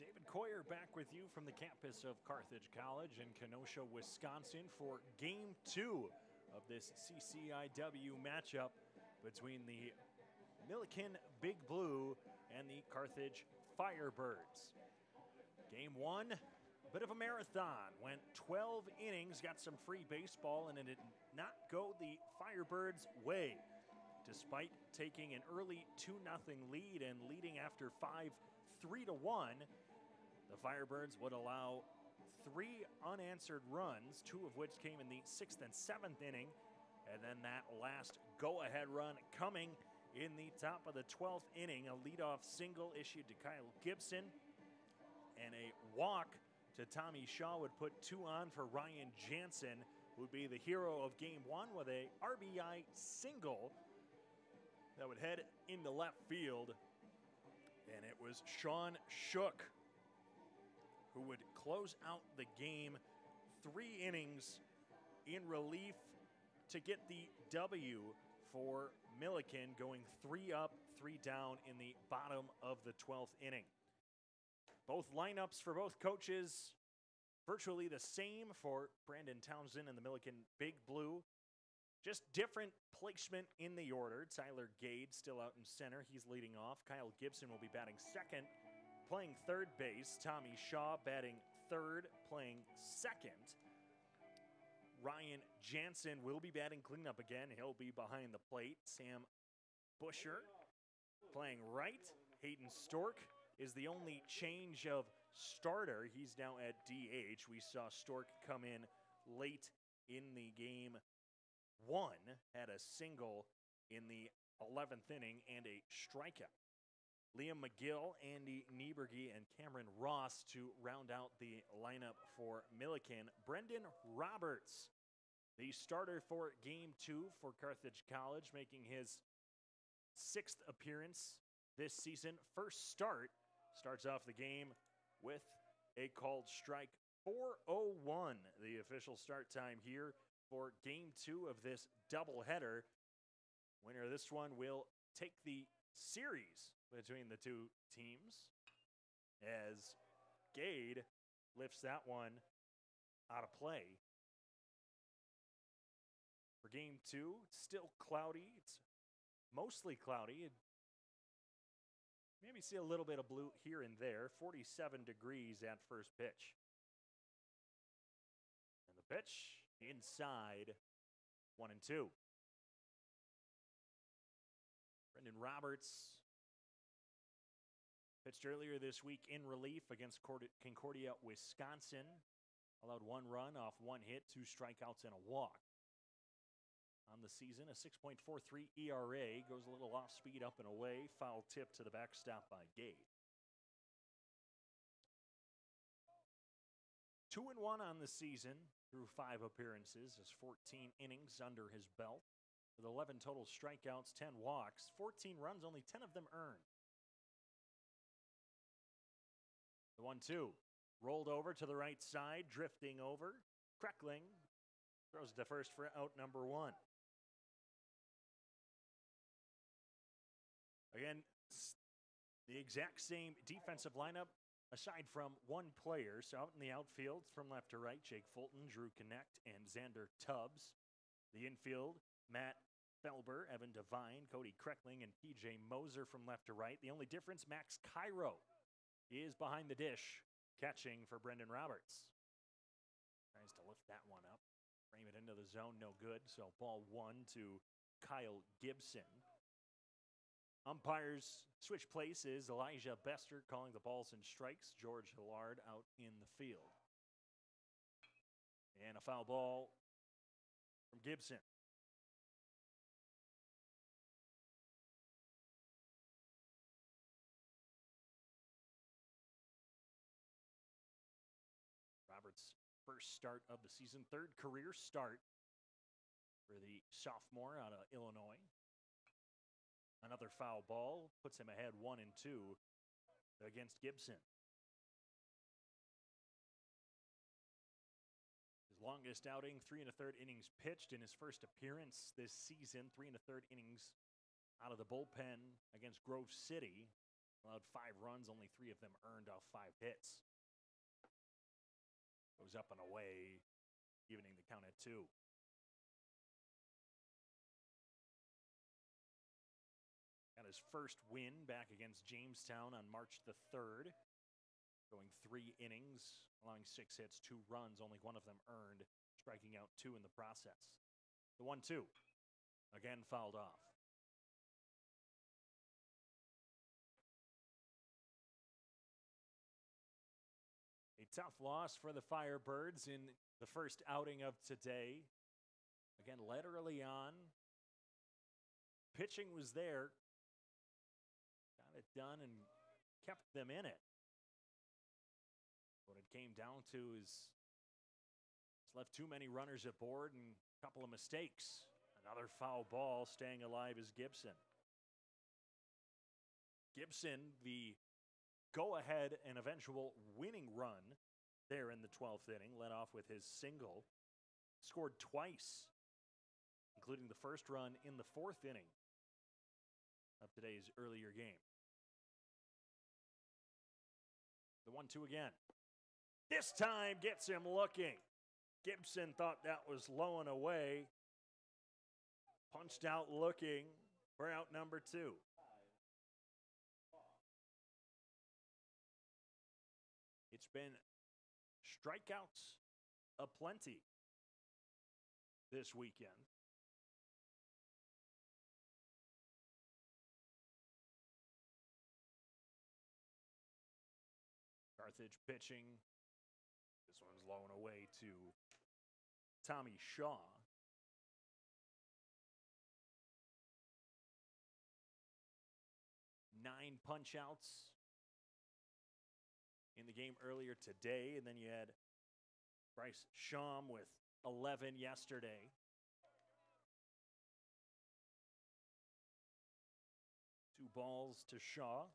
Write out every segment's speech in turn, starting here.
David Coyer back with you from the campus of Carthage College in Kenosha, Wisconsin for Game 2 of this CCIW matchup between the Millikin Big Blue and the Carthage Firebirds. Game 1, a bit of a marathon, went 12 innings, got some free baseball, and it did not go the Firebirds' way. Despite taking an early 2-0 lead and leading after 5, 3-1, the Firebirds would allow 3 unanswered runs, 2 of which came in the 6th and 7th inning, and then that last go-ahead run coming in the top of the 12th inning, a leadoff single issued to Kyle Gibson, and a walk to Tommy Shaw would put 2 on for Ryan Jansen, who would be the hero of Game 1 with a RBI single that would head into left field. And it was Sean Shook who would close out the game, 3 innings in relief to get the W for Millikin, going 3 up, 3 down in the bottom of the 12th inning. Both lineups for both coaches virtually the same for Brandon Townsend and the Millikin Big Blue. Just different placement in the order. Tyler Gade still out in center. He's leading off. Kyle Gibson will be batting second, playing third base. Tommy Shaw batting third, playing second. Ryan Jansen will be batting cleanup again. He'll be behind the plate. Sam Busher playing right. Hayden Stork is the only change of starter. He's now at DH. We saw Stork come in late in the game 1, had a single in the 11th inning and a strikeout. Liam McGill, Andy Nieberge, and Cameron Ross to round out the lineup for Millikin. Brendan Roberts, the starter for Game 2 for Carthage College, making his 6th appearance this season. First start, starts off the game with a called strike. 4:01, the official start time here for Game 2 of this doubleheader. Winner of this one will take the series between the two teams as Gade lifts that one out of play. For Game 2, still cloudy. It's mostly cloudy. Maybe see a little bit of blue here and there. 47 degrees at first pitch. And the pitch inside, 1-2. Brendan Roberts pitched earlier this week in relief against Concordia, Wisconsin. Allowed 1 run off 1 hit, 2 strikeouts, and a walk. On the season, a 6.43 ERA, goes a little off speed up and away. Foul tip to the backstop by Gade. 2-1 on the season through 5 appearances, has 14 innings under his belt. With 11 total strikeouts, 10 walks, 14 runs, only 10 of them earned. The 1-2, rolled over to the right side, drifting over. Kreckling throws to first for out number 1. Again, the exact same defensive lineup, aside from 1 player. So out in the outfield, from left to right, Jake Fulton, Drew Connect, and Xander Tubbs. The infield, Matt Felber, Evan Devine, Cody Kreckling, and PJ Moser from left to right. The only difference, Max Cairo is behind the dish, catching for Brendan Roberts. Tries to lift that one up. Frame it into the zone, no good. So ball 1 to Kyle Gibson. Umpires switch places. Elijah Bester calling the balls and strikes. George Hillard out in the field. And a foul ball from Gibson. Roberts' first start of the season, third career start for the sophomore out of Illinois. Another foul ball puts him ahead 1-2 against Gibson. His longest outing, 3 1/3 innings pitched in his first appearance this season. 3 1/3 innings out of the bullpen against Grove City. Allowed 5 runs, only 3 of them earned off 5 hits. Goes up and away, evening the count at 2. Got his first win back against Jamestown on March the 3rd. Going 3 innings, allowing 6 hits, 2 runs, only 1 of them earned, striking out 2 in the process. The 1-2, again fouled off. A tough loss for the Firebirds in the first outing of today. Again, led early on. Pitching was there. Got it done and kept them in it. What it came down to is it's left too many runners aboard and a couple of mistakes. Another foul ball. Staying alive is Gibson. Gibson, the go-ahead and eventual winning run there in the 12th inning, led off with his single. Scored twice, including the first run in the 4th inning of today's earlier game. The 1-2 again. This time gets him looking. Gibson thought that was low and away. Punched out looking. We're out number 2. It's been strikeouts aplenty this weekend. Carthage pitching. This one's low and away to Tommy Shaw. 9 punch-outs in the game earlier today, and then you had Bryce Shawm with 11 yesterday. Two balls to Shaw.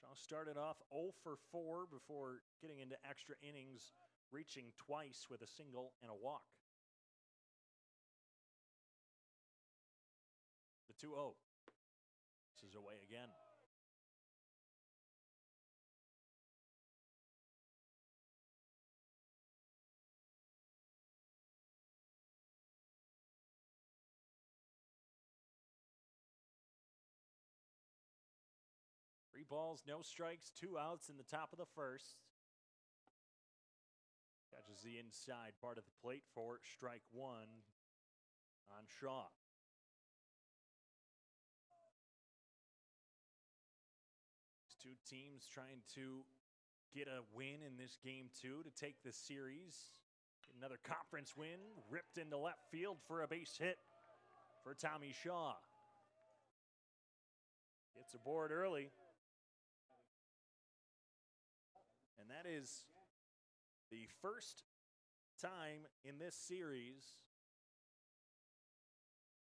Shaw started off 0 for 4 before getting into extra innings, reaching twice with a single and a walk. The 2-0. This is away again. Three balls, no strikes, 2 outs in the top of the first. Catches the inside part of the plate for strike 1 on Shaw. These two teams trying to get a win in this game 2 to take the series. Another conference win, ripped into left field for a base hit for Tommy Shaw. Gets aboard early. And that is the first time in this series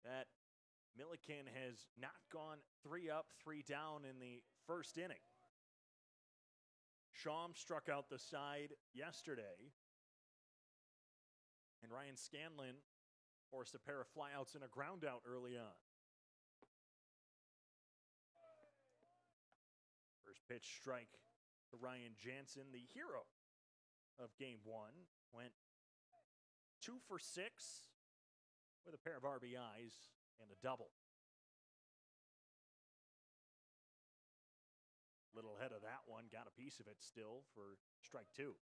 that Millikin has not gone 3 up, 3 down in the first inning. Shawm struck out the side yesterday, and Ryan Scanlon forced a pair of flyouts and a ground out early on. First pitch strike to Ryan Jansen, the hero of game 1, went 2 for 6 with a pair of RBIs and a double. Little ahead of that one, got a piece of it still for strike two.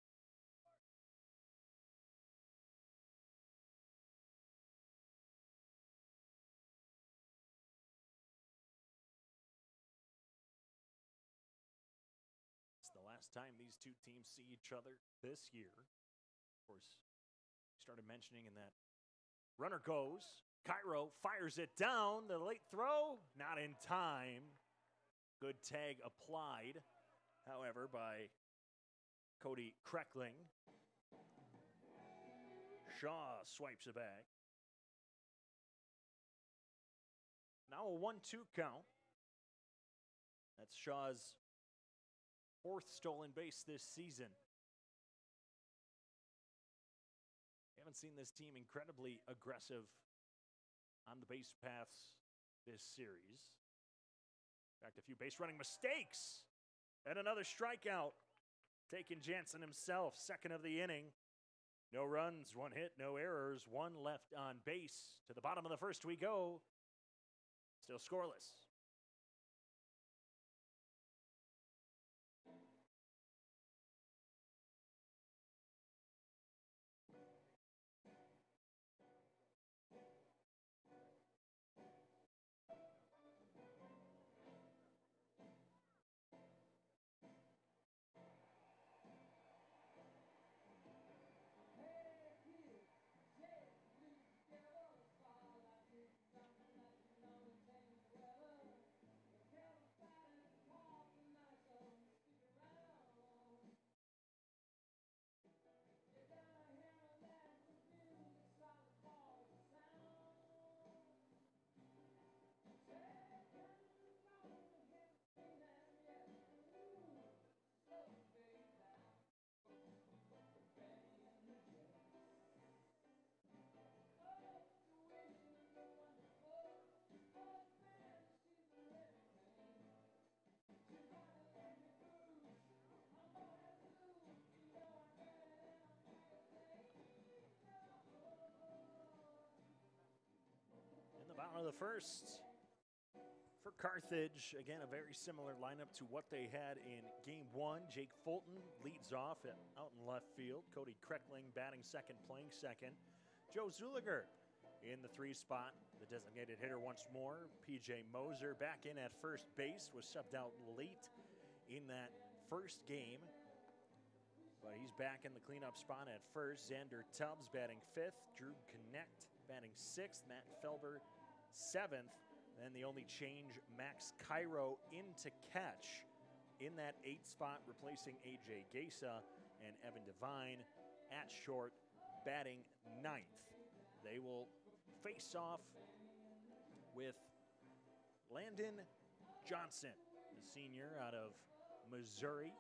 It's the last time these two teams see each other this year. Of course, started mentioning in that runner goes. Cairo fires it down. The late throw, not in time. Good tag applied, however, by Cody Kreckling. Shaw swipes it back. Now a 1-2 count. That's Shaw's fourth stolen base this season. We haven't seen this team incredibly aggressive on the base paths this series. In fact, a few base running mistakes and another strikeout. Taking Jansen himself, second of the inning. No runs, one hit, no errors, one left on base. To the bottom of the first we go. Still scoreless. Bottom of the first for Carthage. Again, a very similar lineup to what they had in game one. Jake Fulton leads off out in left field. Cody Kreckling batting second, playing second. Joe Zuliger in the 3 spot, the designated hitter once more. PJ Moser back in at first base, was subbed out late in that first game. But he's back in the cleanup spot at first. Xander Tubbs batting 5th. Drew Connect batting 6th. Matt Felber 7th, and the only change, Max Cairo into catch in that 8th spot, replacing A.J. Gesa, and Evan Devine at short, batting 9th. They will face off with Landon Johnson, the senior out of Missouri.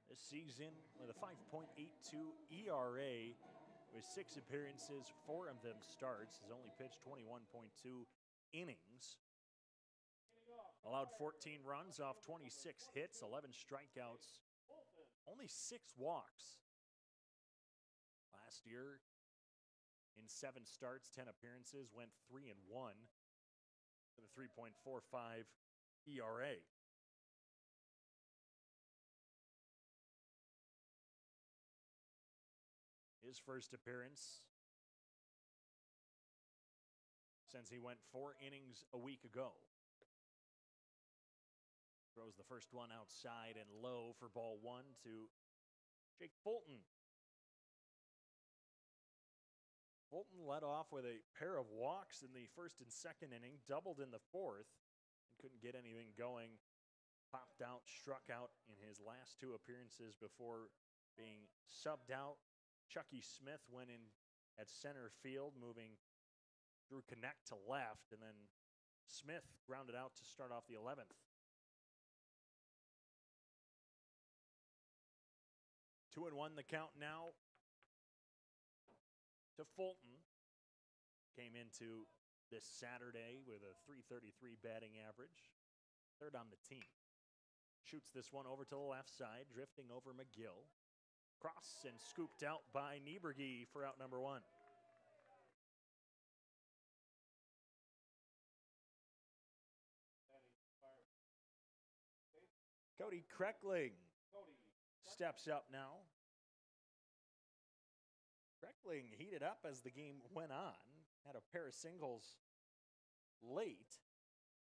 This season with a 5.82 ERA, with 6 appearances, 4 of them starts. Has only pitched 21.2 innings. Allowed 14 runs off 26 hits, 11 strikeouts, only 6 walks. Last year, in 7 starts, 10 appearances, went 3-1 with a 3.45 ERA. His first appearance since he went 4 innings a week ago. Throws the first one outside and low for ball 1 to Jake Fulton. Fulton led off with a pair of walks in the first and second inning, doubled in the 4th, and couldn't get anything going. Popped out, struck out in his last 2 appearances before being subbed out. Chucky Smith went in at center field, moving Drew Connect to left, and then Smith grounded out to start off the 11th. 2-1 the count now to Fulton. Came into this Saturday with a .333 batting average. 3rd on the team. Shoots this one over to the left side, drifting over McGill. Cross and scooped out by Nieberge for out number 1. Cody Kreckling steps up now. Kreckling heated up as the game went on. Had a pair of singles late.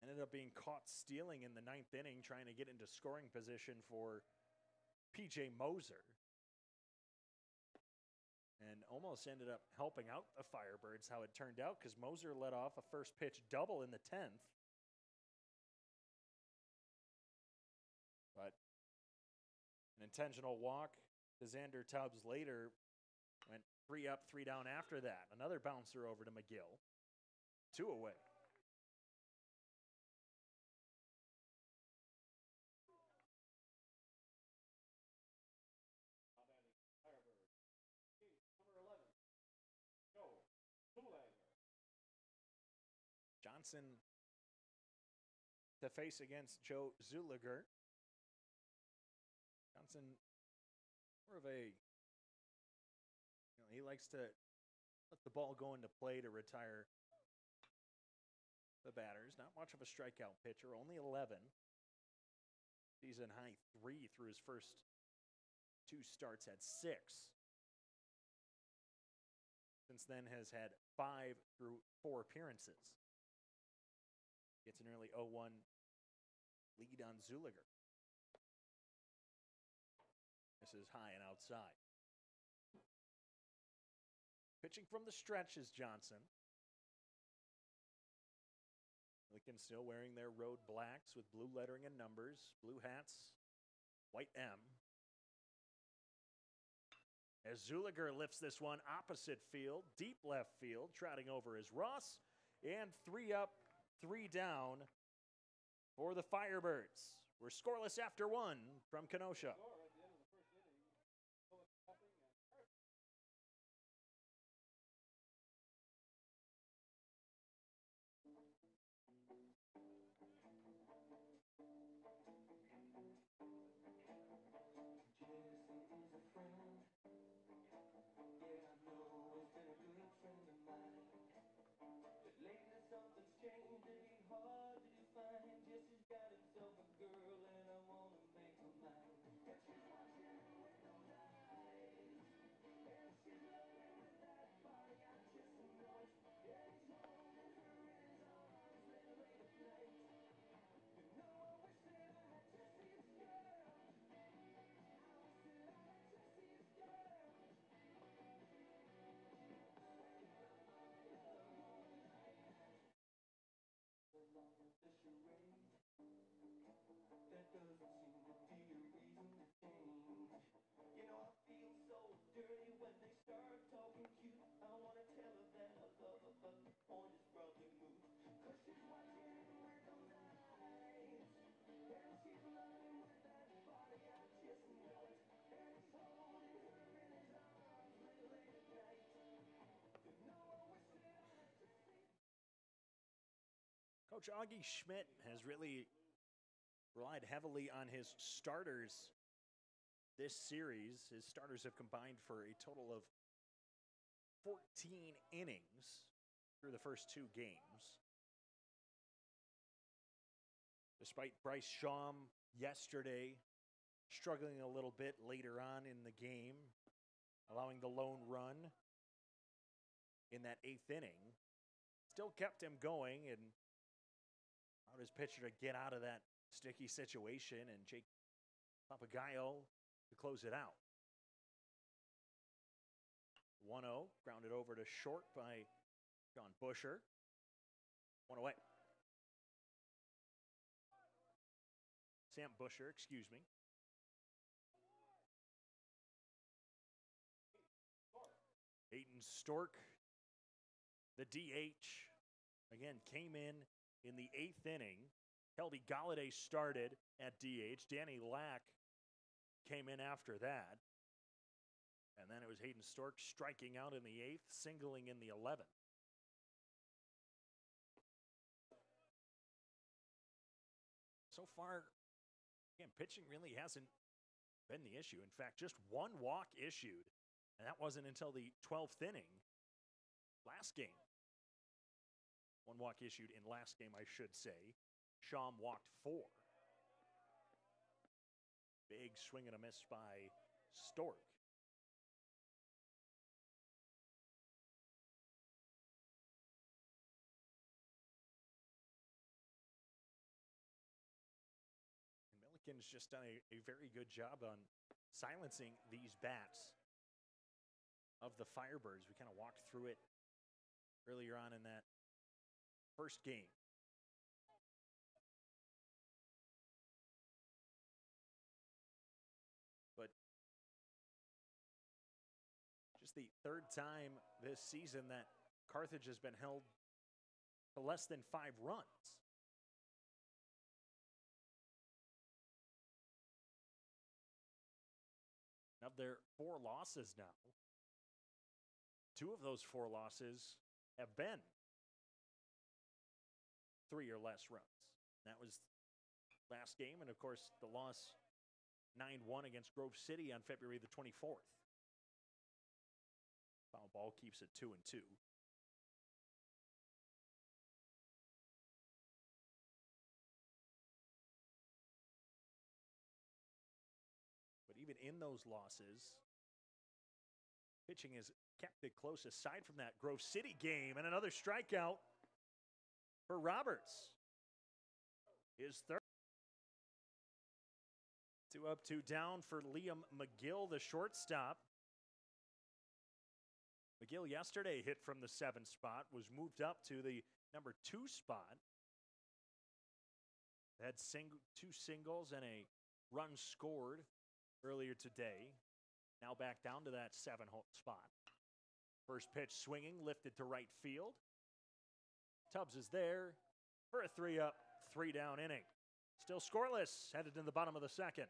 Ended up being caught stealing in the 9th inning, trying to get into scoring position for P.J. Moser. And almost ended up helping out the Firebirds, how it turned out, because Moser led off a first pitch double in the 10th. But an intentional walk to Xander Tubbs later went 3 up, 3 down after that. Another bouncer over to McGill. 2 away. Johnson to face against Joe Zuliger. Johnson, more of a, he likes to let the ball go into play to retire the batters. Not much of a strikeout pitcher, only 11. Season high 3 through his first 2 starts at 6. Since then has had 5 through 4 appearances. Gets an early 0-1 lead on Zuliger. This is high and outside. Pitching from the stretch is Johnson. Millikin still wearing their road blacks with blue lettering and numbers, blue hats, white M. As Zuliger lifts this one opposite field, deep left field, trotting over is Ross, and 3 up, 3 down for the Firebirds. We're scoreless after 1 from Kenosha. Coach Augie Schmidt has really relied heavily on his starters this series. His starters have combined for a total of 14 innings through the first 2 games. Despite Bryce Shawm yesterday struggling a little bit later on in the game, allowing the lone run in that 8th inning, still kept him going and allowed his pitcher to get out of that sticky situation and Jake Papagayo to close it out. 1-0, grounded over to short by John Busher. 1 away. Sam Busher, excuse me. Hayden Stork, the DH, again came in the 8th inning. Kelby Galladay started at DH. Danny Lack came in after that. And then it was Hayden Stork striking out in the 8th, singling in the 11th. So far, again, pitching really hasn't been the issue. In fact, just 1 walk issued, and that wasn't until the 12th inning last game. 1 walk issued in last game, I should say. Shawm walked 4. big swing and a miss by Stork. Millikin's just done a very good job on silencing these bats of the Firebirds. We kind of walked through it earlier on in that first game. But just the third time this season that Carthage has been held to less than 5 runs. Of their 4 losses now, 2 of those 4 losses have been 3 or less runs. That was last game, and of course the loss 9-1 against Grove City on February the 24th. Foul ball keeps it 2-2. But even in those losses, pitching has kept it close aside from that Grove City game, and another strikeout for Roberts. His third. 2 up, 2 down for Liam McGill, the shortstop. McGill yesterday hit from the 7th spot, was moved up to the number 2 spot. Had 2 singles and a run scored earlier today. Now back down to that 7th spot. First pitch swinging, lifted to right field. Tubbs is there for a 3 up, 3 down inning. Still scoreless, headed to the bottom of the 2nd.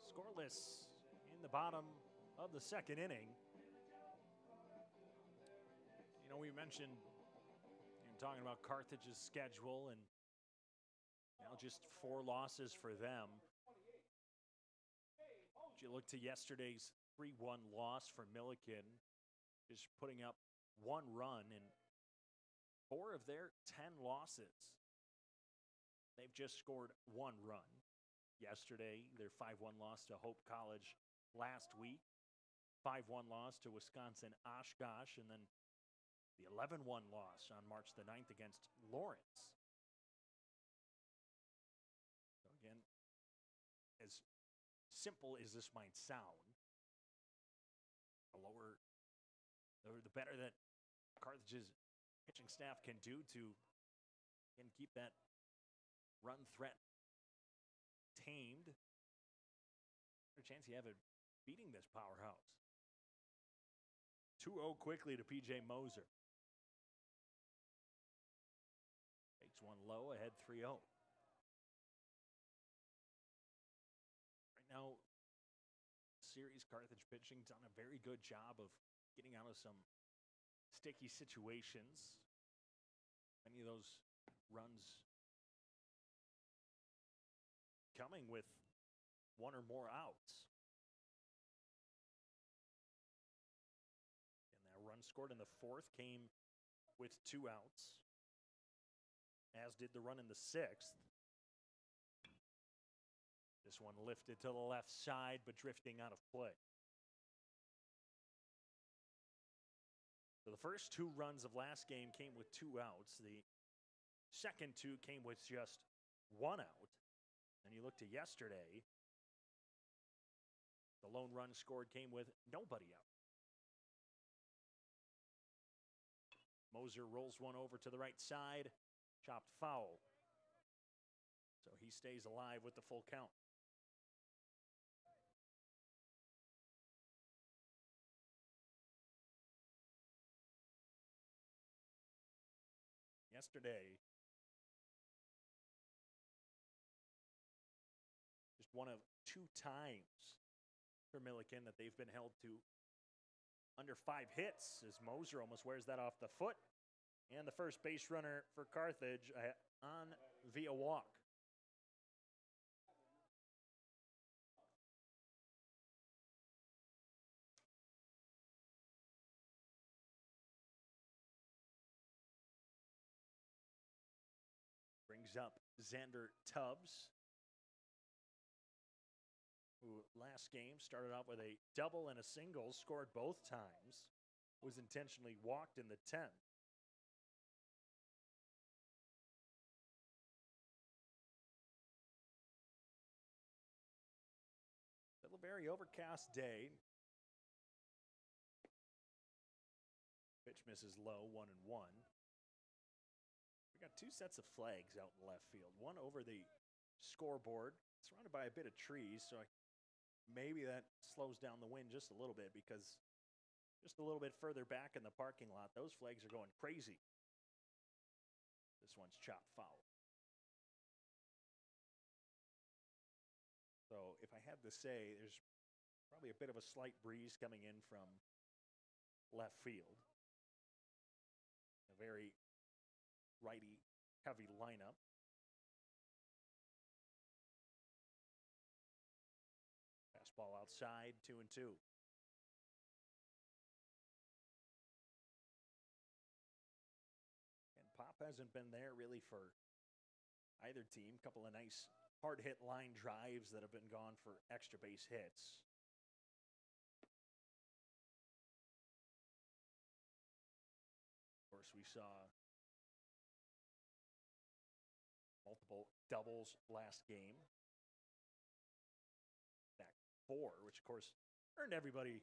Scoreless in the bottom of the 2nd inning. You know, we mentioned talking about Carthage's schedule, and now just 4 losses for them. But you look to yesterday's 3-1 loss for Millikin, just putting up 1 run in 4 of their 10 losses. They've just scored 1 run. Yesterday, their 5-1 loss to Hope College last week, 5-1 loss to Wisconsin Oshkosh, and then the 11-1 loss on March the 9th against Lawrence. So again, as simple as this might sound, the better that Carthage's pitching staff can do to keep that run threat tamed, a chance you have of beating this powerhouse. 2-0 quickly to P.J. Moser. Takes one low, ahead 3-0. Right now, series Carthage pitching done a very good job of getting out of some sticky situations. Many of those runs going with one or more outs. And that run scored in the fourth came with 2 outs, as did the run in the sixth. This one lifted to the left side, but drifting out of play. So the first 2 runs of last game came with 2 outs. The second 2 came with just 1 out. And you look to yesterday, the lone run scored came with nobody out. Moser rolls one over to the right side, chopped foul. So he stays alive with the full count. Yesterday, just one of 2 times for Millikin that they've been held to under 5 hits, as Moser almost wears that off the foot. And the first base runner for Carthage on via walk. Brings up Xander Tubbs, who last game started out with a double and a single, scored both times, was intentionally walked in the 10th. Still a very overcast day. Pitch misses low, 1-1. We got 2 sets of flags out in left field. One over the scoreboard, surrounded by a bit of trees, so maybe that slows down the wind just a little bit, because just a little bit further back in the parking lot, those flags are going crazy. This one's chopped foul. So if I had to say, there's probably a bit of a slight breeze coming in from left field. A very righty-heavy lineup. Fastball outside, 2-2. And pop hasn't been there really for either team. A couple of nice hard-hit line drives that have been gone for extra base hits. Of course, we saw multiple doubles last game. Back 4, which of course earned everybody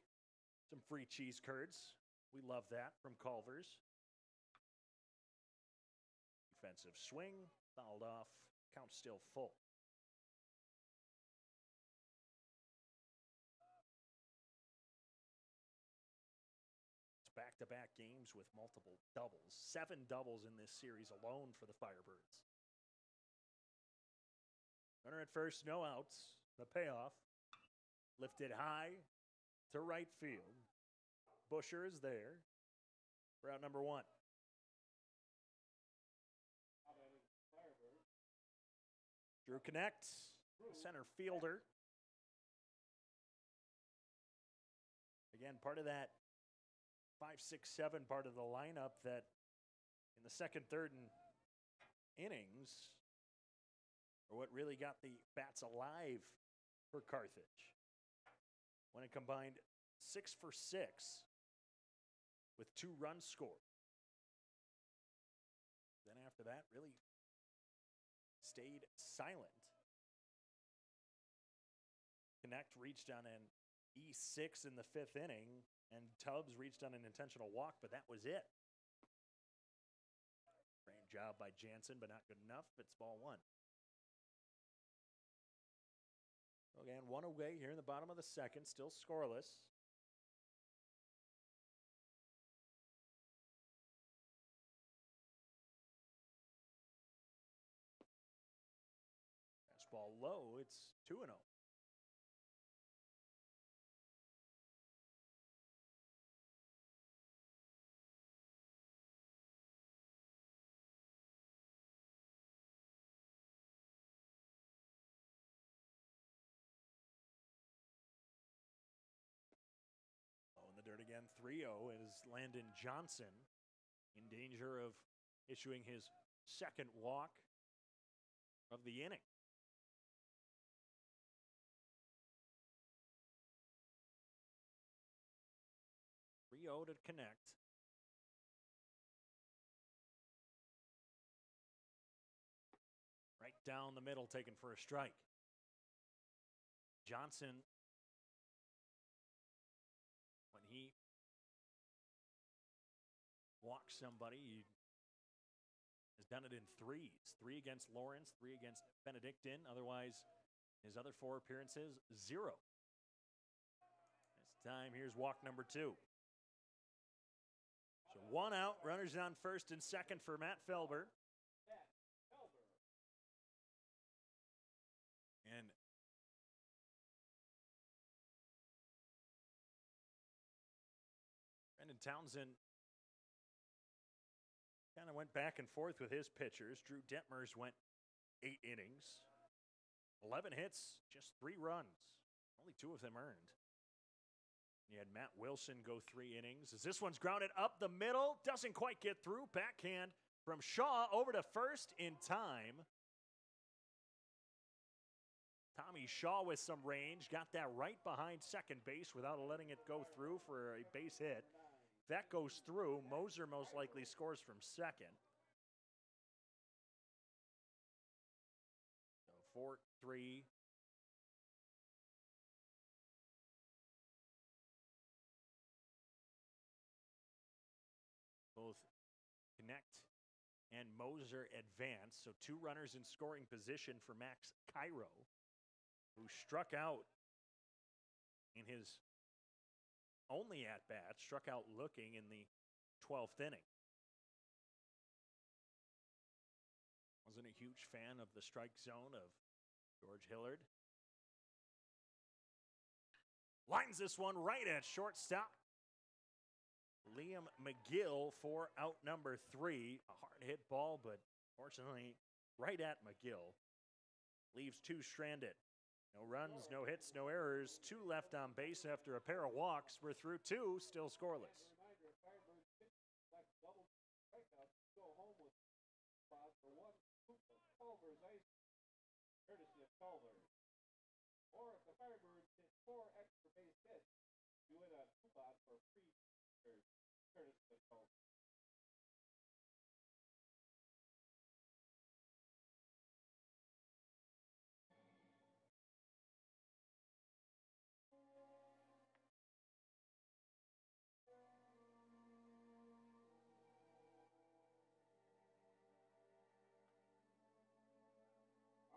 some free cheese curds. We love that from Culver's. Defensive swing, fouled off, count still full. It's back-to-back games with multiple doubles. 7 doubles in this series alone for the Firebirds. Runner at first, no outs. The payoff. Lifted high to right field. Busher is there for out number 1. Drew connects. Center fielder. Again, part of that 5, 6, 7 part of the lineup that in the second, third, and innings are what really got the bats alive for Carthage. When it combined 6 for 6 with 2 runs scored. Then after that, really stayed silent. Connect reached on an E6 in the 5th inning, and Tubbs reached on an intentional walk, but that was it. Great job by Jansen, but not good enough. It's ball 1. Again, 1 away here in the bottom of the second, still scoreless. Fastball low, it's 2-0. 3-0 is Landon Johnson in danger of issuing his second walk of the inning. To connect. Right down the middle, taken for a strike. Johnson, when he walks somebody, he has done it in threes. 3 against Lawrence, 3 against Benedictine. Otherwise, his other 4 appearances, 0. This time, here's walk number 2. So 1 out, runners on first and second for Matt Felber. And Brendan Townsend kind of went back and forth with his pitchers. Drew Detmers went 8 innings, 11 hits, just 3 runs. Only 2 of them earned. You had Matt Wilson go 3 innings. As this one's grounded up the middle, doesn't quite get through. Backhand from Shaw over to first in time. Tommy Shaw with some range, got that right behind second base without letting it go through for a base hit. If that goes through, Moser most likely scores from second. So 4-3. Both Connect and Moser advance. So 2 runners in scoring position for Max Cairo, who struck out in his only at-bat, struck out looking in the 12th inning. Wasn't a huge fan of the strike zone of George Hillard. Lines this one right at shortstop. Liam McGill for out number 3. A hard hit ball, but fortunately right at McGill. Leaves 2 stranded. No runs, no hits, no errors. 2 left on base after a pair of walks. We're through 2, still scoreless. Or if the Firebirds hit 4 extra base hits, do it on coupon for free. Courtesy of Culver.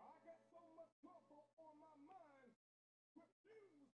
I got so much trouble on my mind, refuse to lose.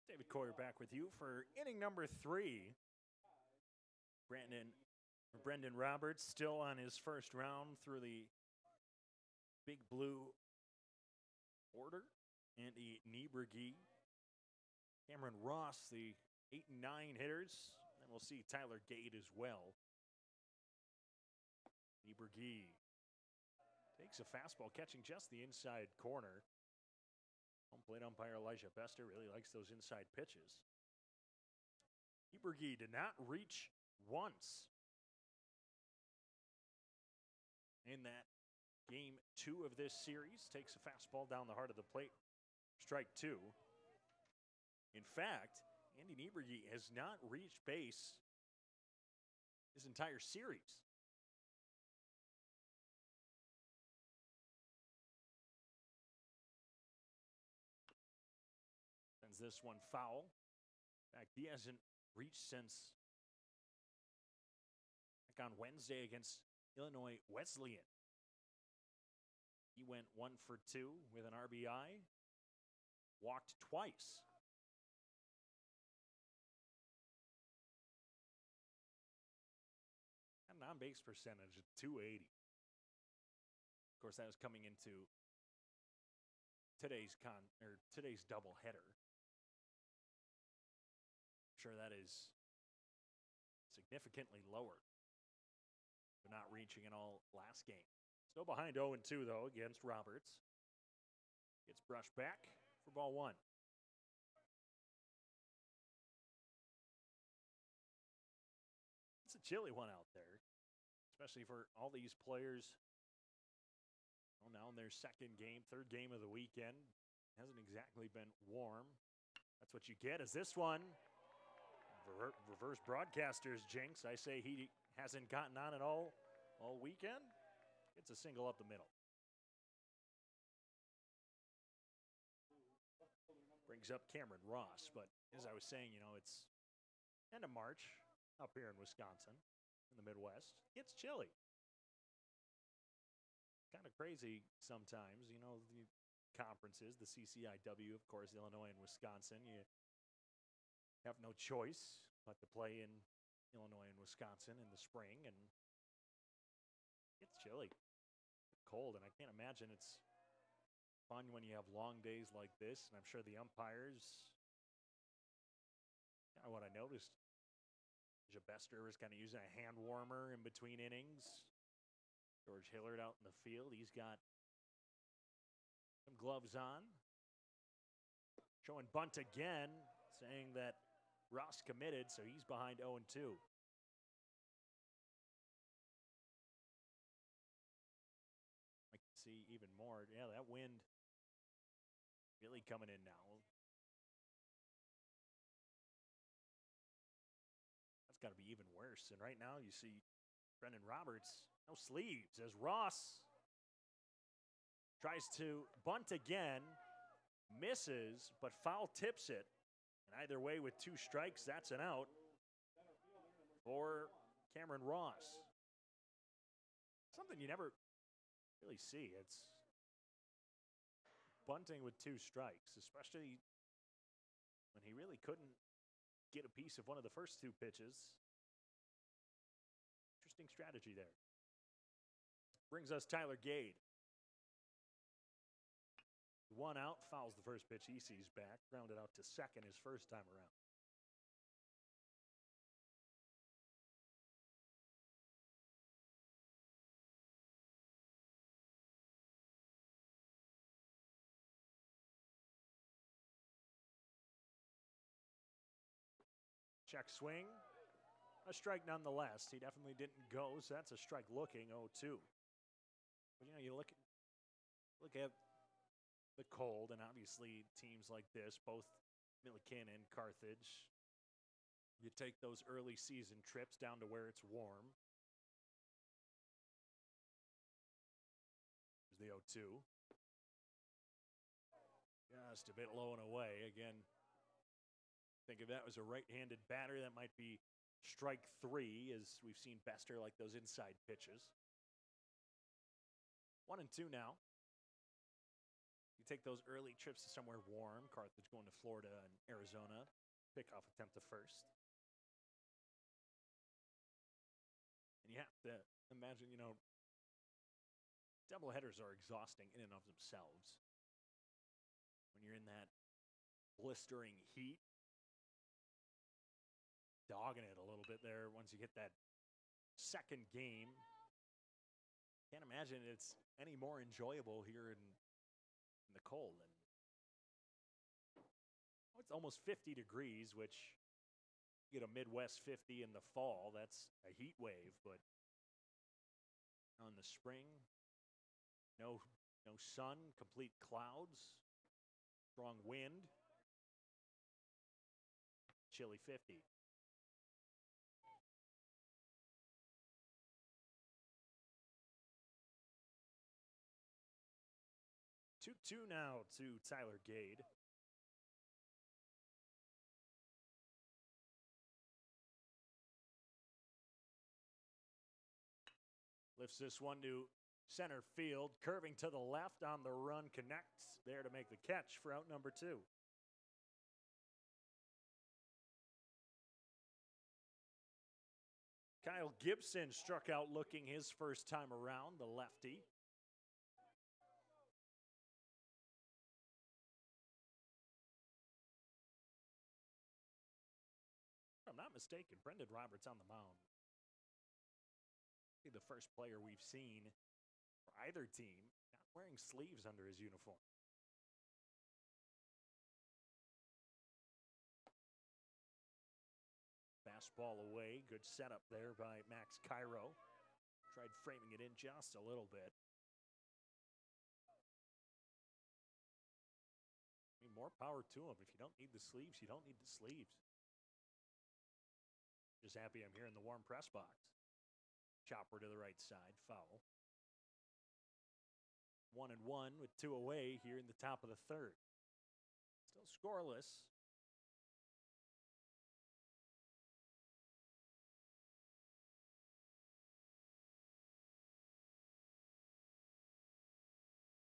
David Coyer back with you for inning number 3. Brendan Roberts still on his first round through the Big Blue order. Andy Nieberge. Cameron Ross, the 8 and 9 hitters. And we'll see Tyler Gade as well. Nieberge takes a fastball, catching just the inside corner. Home plate umpire Elijah Bester really likes those inside pitches. Nieberge did not reach once in that game 2 of this series. Takes a fastball down the heart of the plate. Strike 2. In fact, Andy Nieberge has not reached base his entire series. Sends this one foul. In fact, he hasn't reached since back on Wednesday against Illinois Wesleyan. He went 1 for 2 with an RBI, walked twice. And on-base percentage at .280. Of course, that was coming into today's doubleheader. I'm sure that is significantly lower, but not reaching it all last game. Still behind 0-2 though against Roberts. Gets brushed back for ball 1. It's a chilly one out there, especially for all these players. Well, now in their third game of the weekend. Hasn't exactly been warm. That's what you get is this one. Reverse broadcaster's jinx. I say he hasn't gotten on at all weekend. It's a single up the middle. Brings up Cameron Ross, but as I was saying, it's end of March up here in Wisconsin, in the Midwest. It's chilly. Kind of crazy sometimes, the conferences, the CCIW, of course, Illinois and Wisconsin. You have no choice but to play in Illinois and Wisconsin in the spring, and it's chilly, cold, and I can't imagine it's fun when you have long days like this. And I'm sure the umpires, kind of what I noticed, Bester was kind of using a hand warmer in between innings. George Hillard out in the field. He's got some gloves on. Showing bunt again, saying that Ross committed, so he's behind 0-2. I can see even more. Yeah, that wind really coming in now. That's got to be even worse. And right now you see Brendan Roberts, no sleeves, as Ross tries to bunt again, misses, but foul tips it. And either way, with 2 strikes, that's an out for Cameron Ross. Something you never really see. It's bunting with 2 strikes, especially when he really couldn't get a piece of one of the first 2 pitches. Interesting strategy there. Brings us Tyler Gade. 1 out, fouls the first pitch he sees back, grounded out to second his first time around. Check swing. A strike nonetheless. He definitely didn't go, so that's a strike looking, 0-2. But you look at the cold, and obviously teams like this, both Millikin and Carthage, you take those early season trips down to where it's warm. There's the 0-2. Just a bit low and away. Again, think if that was a right-handed batter, that might be strike 3, as we've seen Bester like those inside pitches. 1-2 now. You take those early trips to somewhere warm. Carthage going to Florida and Arizona. Pickoff attempt to first. And you have to imagine, doubleheaders are exhausting in and of themselves. When you're in that blistering heat, dogging it a little bit there once you hit that second game. Can't imagine it's any more enjoyable here in the cold. And it's almost 50 degrees, which you get a Midwest 50 in the fall. That's a heat wave, but on the spring, no sun, complete clouds, strong wind. chilly 50. Two now to Tyler Gade. Lifts this one to center field, curving to the left on the run, connects there to make the catch for out number 2. Kyle Gibson struck out looking his first time around, the lefty. If I'm not mistaken, Brendan Roberts on the mound. The first player we've seen for either team not wearing sleeves under his uniform. Fastball away. Good setup there by Max Cairo. Tried framing it in just a little bit. I mean, more power to him. If you don't need the sleeves, you don't need the sleeves. Just happy I'm here in the warm press box. Chopper to the right side, foul. 1-1 with 2 away here in the top of the third. Still scoreless.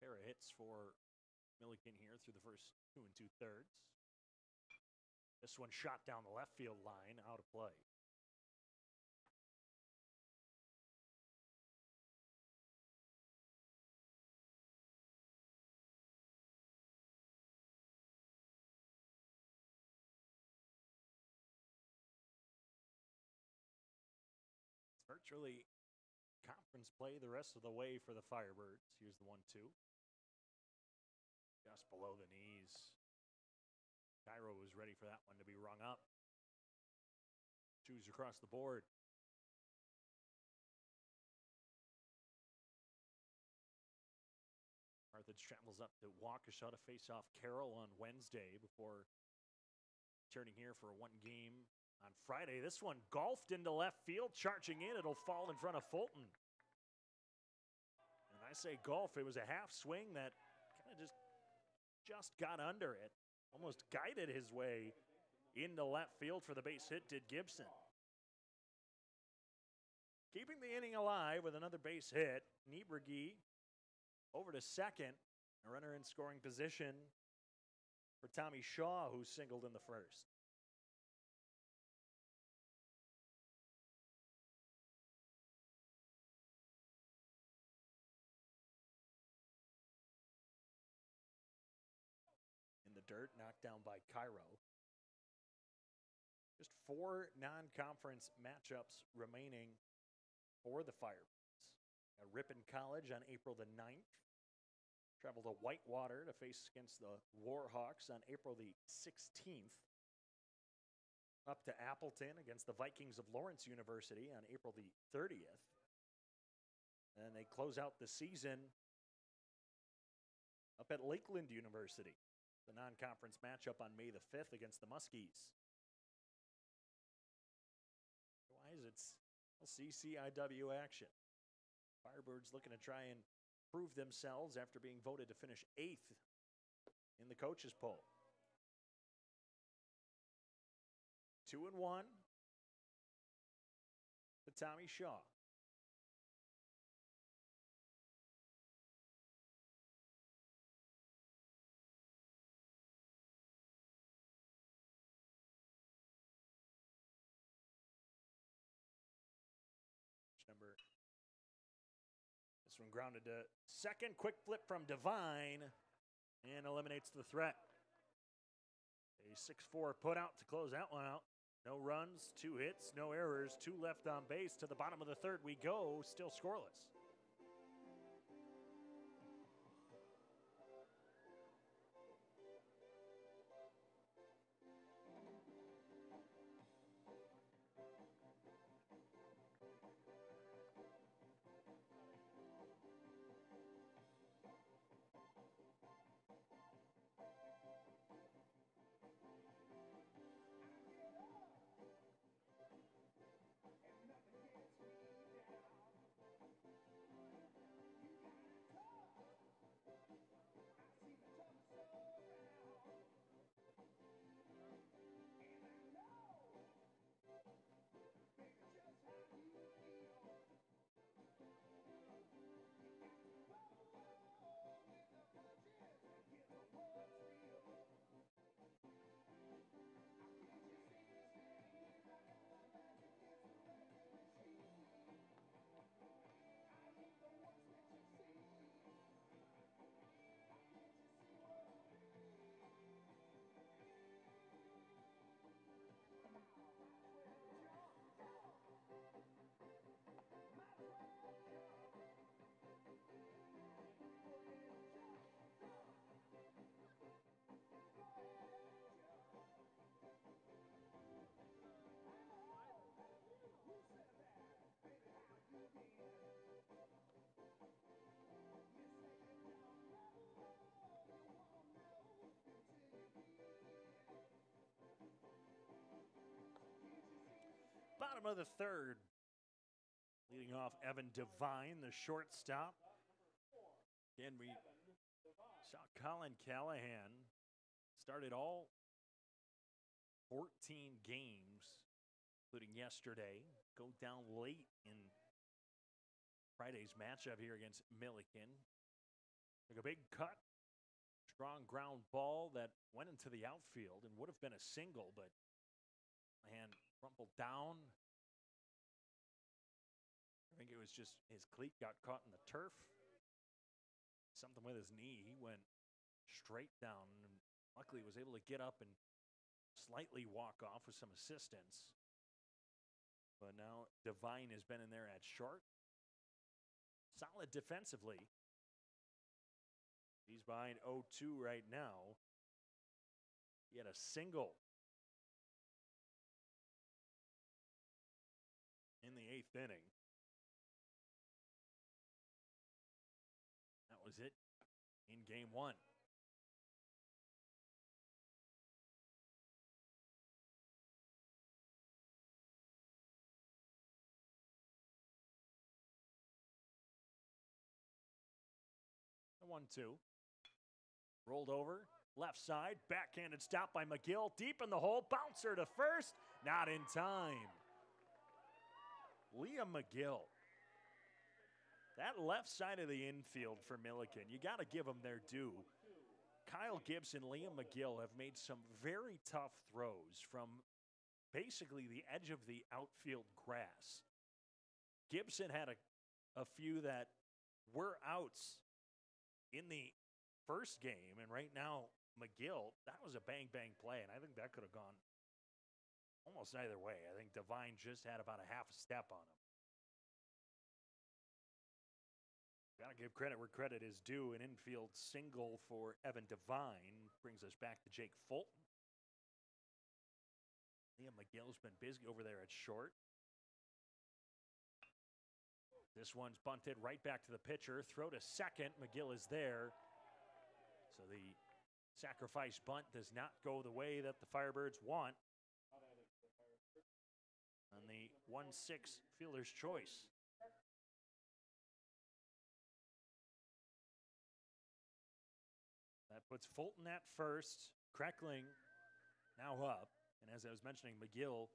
Pair of hits for Millikin here through the first 2 2/3. This one shot down the left field line, out of play. Virtually conference play the rest of the way for the Firebirds. Here's the 1-2. Just below the knees. Cairo was ready for that one to be rung up. 2s across the board. Carthage travels up to Waukesha to face off Carroll on Wednesday before returning here for a 1-game on Friday. This one golfed into left field, charging in. It'll fall in front of Fulton. And I say golf, it was a half swing that kind of just got under it. Almost guided his way into left field for the base hit, did Gibson. Keeping the inning alive with another base hit. Nieberge over to second. A runner in scoring position for Tommy Shaw, who singled in the first. In the dirt, knocked down by Cairo. Just 4 non-conference matchups remaining for the Firebirds. Ripon College on April the 9th. Travel to Whitewater to face against the Warhawks on April the 16th. Up to Appleton against the Vikings of Lawrence University on April the 30th. And they close out the season up at Lakeland University. The non-conference matchup on May the 5th against the Muskies. Otherwise, it's CCIW action. Firebirds looking to try and prove themselves after being voted to finish 8th in the coaches poll. 2-1 to Tommy Shaw. This one grounded to second. Quick flip from Devine and eliminates the threat. A 6-4 put out to close that one out. No runs, 2 hits, no errors, 2 left on base. To the bottom of the third we go, still scoreless. Bottom of the third. Leading off Evan Devine, the shortstop. Again, we saw Colin Callahan started all 14 games, including yesterday. Go down late in Friday's matchup here against Millikin. Took a big cut. Strong ground ball that went into the outfield and would have been a single, but Callahan rumbled down. I think it was just his cleat got caught in the turf. Something with his knee. He went straight down and luckily was able to get up and slightly walk off with some assistance. But now Devine has been in there at short. Solid defensively. He's behind 0-2 right now. He had a single in the 8th inning. That was it in game 1. The 1-2. Rolled over, left side, backhanded stop by McGill, deep in the hole, bouncer to first, not in time. Liam McGill. That left side of the infield for Millikin, you got to give them their due. Kyle Gibson, Liam McGill have made some very tough throws from basically the edge of the outfield grass. Gibson had a few that were outs in the first game, and right now McGill, that was a bang-bang play, and I think that could have gone almost either way. I think Devine just had about a half a step on him. Got to give credit where credit is due. An infield single for Evan Devine brings us back to Jake Fulton. Liam McGill's been busy over there at short. This one's bunted right back to the pitcher. Throw to second. McGill is there. So the sacrifice bunt does not go the way that the Firebirds want. On the 1-6 fielder's choice. That puts Fulton at first. Kreckling now up. And as I was mentioning, McGill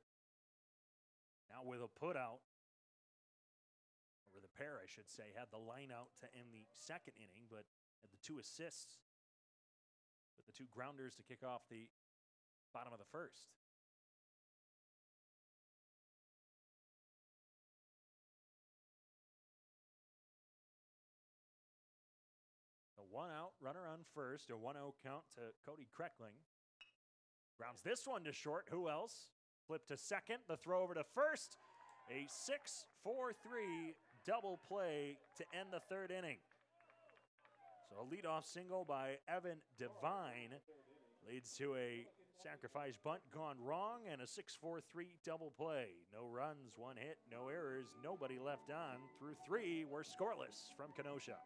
now with a putout. Or the pair, I should say, had the line out to end the second inning, but had the 2 assists with the 2 grounders to kick off the bottom of the first. A 1-out runner on first, a 1-0 count to Cody Kreckling. Grounds this one to short. Who else? Flip to second. The throw over to first. A 6-4-3 double play to end the third inning. So a leadoff single by Evan Devine leads to a sacrifice bunt gone wrong and a 6-4-3 double play. No runs, 1 hit, no errors, nobody left on. Through 3, we're scoreless from Kenosha.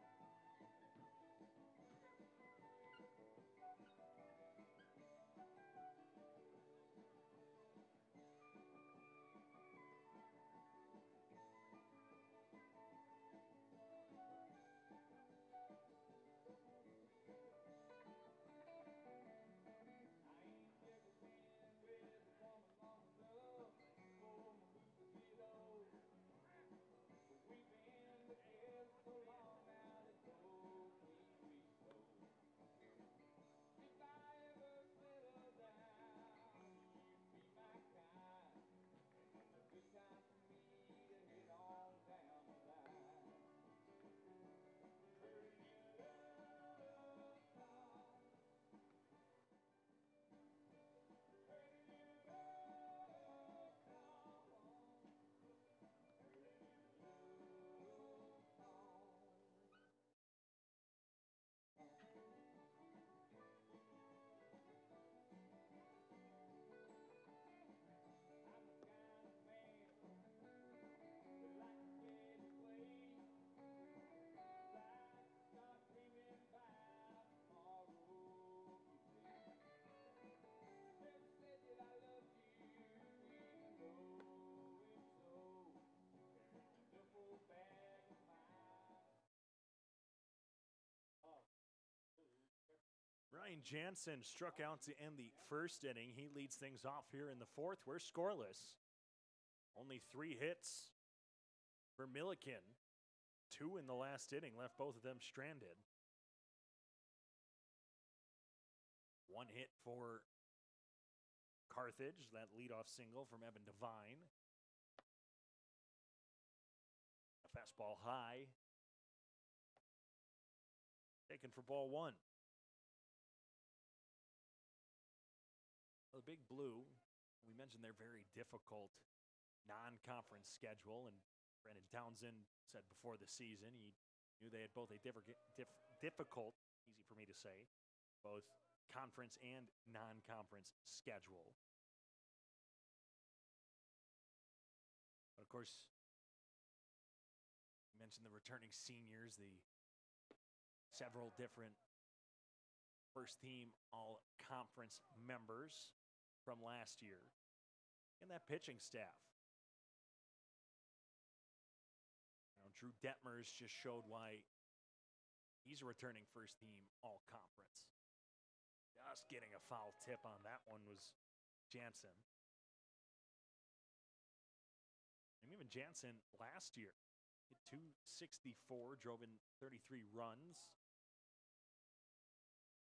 Ryan Jansen struck out to end the first inning. He leads things off here in the fourth. We're scoreless. Only 3 hits for Millikin. 2 in the last inning, left both of them stranded. 1 hit for Carthage, that leadoff single from Evan Devine. A fastball high. Taken for ball 1. The Big Blue, we mentioned their very difficult non-conference schedule, and Brandon Townsend said before the season he knew they had both a difficult, easy for me to say, both conference and non-conference schedule. But of course, you mentioned the returning seniors, the several different first-team all-conference members from last year, and that pitching staff. Drew Detmers just showed why he's a returning first-team all-conference. Just getting a foul tip on that one was Jansen. And even Jansen last year hit .264, drove in 33 runs,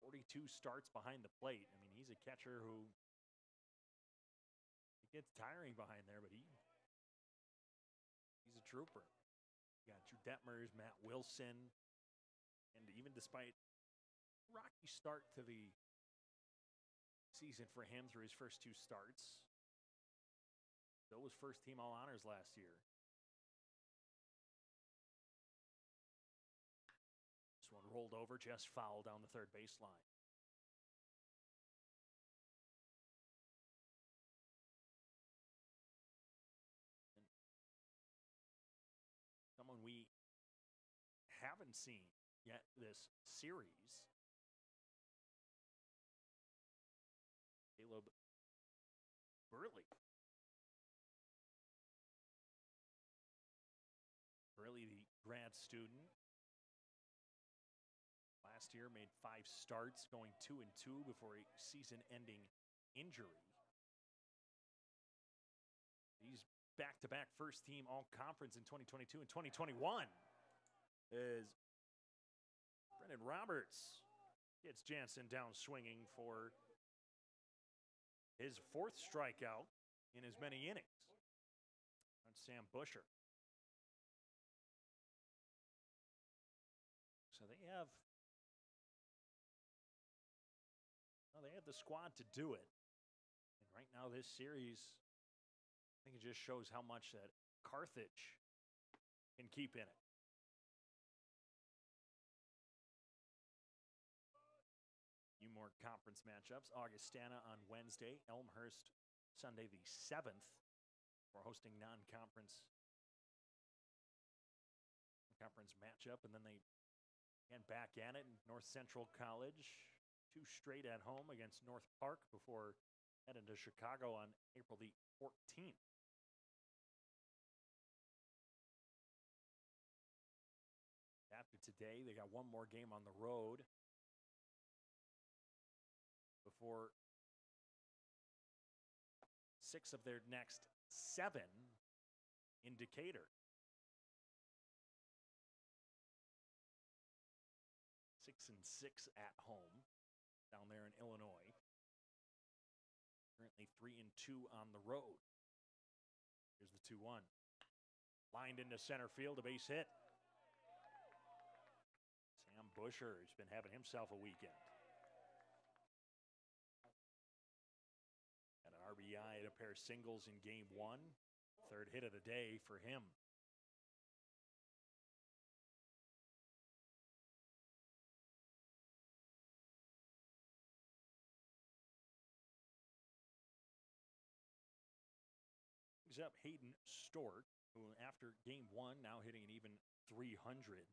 42 starts behind the plate. I mean, he's a catcher who it gets tiring behind there, but he's a trooper. You got Drew Detmers, Matt Wilson, and even despite rocky start to the season for him through his first 2 starts, still was first-team all-honors last year. This one rolled over, just foul down the third baseline. Someone we haven't seen yet this series, Caleb Burley. Burley, the grad student, last year made 5 starts, going 2-2 before a season-ending injury. He's back-to-back first-team all-conference in 2022 and 2021. As Brendan Roberts gets Jansen down swinging for his 4th strikeout in as many innings. That's Sam Busher. So they have the squad to do it. And right now this series, I think it just shows how much that Carthage can keep in it. A few more conference matchups. Augustana on Wednesday, Elmhurst Sunday the 7th. We're hosting non-conference matchup, and then they get back at it in North Central College. 2 straight at home against North Park before heading to Chicago on April the 14th. After today, they got 1 more game on the road before 6 of their next 7 in Decatur. 6-6 at home down there in Illinois. Currently 3-2 on the road. Here's the 2-1. Lined into center field, a base hit. Sam Busher has been having himself a weekend. Had an RBI and a pair of singles in game 1. 3rd hit of the day for him. Up Hayden Stork, who after game 1 now hitting an even .300.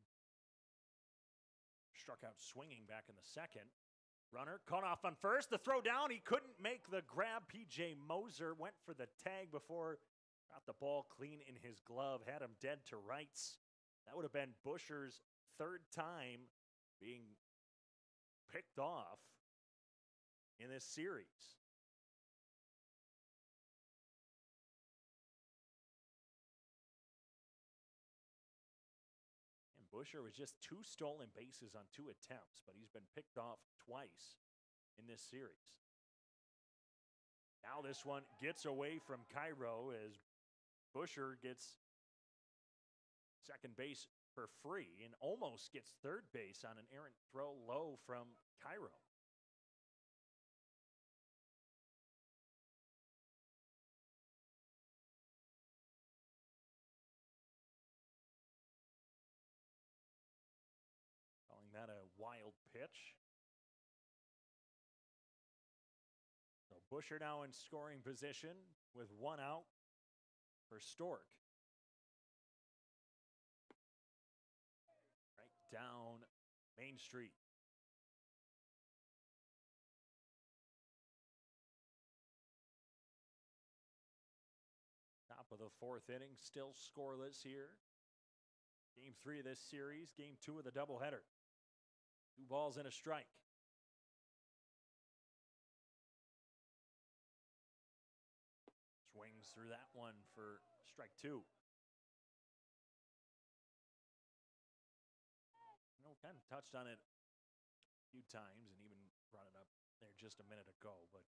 Struck out swinging back in the 2nd. Runner caught off on first. The throw down, he couldn't make the grab. P.J. Moser went for the tag before, got the ball clean in his glove, had him dead to rights. That would have been Busher's 3rd time being picked off in this series. And Busher was just 2 stolen bases on 2 attempts, but he's been picked off twice in this series. Now this one gets away from Cairo as Busher gets second base for free and almost gets third base on an errant throw low from Cairo. Calling that a wild pitch. So Busher now in scoring position with 1 out for Stork. Right down Main Street. Top of the 4th inning, still scoreless here. Game 3 of this series, game 2 of the doubleheader. 2 balls and a strike. Swings through that one for strike 2. You know, kind of touched on it a few times and even brought it up there just a minute ago, but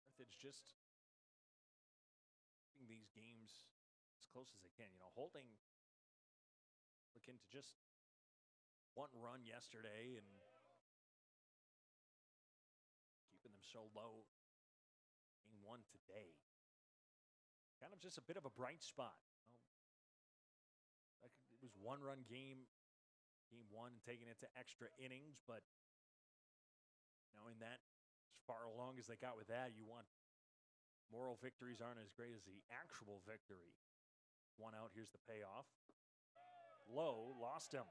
Carthage just keeping these games as close as they can. You know, holding Millikin to just 1 run yesterday and keeping them so low. Game 1 today. Kind of just a bit of a bright spot. You know, it was 1-run game 1, and taking it to extra innings, but knowing that as far along as they got with that, you want moral victories aren't as great as the actual victory. 1 out, here's the payoff. Low, lost him.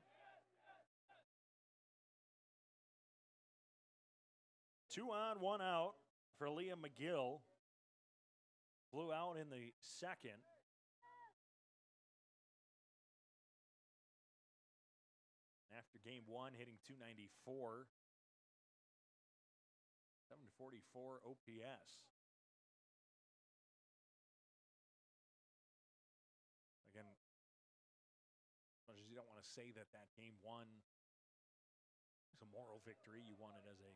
2 on, 1 out for Liam McGill. Blew out in the 2nd. After game 1, hitting .294. 744 OPS. Again, as much as you don't want to say that game 1 is a moral victory, you want it as a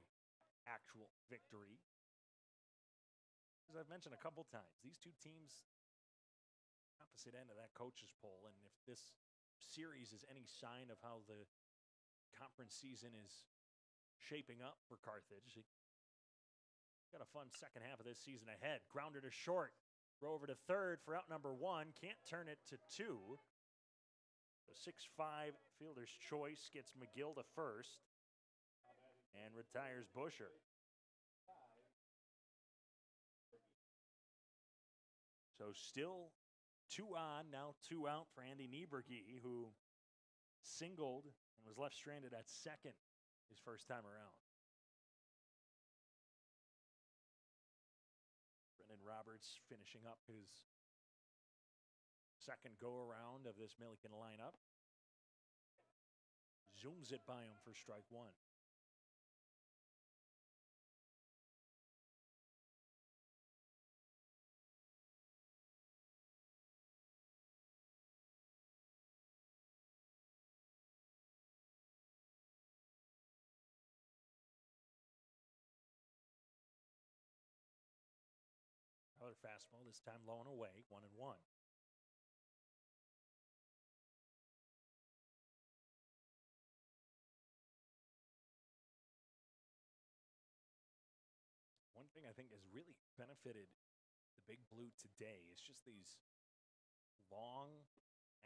actual victory. As I've mentioned a couple times, these 2 teams opposite end of that coach's poll, and if this series is any sign of how the conference season is shaping up for Carthage, got a fun second half of this season ahead. Grounder to short, throw over to third for out number 1, can't turn it to 2. The 6'5" fielder's choice gets McGill to first and retires Busher. So still 2 on, now 2 out for Andy Nieberge, who singled and was left stranded at second his first time around. Brendan Roberts finishing up his second go-around of this Millikin lineup. Zooms it by him for strike 1. Another fastball, this time low and away, 1-1. One thing I think has really benefited the Big Blue today is just these long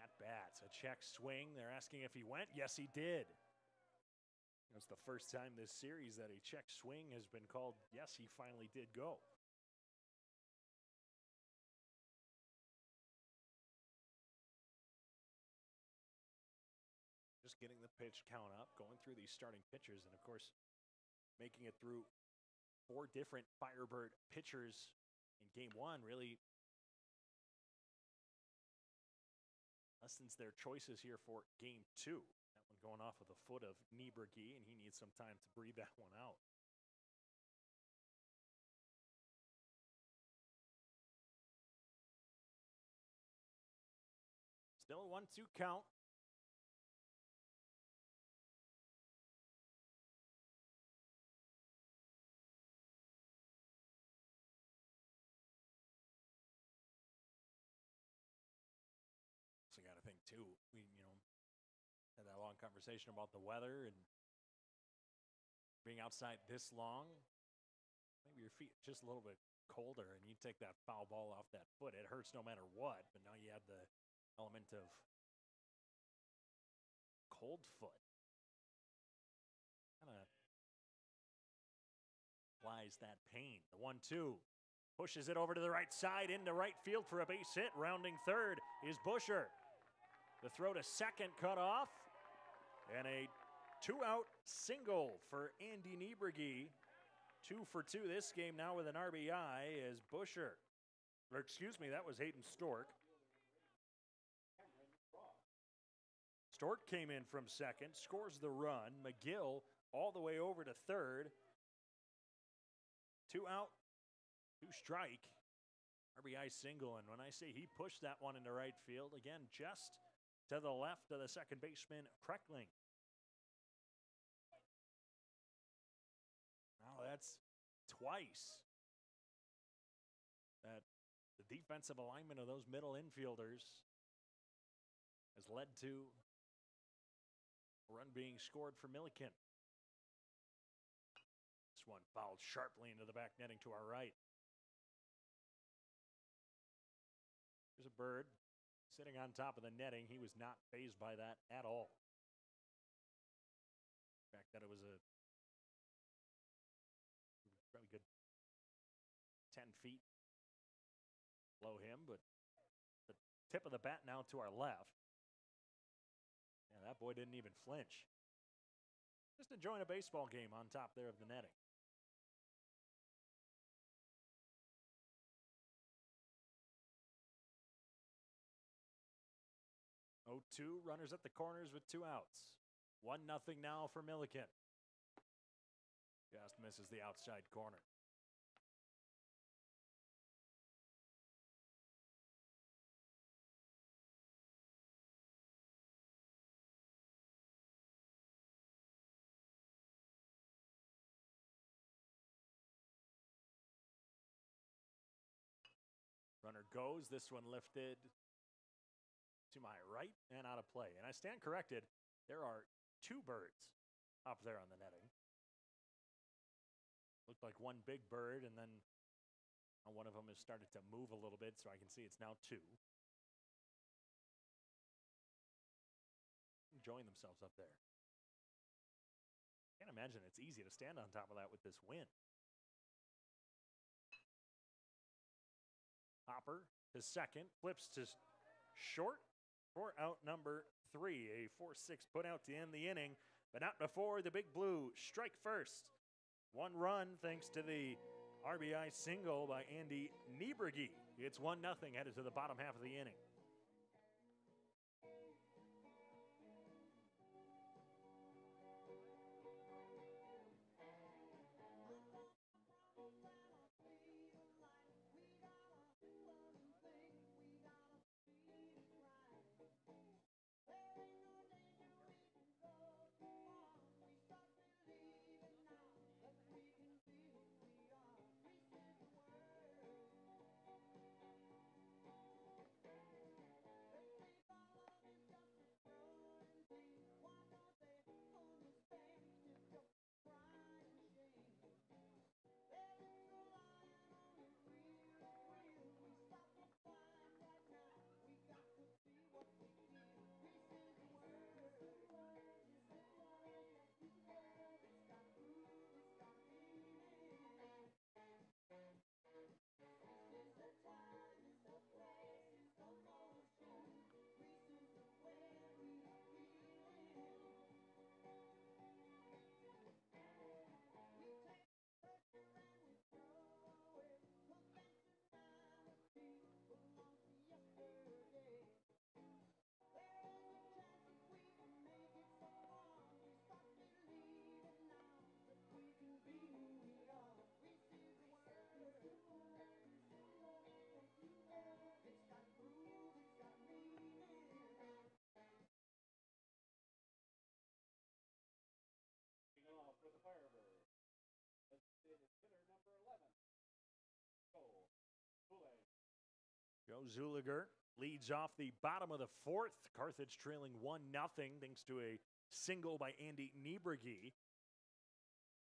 at-bats. A check swing, they're asking if he went. Yes, he did. It's the first time this series that a check swing has been called. Yes, he finally did go. Just getting the pitch count up, going through these starting pitchers, and of course, making it through 4 different Firebird pitchers in game 1 really lessens their choices here for game 2. That one going off of the foot of Nieberge, and he needs some time to breathe that one out. Still a 1-2 count. So you got to think too. We, had that long conversation about the weather and being outside this long. Maybe your feet just a little bit colder, and you take that foul ball off that foot. It hurts no matter what. But now you add the element of cold foot. Kind of applies that pain. The 1-2 pushes it over to the right side into right field for a base hit. Rounding third is Busher. The throw to second cut off, and a 2-out single for Andy Nieberge. 2 for 2 this game now with an RBI as Busher. Or excuse me, that was Hayden Stork. Stork came in from second, scores the run. McGill all the way over to third. 2 out, 2 strike. RBI single, and when I say he pushed that one into right field, again, just to the left of the second baseman, Kreckling. Now that's twice that the defensive alignment of those middle infielders has led to a run being scored for Millikin. This one fouled sharply into the back netting to our right. There's a bird sitting on top of the netting. He was not fazed by that at all. The fact that it was a probably good 10 feet below him, but the tip of the bat now to our left. Yeah, that boy didn't even flinch. Just enjoying a baseball game on top there of the netting. Oh, 2 runners at the corners with 2 outs. 1-0 now for Millikin. Just misses the outside corner. Runner goes. This one lifted to my right and out of play. And I stand corrected. There are 2 birds up there on the netting. Looked like one big bird, and then one of them has started to move a little bit, so I can see it's now 2. Enjoying themselves up there. Can't imagine it's easy to stand on top of that with this wind. Hopper to second, flips to short for out number 3. A 4-6 put out to end the inning, but not before the Big Blue strike first. 1 run thanks to the RBI single by Andy Nieberge. It's 1-0 headed to the bottom half of the inning. Joe Zuliger leads off the bottom of the fourth. Carthage trailing 1-0 thanks to a single by Andy Niebregi.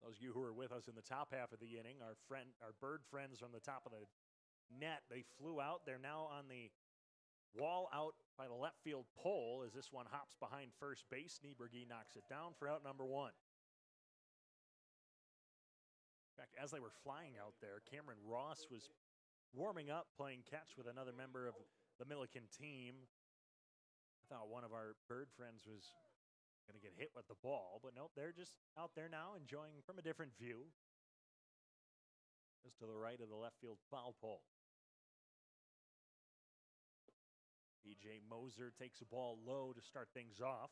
Those of you who were with us in the top half of the inning, our bird friends from the top of the net, they flew out. They're now on the wall out by the left field pole as this one hops behind first base. Niebregi knocks it down for out number one. In fact, as they were flying out there, Cameron Ross was warming up, playing catch with another member of the Millikin team. I thought one of our bird friends was going to get hit with the ball, but nope, they're just out there now enjoying from a different view. Just to the right of the left field foul pole. E.J. Moser takes the ball low to start things off.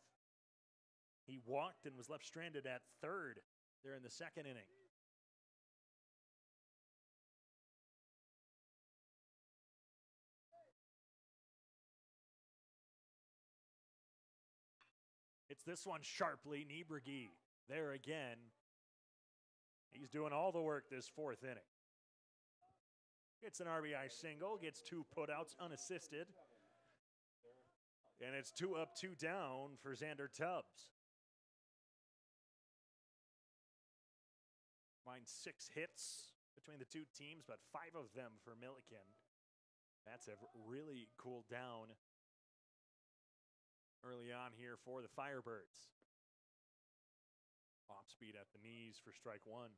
He walked and was left stranded at third there in the second inning. It's this one sharply. Niebregi there again. He's doing all the work this fourth inning. It's an RBI single, gets 2 putouts unassisted. And it's 2 up, 2 down for Xander Tubbs. Combined 6 hits between the two teams, but 5 of them for Millikin. That's have really cooled down early on here for the Firebirds. Off speed at the knees for strike one.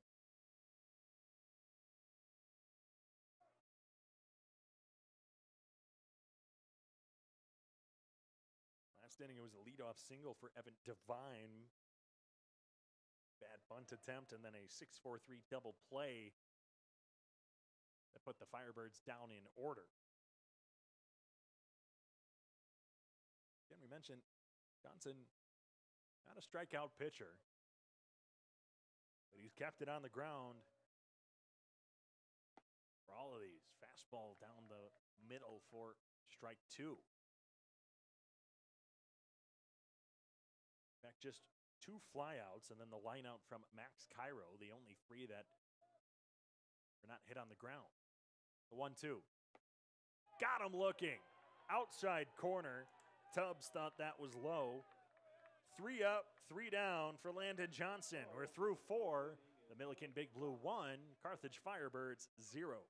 Last inning, it was a leadoff single for Evan Devine. Bad bunt attempt and then a 6-4-3 double play that put the Firebirds down in order. Again, we mentioned Johnson, not a strikeout pitcher, but he's kept it on the ground for all of these. Fastball down the middle for strike 2. In fact, just 2 flyouts and then the line out from Max Cairo, the only 3 that are not hit on the ground. The 1-2. Got him looking. Outside corner. Tubbs thought that was low. 3 up, 3 down for Landon Johnson. We're through 4. The Millikin Big Blue 1, Carthage Firebirds 0.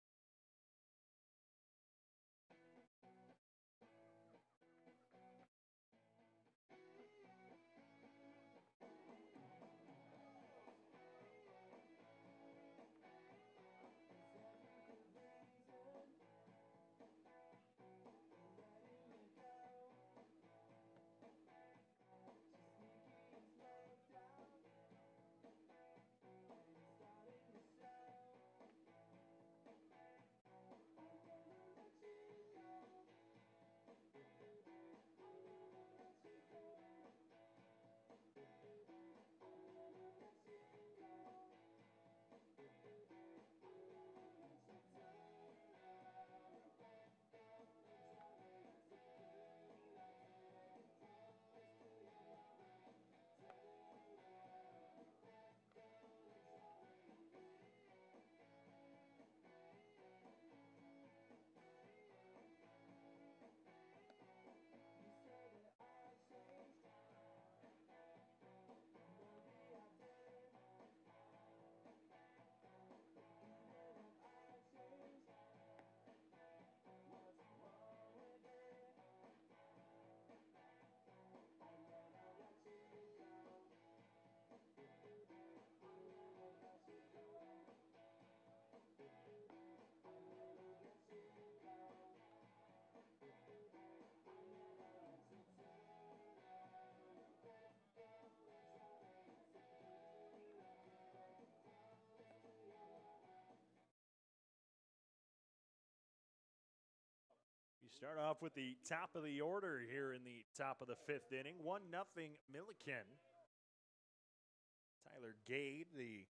Start off with the top of the order here in the top of the 5th inning. 1-0 Millikin. Tyler Gade, the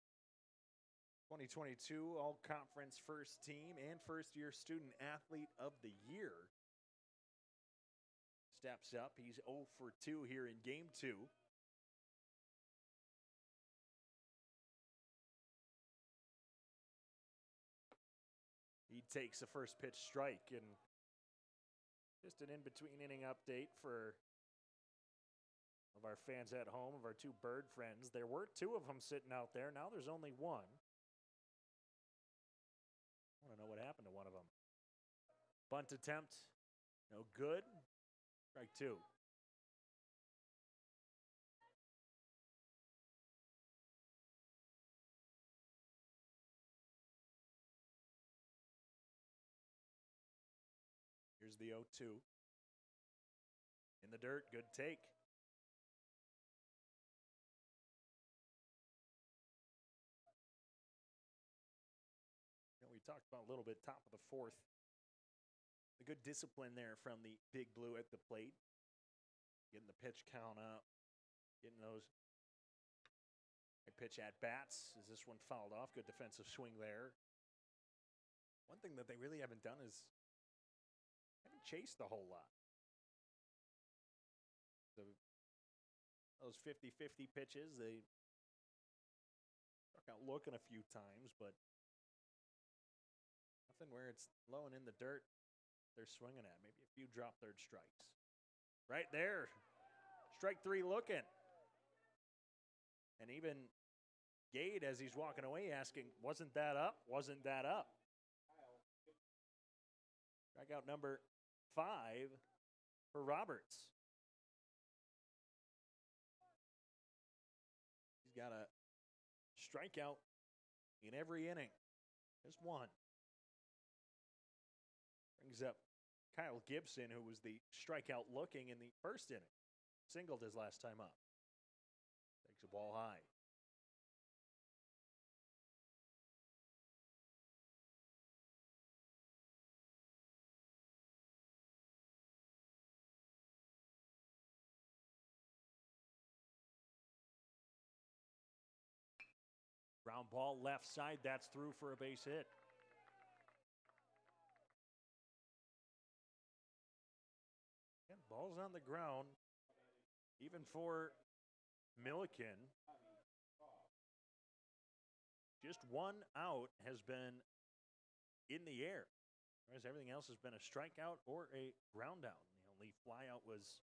2022 All-Conference First Team and First-Year Student Athlete of the Year, steps up. He's 0 for 2 here in Game 2. He takes a first pitch strike, and Just an in-between inning update for of our fans at home, of our two bird friends. There were two of them sitting out there. Now there's only one. I want to know what happened to one of them. Bunt attempt, no good. Strike two. Here's the 0-2. In the dirt, good take. We talked about a little bit top of the fourth. The good discipline there from the Big Blue at the plate. Getting the pitch count up. Getting those pitch at bats. Is this one fouled off? Good defensive swing there. One thing that they really haven't done is haven't chased a whole lot. So those 50-50 pitches, they struck out looking a few times, but nothing where it's low and in the dirt they're swinging at. Maybe a few drop third strikes. Right there. Strike three looking. And even Gade, as he's walking away, asking, wasn't that up? Wasn't that up? Strikeout number 5 for Roberts. He's got a strikeout in every inning. Just one. Brings up Kyle Gibson, who was the strikeout looking in the first inning. Singled his last time up. Takes the ball high. Ground ball left side. That's through for a base hit. And ball's on the ground. Even for Millikin. Just one out has been in the air. Whereas everything else has been a strikeout or a ground out. The only flyout was,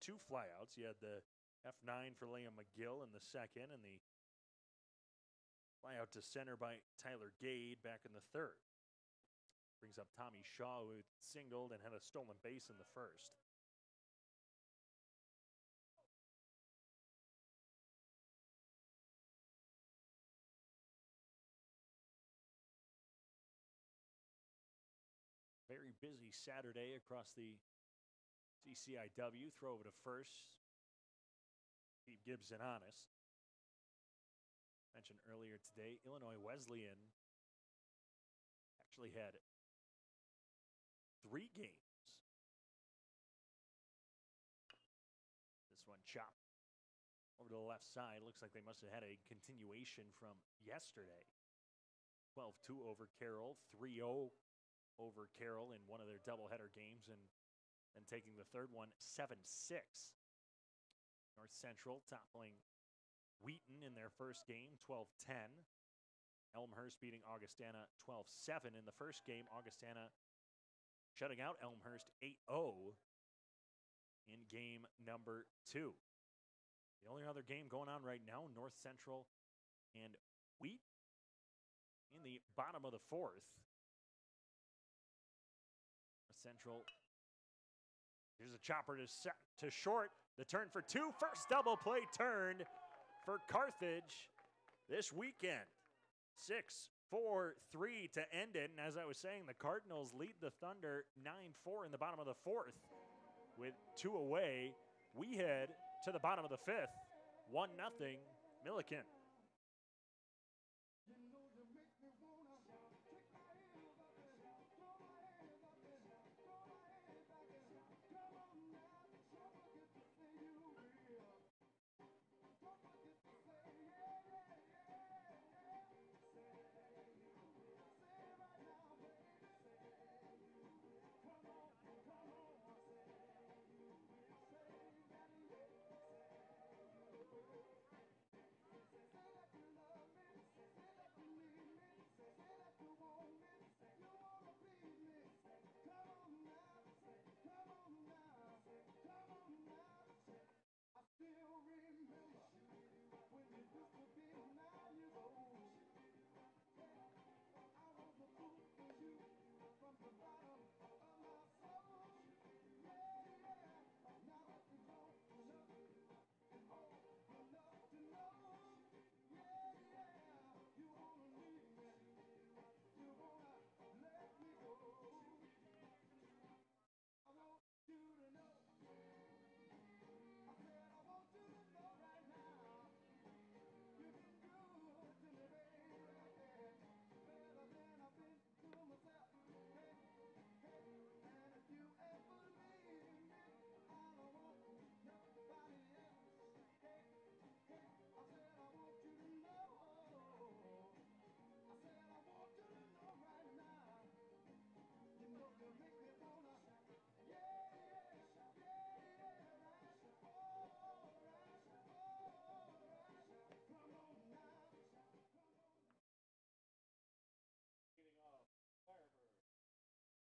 two flyouts. You had the F9 for Liam McGill in the second, and the flyout to center by Tyler Gade back in the third. Brings up Tommy Shaw, who singled and had a stolen base in the first. Very busy Saturday across the CCIW. Throw over to first. Keep Gibson honest. Mentioned earlier today, Illinois Wesleyan actually had 3 games. This one chopped over to the left side. Looks like they must have had a continuation from yesterday. 12-2 over Carroll, 3-0 over Carroll in one of their doubleheader games, and taking the third one 7-6. North Central toppling Wheaton in their first game, 12-10. Elmhurst beating Augustana 12-7 in the first game. Augustana shutting out Elmhurst 8-0 in game number 2. The only other game going on right now, North Central and Wheaton in the bottom of the fourth. North Central, here's a chopper to short. The turn for 2. First double play turned for Carthage this weekend. 6-4-3 to end it. And as I was saying, the Cardinals lead the Thunder 9-4 in the bottom of the fourth. With 2 away, we head to the bottom of the fifth. 1-0 Millikin.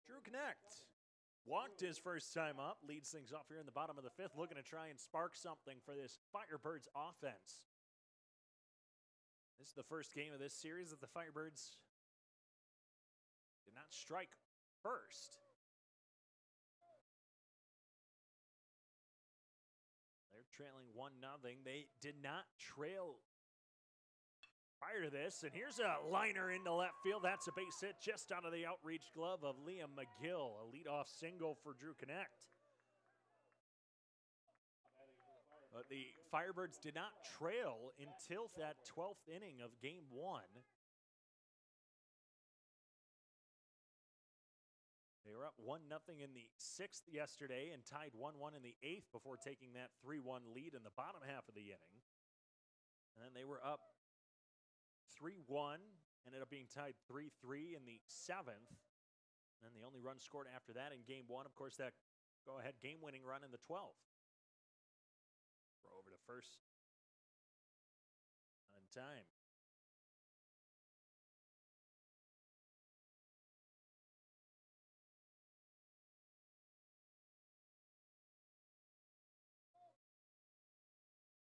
Drew Connect walked his first time up, leads things off here in the bottom of the fifth, looking to try and spark something for this Firebirds offense. This is the first game of this series that the Firebirds did not strike first. They're trailing 1-0. They did not trail prior to this, and here's a liner into left field. That's a base hit just out of the outreach glove of Liam McGill. A leadoff single for Drew Connect. But the Firebirds did not trail until that 12th inning of game one. They were up 1-0 in the 6th yesterday and tied 1-1 in the 8th before taking that 3-1 lead in the bottom half of the inning. And then they were up 3-1, ended up being tied 3-3 in the 7th. And then the only run scored after that in game one, of course, that go-ahead game-winning run in the 12th. Throw over to first on time.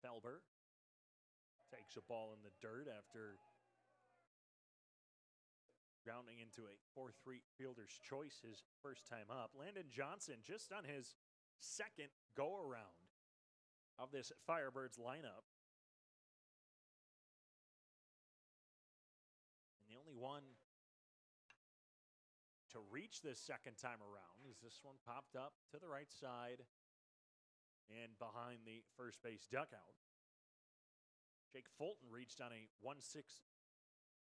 Felber takes a ball in the dirt after grounding into a 4-3 fielder's choice his first time up. Landon Johnson just on his second go-around of this Firebirds lineup. And the only one to reach this second time around is this one popped up to the right side and behind the first base dugout. Jake Fulton reached on a 1-6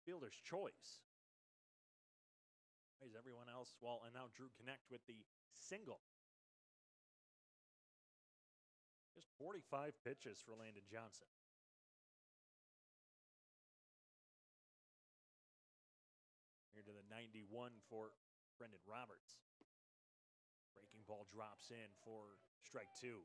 fielder's choice. As everyone else, well, and now Drew Connect with the single. Just 45 pitches for Landon Johnson. Here to the 91 for Brendan Roberts. Breaking ball drops in for strike two.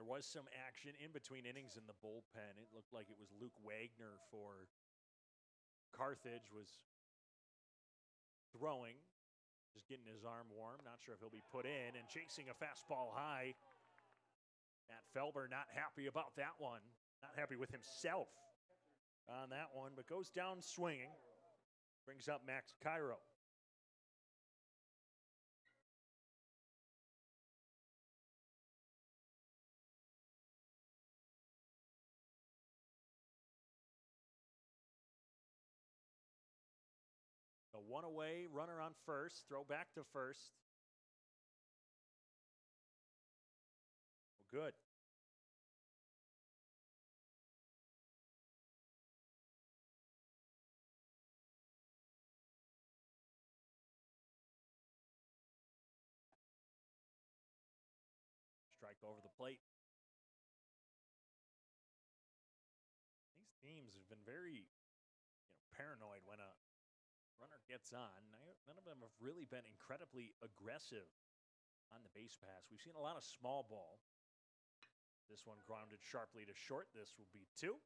There was some action in between innings in the bullpen. It looked like it was Luke Wagner for Carthage was throwing, just getting his arm warm. Not sure if he'll be put in and chasing a fastball high. Matt Felber not happy about that one. Not happy with himself on that one, but goes down swinging. Brings up Max Cairo. A one away, runner on first, throw back to first. Well, good. Strike over the plate. These teams have been very paranoid when a runner gets on. None of them have really been incredibly aggressive on the base pass. We've seen a lot of small ball. This one grounded sharply to short. This will be two.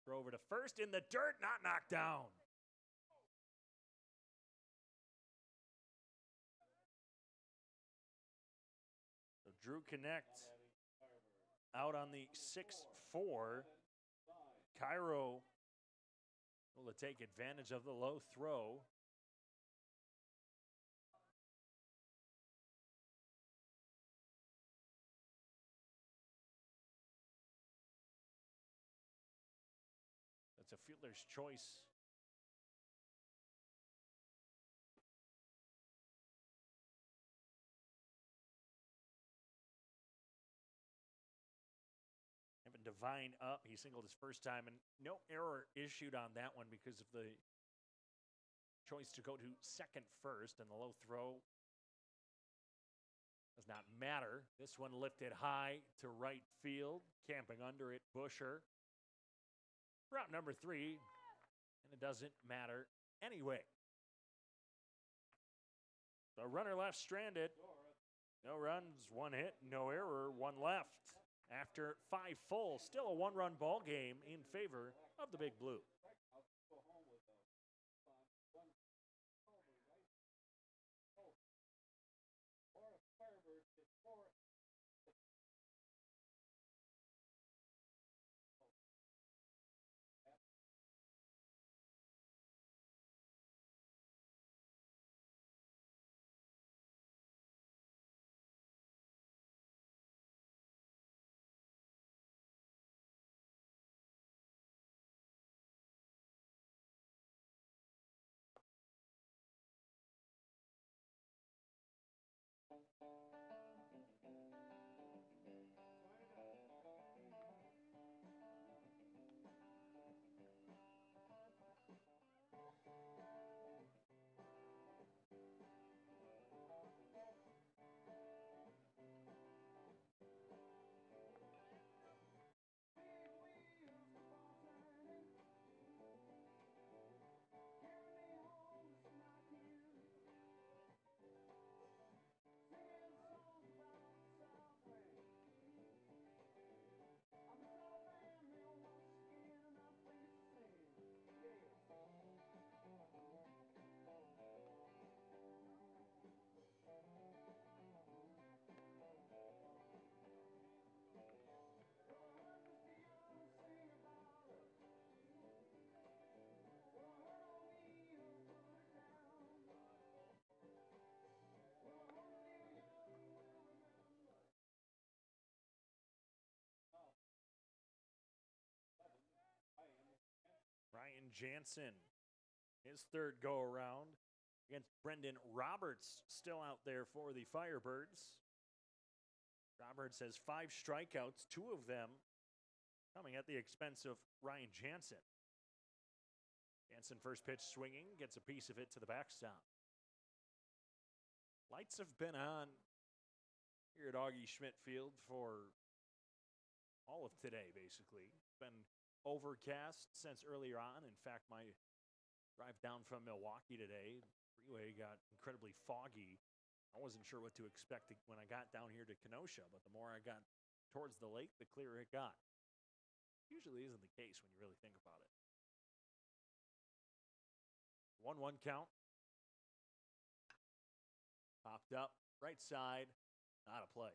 Throw over to first in the dirt, not knocked down. Drew Connect out on the 6-4. Cairo will take advantage of the low throw. That's a fielder's choice. Divine up. He singled his first time, and no error issued on that one because of the choice to go to second first, and the low throw does not matter. This one lifted high to right field, camping under it, Busher. Route number 3, and it doesn't matter anyway. The runner left stranded. No runs, 1 hit, no error, 1 left. After 5 full, still a 1-run ball game in favor of the Big Blue. Jansen, his third go-around against Brendan Roberts, still out there for the Firebirds. Roberts has 5 strikeouts, 2 of them coming at the expense of Ryan Jansen. Jansen first pitch swinging, gets a piece of it to the backstop. Lights have been on here at Augie Schmidt Field for all of today, basically. It's been overcast since earlier on. In fact, my drive down from Milwaukee today, freeway got incredibly foggy. I wasn't sure what to expect when I got down here to Kenosha, but the more I got towards the lake, the clearer it got. Usually isn't the case when you really think about it. 1-1 count. Popped up, right side, not a play.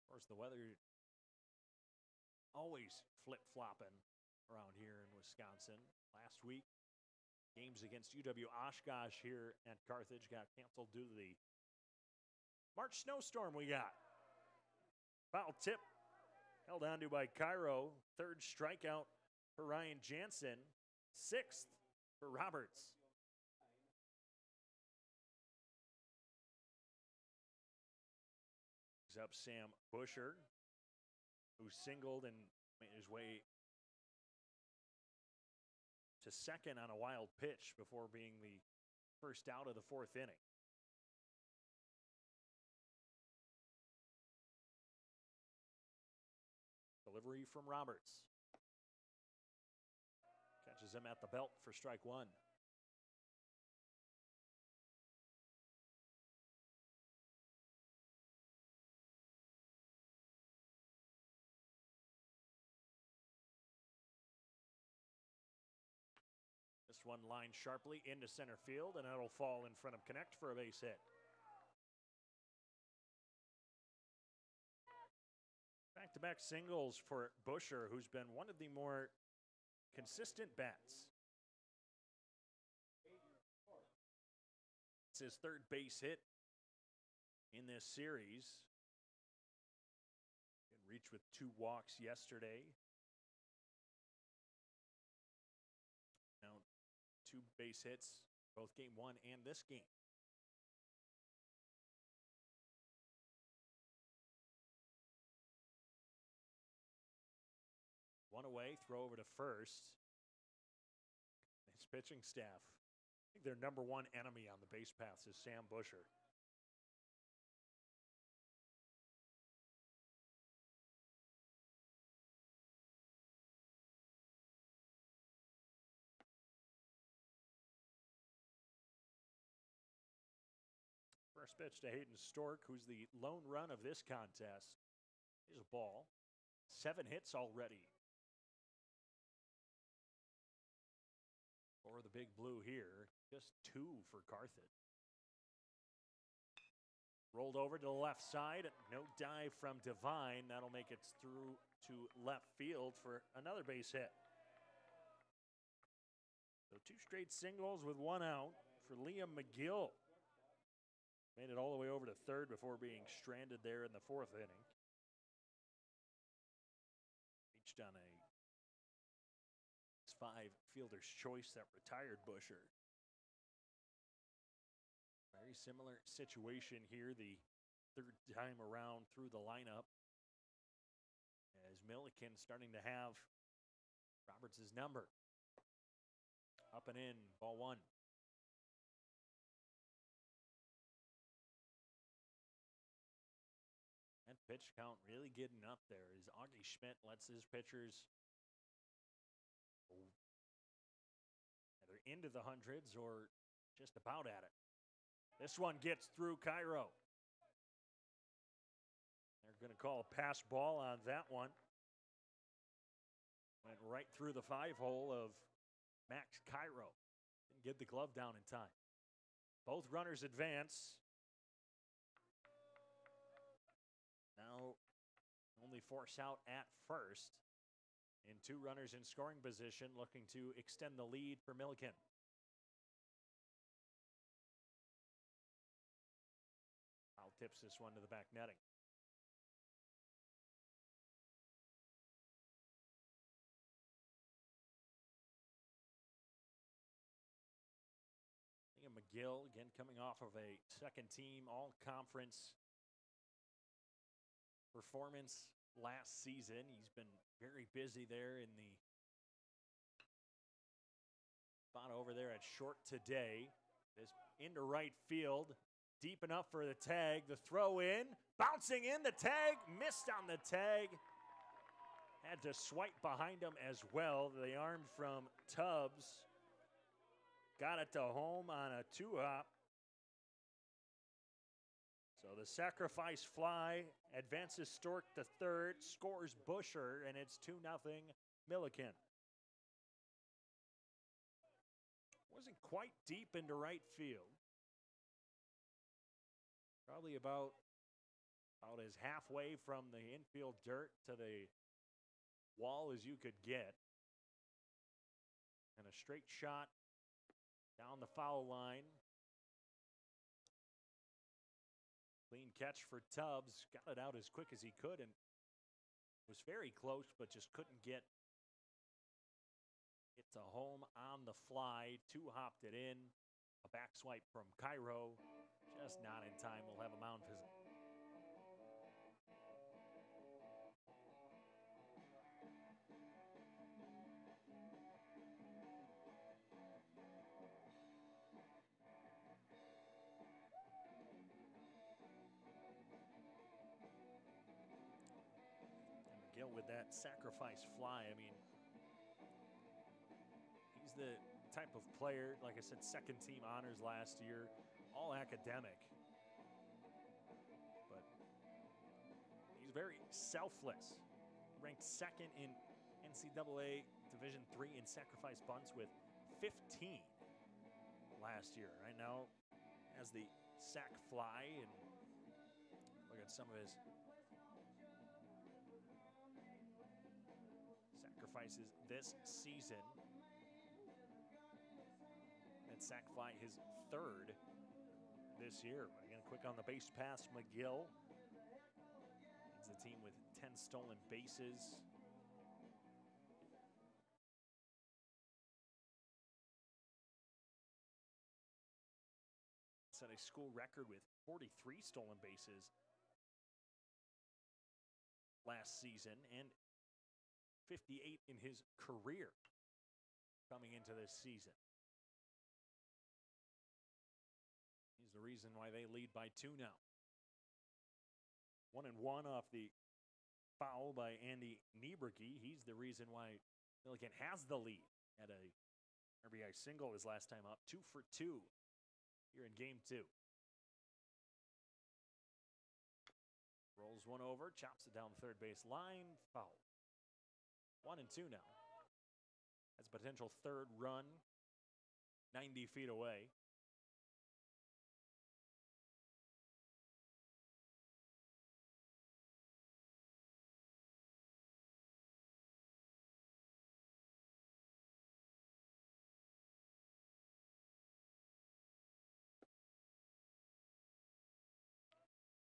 Of course, the weather always flip-flopping around here in Wisconsin. Last week, games against UW Oshkosh here at Carthage got canceled due to the March snowstorm we got. Foul tip held onto by Cairo. 3rd strikeout for Ryan Jansen. 6th for Roberts. Up Sam Busher, who singled and made his way to second on a wild pitch before being the first out of the 4th inning. Delivery from Roberts. Catches him at the belt for strike 1. This one lined sharply into center field, and it'll fall in front of Connect for a base hit. Back-to-back singles for Busher, who's been one of the more consistent bats. It's his third base hit in this series. Reached with 2 walks yesterday. Now 2 base hits, both game 1 and this game. One away, throw over to first. His pitching staff, I think their number 1 enemy on the base paths is Sam Busher. First pitch to Hayden Stork, who's the lone run of this contest. Here's a ball. 7 hits already for the Big Blue here. Just 2 for Carthage. Rolled over to the left side. No dive from Devine. That'll make it through to left field for another base hit. So 2 straight singles with 1 out for Liam McGill. Made it all the way over to third before being stranded there in the 4th inning. Reached on a 5 fielder's choice that retired Busher. Very similar situation here, the 3rd time around through the lineup, as Millikin starting to have Roberts' number. Up and in, ball 1. That pitch count really getting up there as Augie Schmidt lets his pitchers go either into the hundreds or just about at it. This one gets through Cairo. They're going to call a pass ball on that one. Went right through the 5-hole of Max Cairo. Didn't get the glove down in time. Both runners advance. Now only force out at first. And 2 runners in scoring position looking to extend the lead for Millikin. Foul tips this one to the back netting. McGill, again, coming off of a second-team all-conference performance last season. He's been very busy there in the spot over there at short today. This into right field, deep enough for the tag. The throw in, bouncing in, the tag, missed on the tag. Had to swipe behind him as well. The arm from Tubbs. Got it to home on a 2-hop. So the sacrifice fly advances Stork to third, scores Busher, and it's 2-0 Millikin. Wasn't quite deep into right field. Probably about as halfway from the infield dirt to the wall as you could get. And a straight shot down the foul line. Clean catch for Tubbs. Got it out as quick as he could and was very close, but just couldn't get it to home on the fly. 2-hopped it in. A back swipe from Cairo. Just not in time. We'll have a mound visit. With that sacrifice fly, I mean, he's the type of player, like I said, second-team honors last year, all academic. But he's very selfless. Ranked second in NCAA Division III in sacrifice bunts with 15 last year. Right now, as the sack fly, and look at some of his sacrifices this season. And sack fly his third this year. But again, quick on the base pass, McGill leads the team with 10 stolen bases. Set a school record with 43 stolen bases last season and 58 in his career coming into this season. He's the reason why they lead by 2 now. 1-1 off the foul by Andy Nieberke. He's the reason why Millikin has the lead. Had a RBI single his last time up. 2 for 2 here in game 2. Rolls one over, chops it down the third base line, foul. 1-2 now. That's a potential third run, 90 feet away.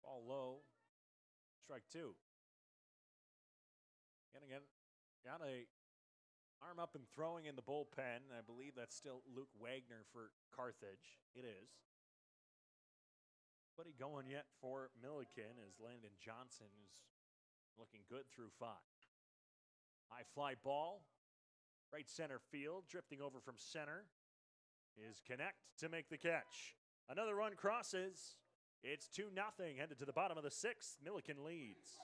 Ball low, strike 2. And again, got a arm up and throwing in the bullpen. I believe that's still Luke Wagner for Carthage. It is. But he going yet for Millikin as Landon Johnson is looking good through 5. High fly ball, right center field, drifting over from center is Connect to make the catch. Another run crosses. It's 2-0, headed to the bottom of the 6th. Millikin leads.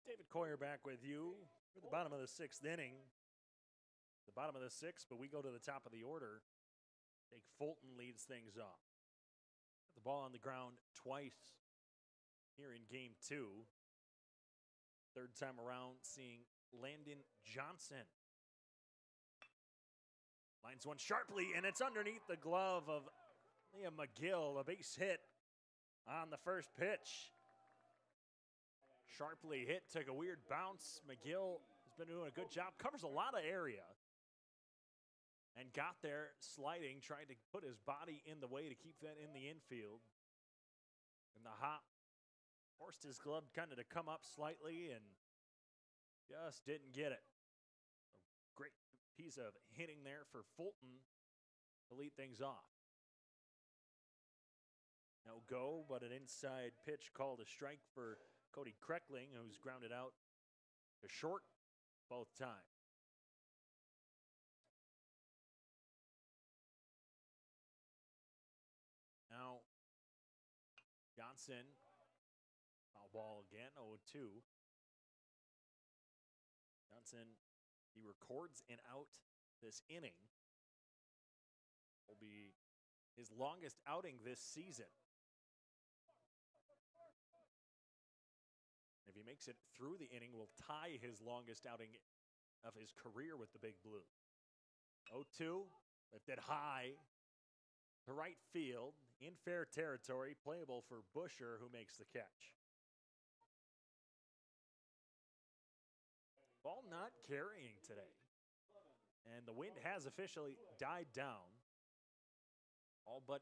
David Coyer back with you for the bottom of the 6th inning. The bottom of the 6th, but we go to the top of the order. Jake Fulton leads things off. Got the ball on the ground twice here in game 2. Third time around, seeing Landon Johnson. Lines one sharply, and it's underneath the glove of Liam McGill. A base hit on the first pitch. Sharply hit, took a weird bounce. McGill has been doing a good job. Covers a lot of area. And got there sliding, trying to put his body in the way to keep that in the infield. And the hop forced his glove kind of to come up slightly and just didn't get it. A great piece of hitting there for Fulton to lead things off. No go, but an inside pitch called a strike for Cody Kreckling, who's grounded out to short both times. Now, Johnson, foul ball again, 2. Johnson, he records an out this inning. Will be his longest outing this season. If he makes it through the inning, will tie his longest outing of his career with the Big Blue. 0-2, lifted high to right field, in fair territory, playable for Busher, who makes the catch. Ball not carrying today, and the wind has officially died down. All but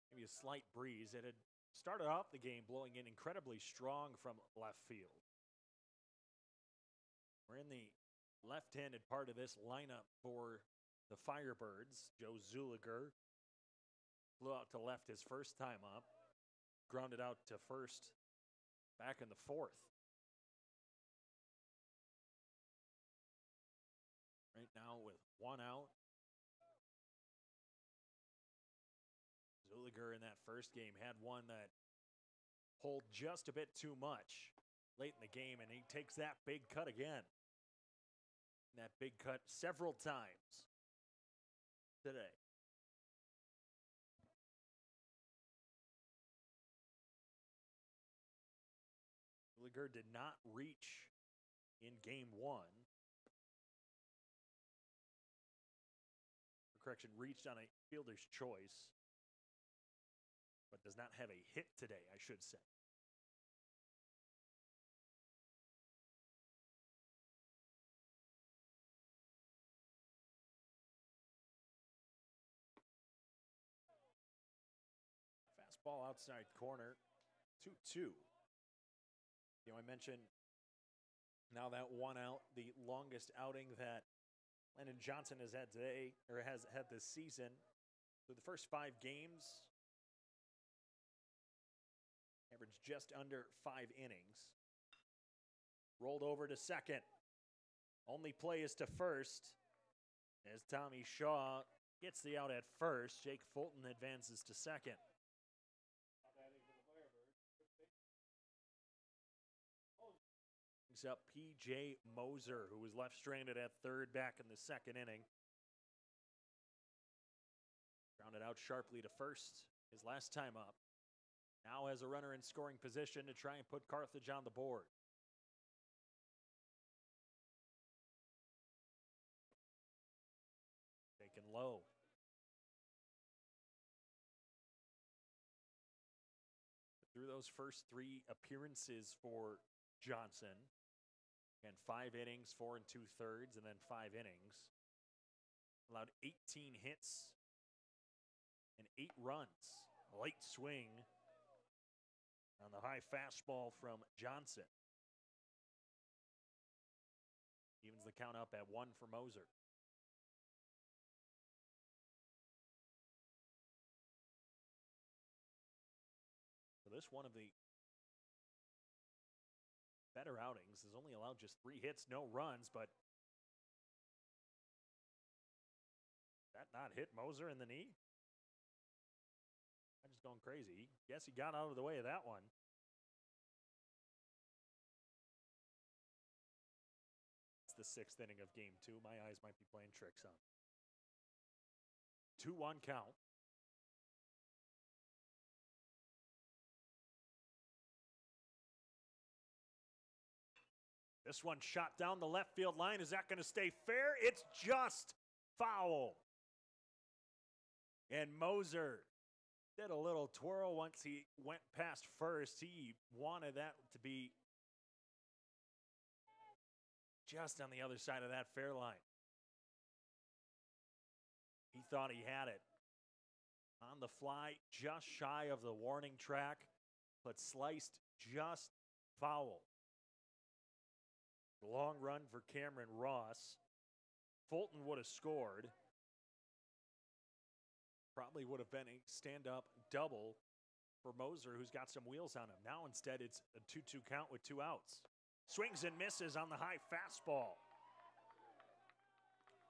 maybe a slight breeze. It had started off the game blowing in incredibly strong from left field. We're in the left-handed part of this lineup for the Firebirds. Joe Zuliger flew out to left his first time up, grounded out to first back in the 4th. Right now with 1 out. Zuliger in that first game had one that pulled just a bit too much late in the game, and he takes that big cut again. And that big cut several times today. Zuliger did not reach in game 1. Correction, reached on a fielder's choice, but does not have a hit today, I should say. Fastball outside corner, 2-2. You know, I mentioned now that 1 out, the longest outing that Landon Johnson has had today, or has had this season. Through the first 5 games, averaged just under 5 innings. Rolled over to second. Only play is to first, as Tommy Shaw gets the out at first. Jake Fulton advances to second. Brings up P.J. Moser, who was left stranded at third back in the second inning. Grounded out sharply to first his last time up. Now has a runner in scoring position to try and put Carthage on the board. Taken low. Through those first 3 appearances for Johnson, and 5 innings, 4 2/3, and then 5 innings. Allowed 18 hits and 8 runs. A late swing on the high fastball from Johnson. Evens the count up at 1 for Moser. So this one of the better outings. Has only allowed just 3 hits, no runs, but that not hit Moser in the knee? I'm just going crazy. Guess he got out of the way of that one. It's the 6th inning of game 2. My eyes might be playing tricks on. 2-1 count. This one shot down the left field line. Is that going to stay fair? It's just foul. And Moser did a little twirl once he went past first. He wanted that to be just on the other side of that fair line. He thought he had it. On the fly, just shy of the warning track, but sliced just foul. Long run for Cameron Ross. Fulton would have scored. Probably would have been a stand-up double for Moser, who's got some wheels on him. Now instead it's a 2-2 count with 2 outs. Swings and misses on the high fastball.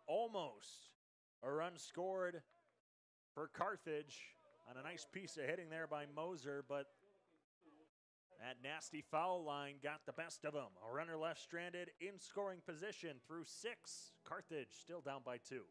Almost a run scored for Carthage on a nice piece of hitting there by Moser, but That nasty foul line got the best of him. A runner left stranded in scoring position through 6. Carthage still down by 2.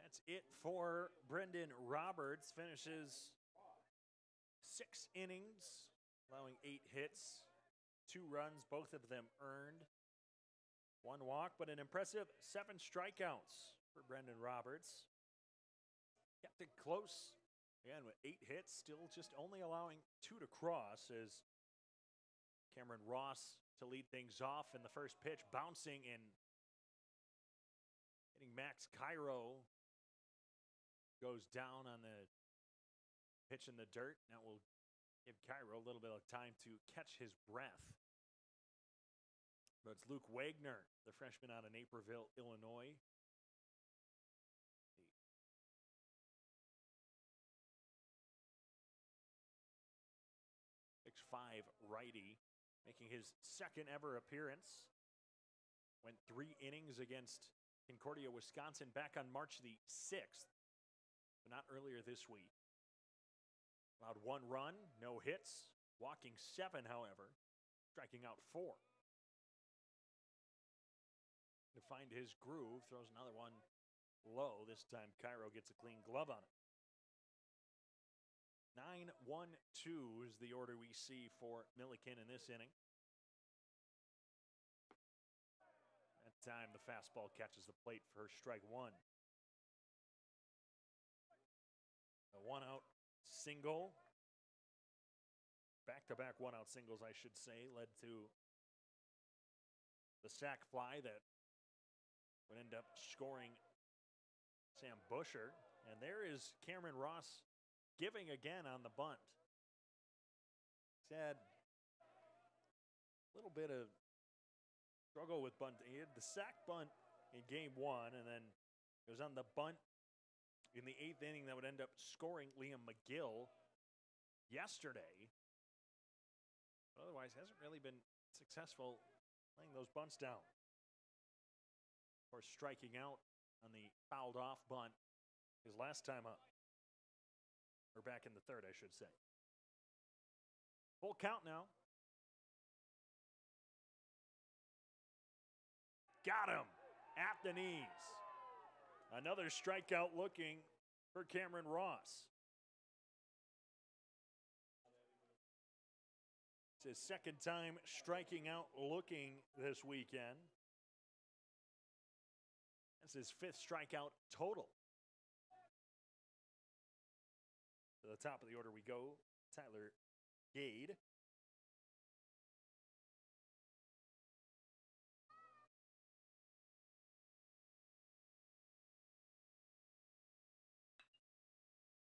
That's it for Brendan Roberts. Finishes 6 innings, allowing 8 hits, 2 runs, both of them earned. 1 walk, but an impressive 7 strikeouts for Brendan Roberts. Kept it close. Again, with 8 hits, still just only allowing 2 to cross as Cameron Ross to lead things off in the first pitch, bouncing and hitting Max Cairo. Goes down on the pitch in the dirt. That will give Cairo a little bit of time to catch his breath. But it's Luke Wagner, the freshman out of Naperville, Illinois. 6'5" righty, making his second ever appearance. Went 3 innings against Concordia, Wisconsin back on March the 6th. Not earlier this week. Allowed 1 run, no hits, walking 7, however, striking out 4. To find his groove, throws another one low. This time, Cairo gets a clean glove on it. 9-1-2 is the order we see for Millikin in this inning. That time, the fastball catches the plate for strike 1. A 1-out single. Back-to-back 1-out singles, I should say, led to the sac fly that would end up scoring Sam Busher. And there is Cameron Ross giving again on the bunt. He's had a little bit of struggle with bunt. He had the sac bunt in game 1, and then it was on the bunt in the 8th inning that would end up scoring Liam McGill yesterday. But otherwise, hasn't really been successful playing those bunts down. Of course, striking out on the fouled off bunt his last time up. Or back in the 3rd, I should say. Full count now. Got him at the knees. Another strikeout looking for Cameron Ross. It's his second time striking out looking this weekend. That's his 5th strikeout total. To the top of the order we go. Tyler Gade.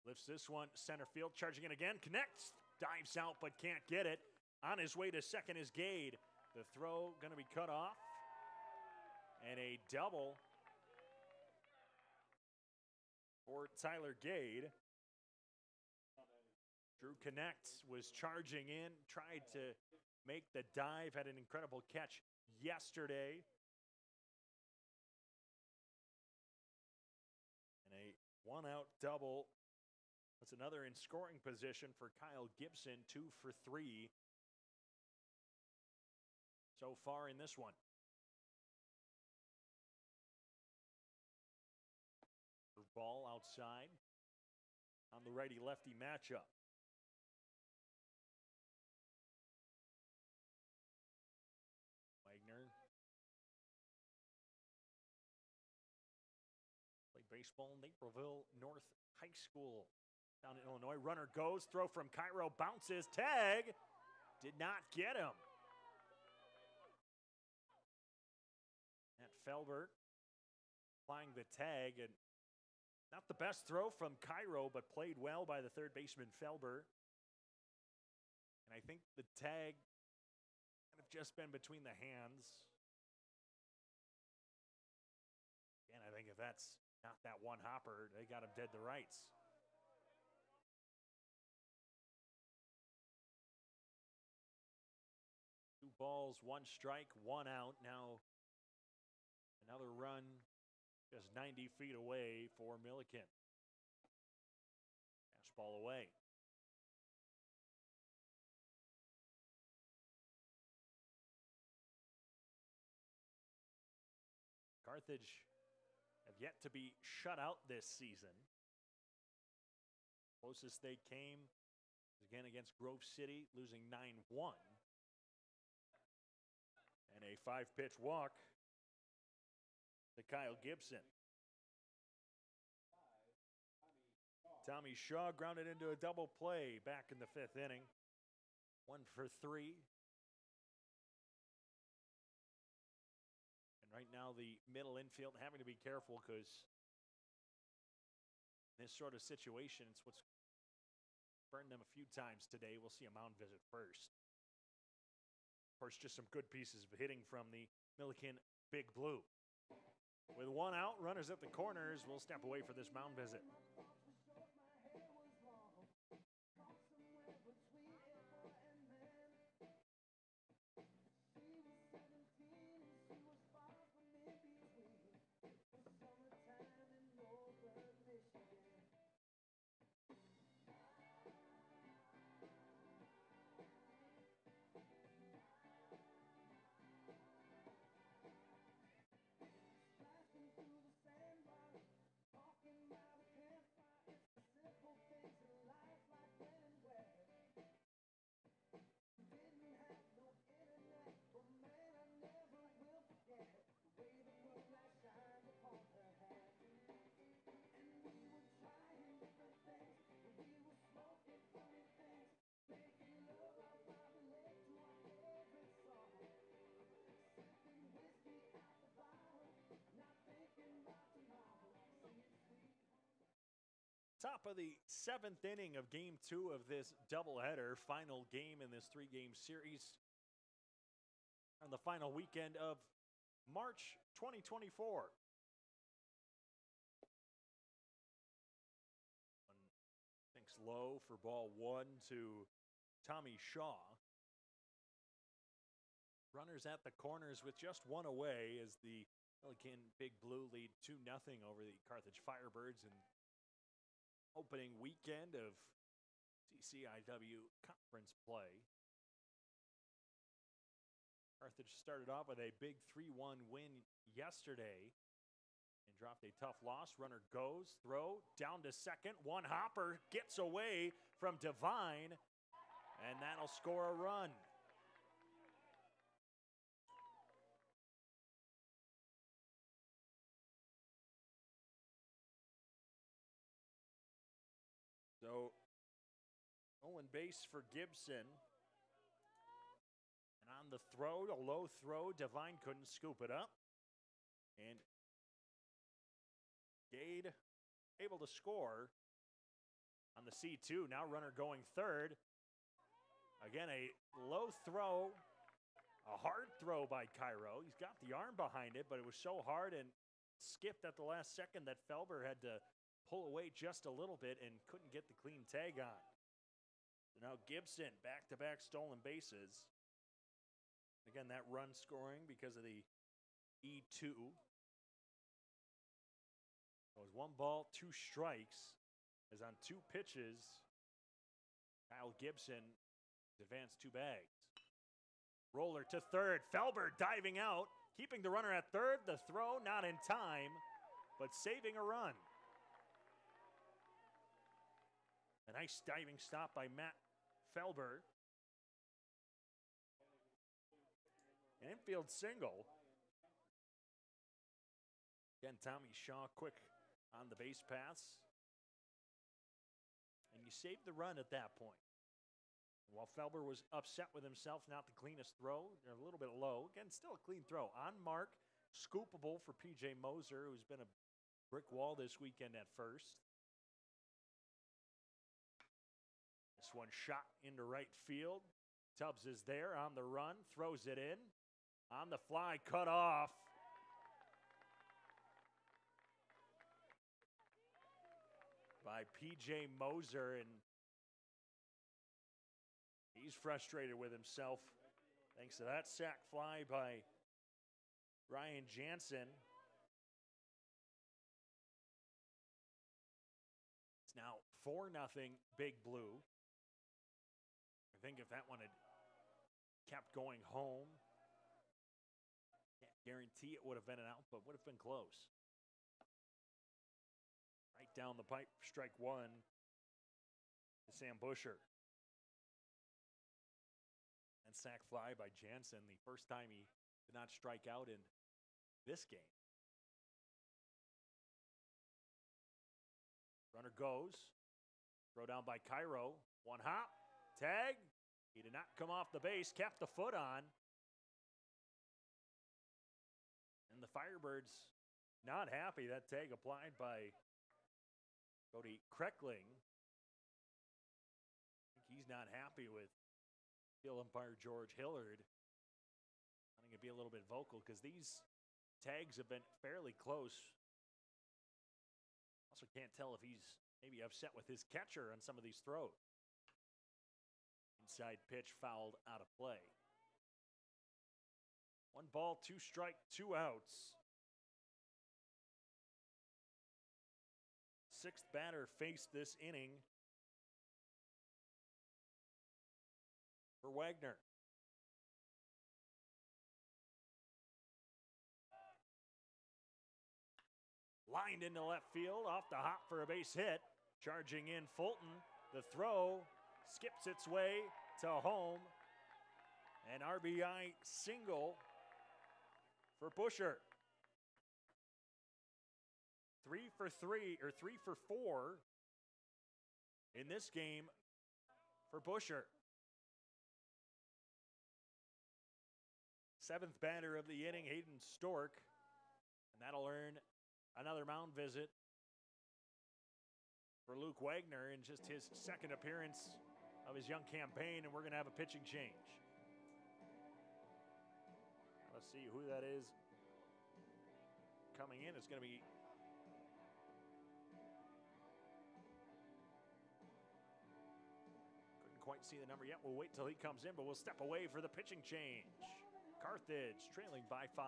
Lifts this one, center field, charging it again, connects, dives out but can't get it. On his way to second is Gade. The throw going to be cut off. And a double for Tyler Gade. Drew connects, was charging in, tried to make the dive, had an incredible catch yesterday. And a one-out double. That's another in scoring position for Kyle Gibson, 2 for 3 so far in this one. Ball outside on the righty-lefty matchup. Wagner played baseball in Naperville North High School down in Illinois. Runner goes, throw from Cairo, bounces, tag, did not get him. At Felber applying the tag, and not the best throw from Cairo, but played well by the third baseman Felber. And I think the tag kind of just been between the hands. And I think if that's not that one hopper, they got him dead to rights. Two balls, one strike, one out. Now another run just 90 feet away for Millikin. Fastball away. Carthage have yet to be shut out this season. Closest they came was again against Grove City, losing 9-1. And a 5-pitch walk to Kyle Gibson. Tommy Shaw grounded into a double play back in the 5th inning. 1 for 3. And right now the middle infield having to be careful because this sort of situation, it's what's burned them a few times today. We'll see a mound visit first. Of course, just some good pieces of hitting from the Millikin Big Blue. With one out, runners at the corners, we'll step away for this mound visit. Top of the 7th inning of Game 2 of this doubleheader, final game in this 3-game series on the final weekend of March 2024. Thinks low for ball 1 to Tommy Shaw. Runners at the corners with just one away as the Millikin Big Blue lead 2-0 over the Carthage Firebirds in opening weekend of CCIW conference play. Carthage started off with a big 3-1 win yesterday and dropped a tough loss. Runner goes, throw, down to second. One hopper gets away from Devine, and that'll score a run. So 0-2 base for Gibson. And on the throw, a low throw, Devine couldn't scoop it up. And Gade able to score on the C2. Now runner going third. Again, a low throw, a hard throw by Cairo. He's got the arm behind it, but it was so hard and skipped at the last second that Felber had to pull away just a little bit and couldn't get the clean tag on. So now Gibson, back-to-back stolen bases. Again, that run scoring because of the E2. It was 1 ball, 2 strikes. As on 2 pitches, Kyle Gibson advanced 2 bags. Roller to third. Felber diving out, keeping the runner at third. The throw not in time, but saving a run. A nice diving stop by Matt Felber. An infield single. Again, Tommy Shaw quick on the base paths. And you saved the run at that point. While Felber was upset with himself, not the cleanest throw, a little bit low. Again, still a clean throw. On mark, scoopable for P.J. Moser, who's been a brick wall this weekend at first. This one shot into right field. Tubbs is there on the run, throws it in. On the fly, cut off. By P.J. Moser, and he's frustrated with himself thanks to that sac fly by Ryan Jansen. It's now 4-0 Big Blue. I think if that one had kept going home, can't guarantee it would have been an out, but would have been close. Right down the pipe, strike 1 to Sam Busher. And sac fly by Jansen, the first time he did not strike out in this game. Runner goes. Throw down by Cairo. 1 hop. Tag. He did not come off the base. Kept the foot on. And the Firebirds not happy. That tag applied by Cody Kreckling. I think he's not happy with field umpire George Hillard. I think it'd be a little bit vocal because these tags have been fairly close. Also can't tell if he's maybe upset with his catcher on some of these throws. Inside pitch fouled out of play. 1 ball, 2 strike, 2 outs. 6th batter faced this inning for Wagner. Lined into left field, off the hop for a base hit. Charging in Fulton. The throw skips its way to home. An RBI single for Busher. 3 for 4 in this game for Busher. 7th batter of the inning, Hayden Stork. And that'll earn another mound visit for Luke Wagner in just his 2nd appearance of his young campaign, and we're going to have a pitching change. Let's see who that is coming in. It's going to be couldn't quite see the number yet. We'll wait till he comes in, but we'll step away for the pitching change. Carthage trailing by 5.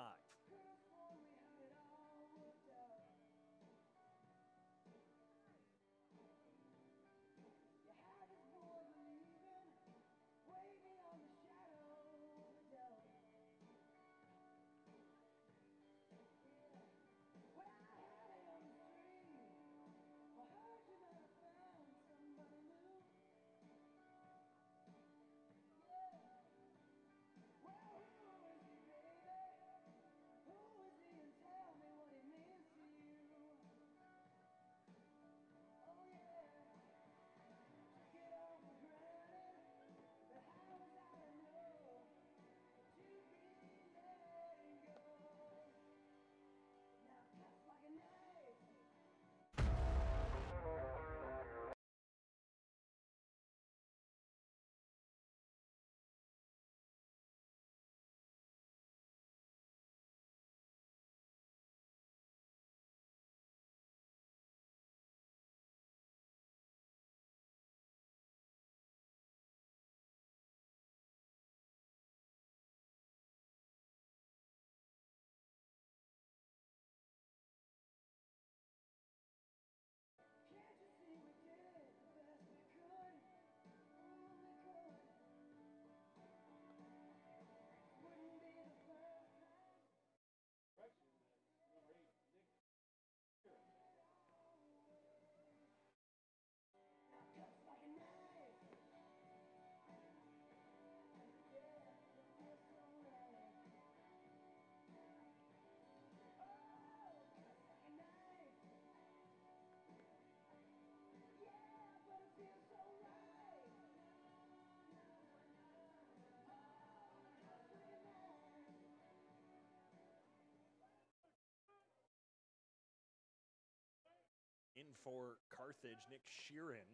for Carthage, Nick Sheeran.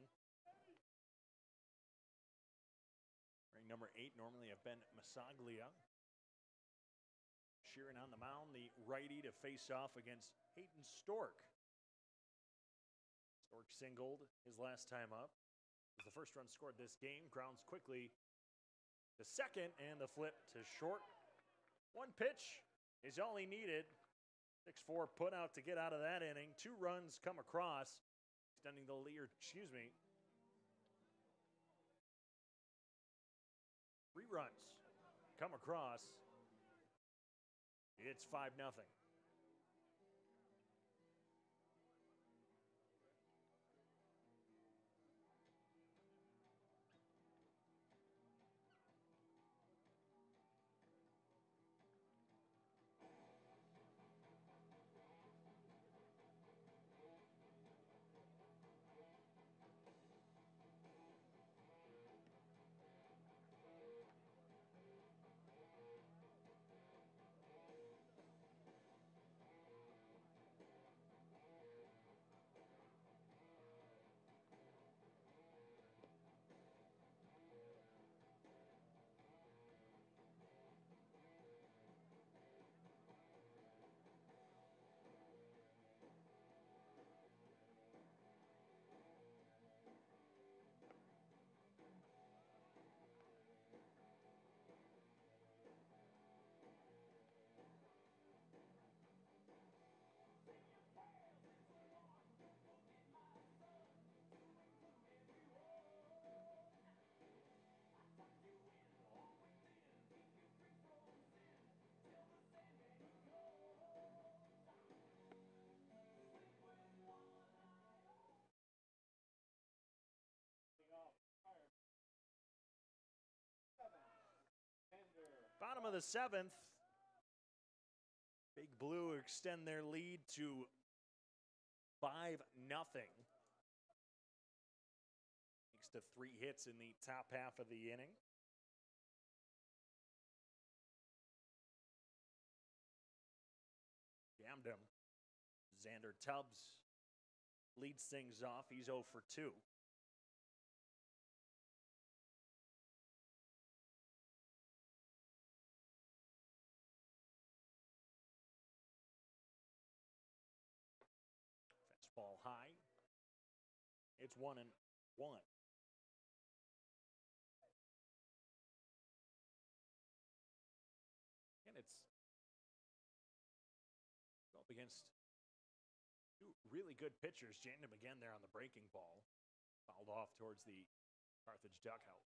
Ring number 8 normally have been Masaglia. Sheeran on the mound, the righty to face off against Hayden Stork. Stork singled his last time up. It was the first run scored this game. Grounds quickly to second, and the flip to short. One pitch is all he needed. 6-4 put out to get out of that inning. 2 runs come across, extending the lead, 3 runs come across. It's 5-0. Bottom of the 7th. Big Blue extend their lead to 5-0. Thanks to 3 hits in the top half of the inning. Jammed him. Xander Tubbs leads things off. He's 0 for 2. Ball high. It's 1-1. And it's up against 2 really good pitchers. Jammed him again there on the breaking ball. Fouled off towards the Carthage dugout.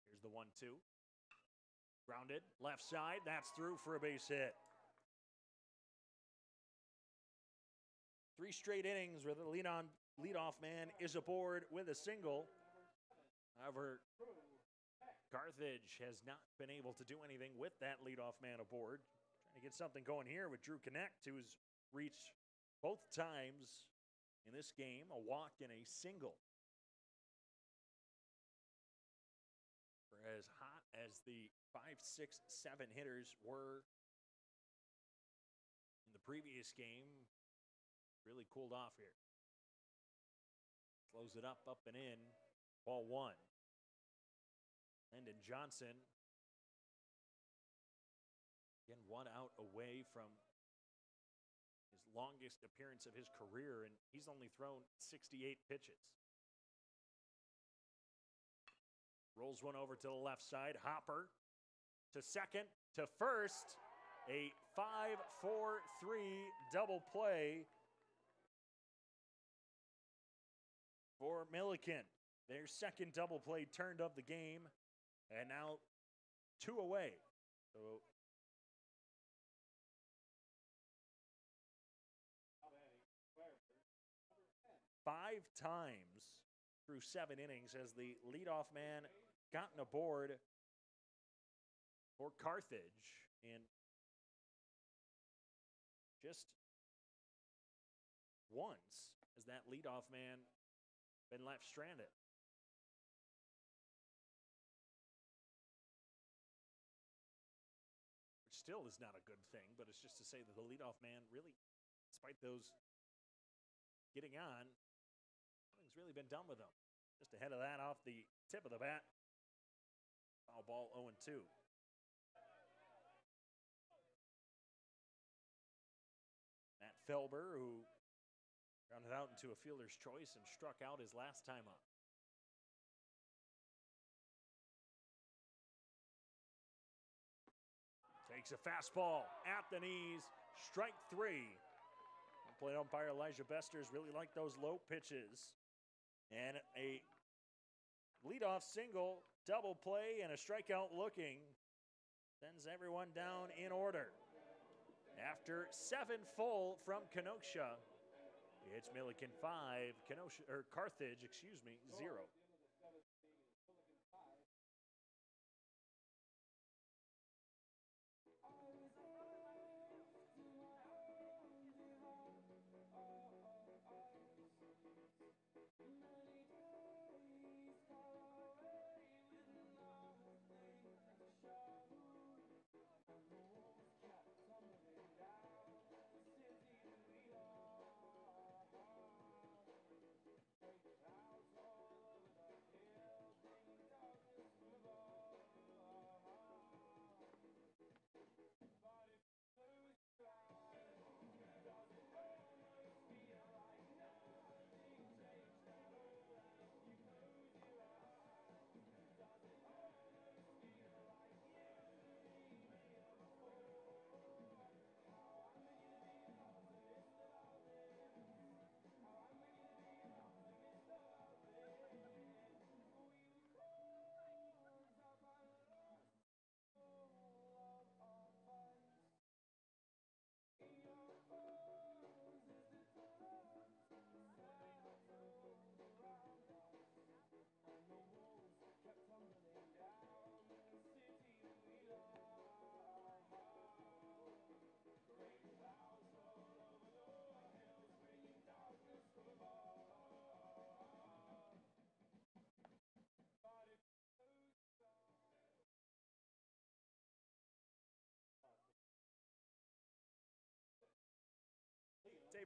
Here's the 1-2. Grounded, left side, that's through for a base hit. 3 straight innings where the leadoff man is aboard with a single. However, Carthage has not been able to do anything with that leadoff man aboard. Trying to get something going here with Drew Connect, who's reached both times in this game a walk and a single. For as hot as the 5, 6, 7 hitters were in the previous game, really cooled off here. Close it up and in. Ball 1. Lyndon Johnson. Again, 1 out away from his longest appearance of his career, and he's only thrown 68 pitches. Rolls one over to the left side. Hopper to second, to first. A 5-4-3 double play for Millikin. Their second double play turned of the game, and now 2 away. So five times through 7 innings has the leadoff man gotten aboard for Carthage, and just once has that leadoff man been left stranded. Which still is not a good thing, but it's just to say that the leadoff man really, despite those getting on, nothing's really been done with him. Just ahead of that, off the tip of the bat, foul ball 0-2. Matt Felber, who rounded out into a fielder's choice and struck out his last time up. Takes a fastball at the knees, strike 3. Plate umpire Elijah Besters really liked those low pitches. And a leadoff single, double play, and a strikeout looking sends everyone down in order. After 7 full from Kenosha, it's Millikin 5, Carthage, 0.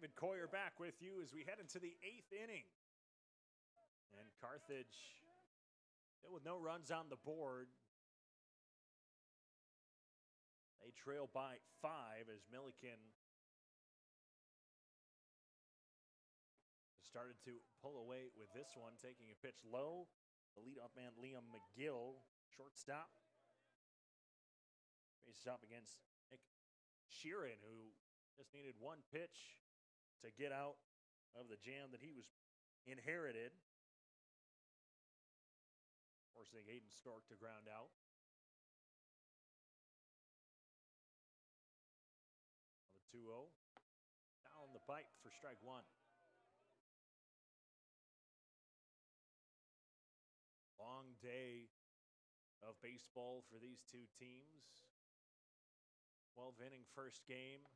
David Coyer back with you as we head into the 8th inning. And Carthage, still with no runs on the board. They trail by 5 as Millikin started to pull away with this one, taking a pitch low. The leadoff man, Liam McGill, shortstop. Faces up against Nick Sheeran, who just needed one pitch to get out of the jam that he was inherited, forcing Aiden Stork to ground out. The 2-0 down the pipe for strike 1. Long day of baseball for these two teams. 12-inning first game.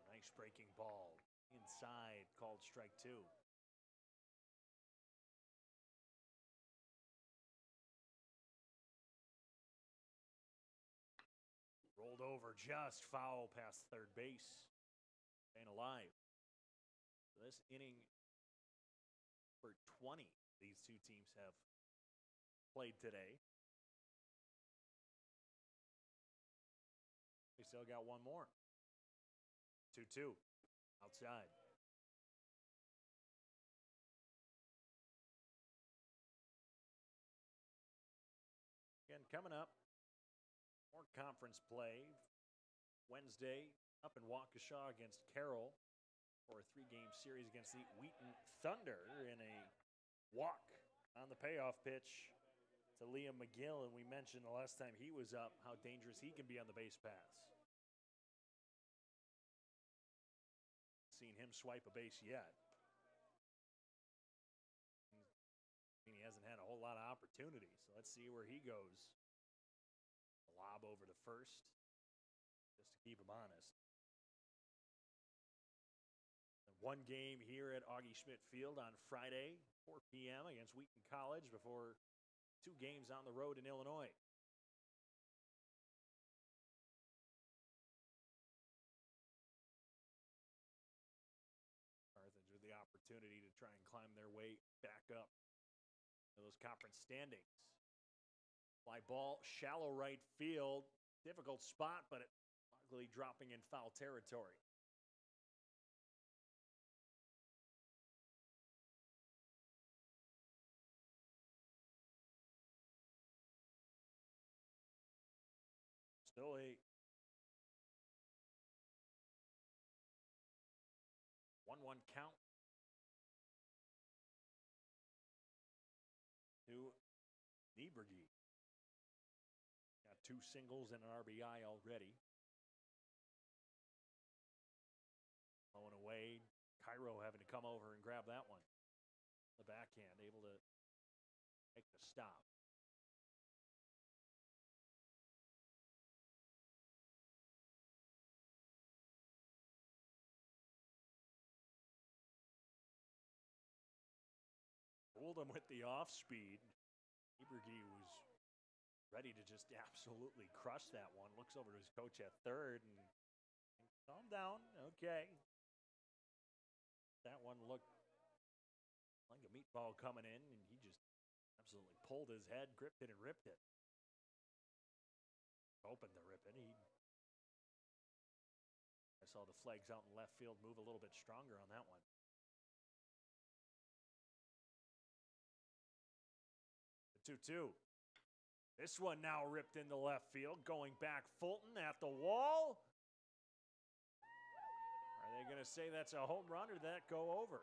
Nice breaking ball inside, called strike 2. Rolled over, just foul past third base. Staying alive. So this inning for 20 these two teams have played today. We still got one more. 2-2 outside. Again, coming up, more conference play. Wednesday, up in Waukesha against Carroll for a 3-game series against the Wheaton Thunder in a walk on the payoff pitch to Liam McGill. And we mentioned the last time he was up how dangerous he can be on the base paths. Seen him swipe a base yet. He hasn't had a whole lot of opportunity, so let's see where he goes. A lob over to first, just to keep him honest. one game here at Augie Schmidt Field on Friday, 4 p.m. against Wheaton College before 2 games on the road in Illinois. Carthage with the opportunity to try and climb their way back up to those conference standings. Fly ball, shallow right field. Difficult spot, but luckily dropping in foul territory. Still a 1-1 count to Nieberge. Got 2 singles and an RBI already. Blowing away. Cairo having to come over and grab that one. The backhand able to make the stop. Fooled him with the off speed. Nieberge was ready to just absolutely crush that one. Looks over to his coach at third and calm down. Okay. That one looked like a meatball coming in, and he just absolutely pulled his head, gripped it, and ripped it. Opened to rip it. I saw the flags out in left field move a little bit stronger on that one. The 2-2. This one now ripped into left field. Going back, Fulton at the wall. Are they going to say that's a home run, or did that go over?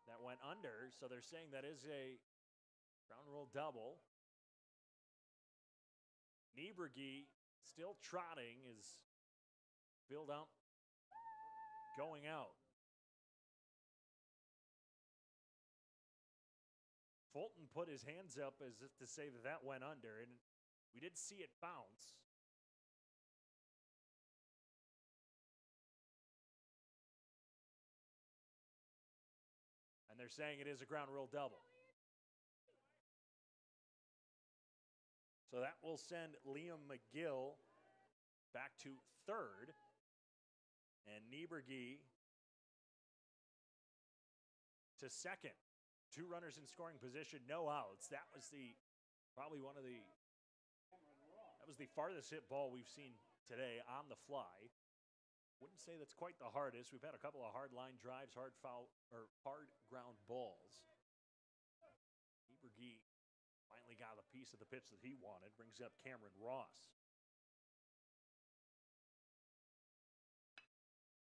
That went under, so they're saying that is a ground rule double. Nieberge still trotting, is field out, going out. Fulton put his hands up as if to say that that went under, and we did see it bounce. And they're saying it is a ground rule double. So that will send Liam McGill back to third, and Nieberge to second. 2 runners in scoring position, no outs. That was the farthest hit ball we've seen today on the fly. Wouldn't say that's quite the hardest. We've had a couple of hard line drives, hard ground balls. Nieberge finally got a piece of the pitch that he wanted. Brings up Cameron Ross.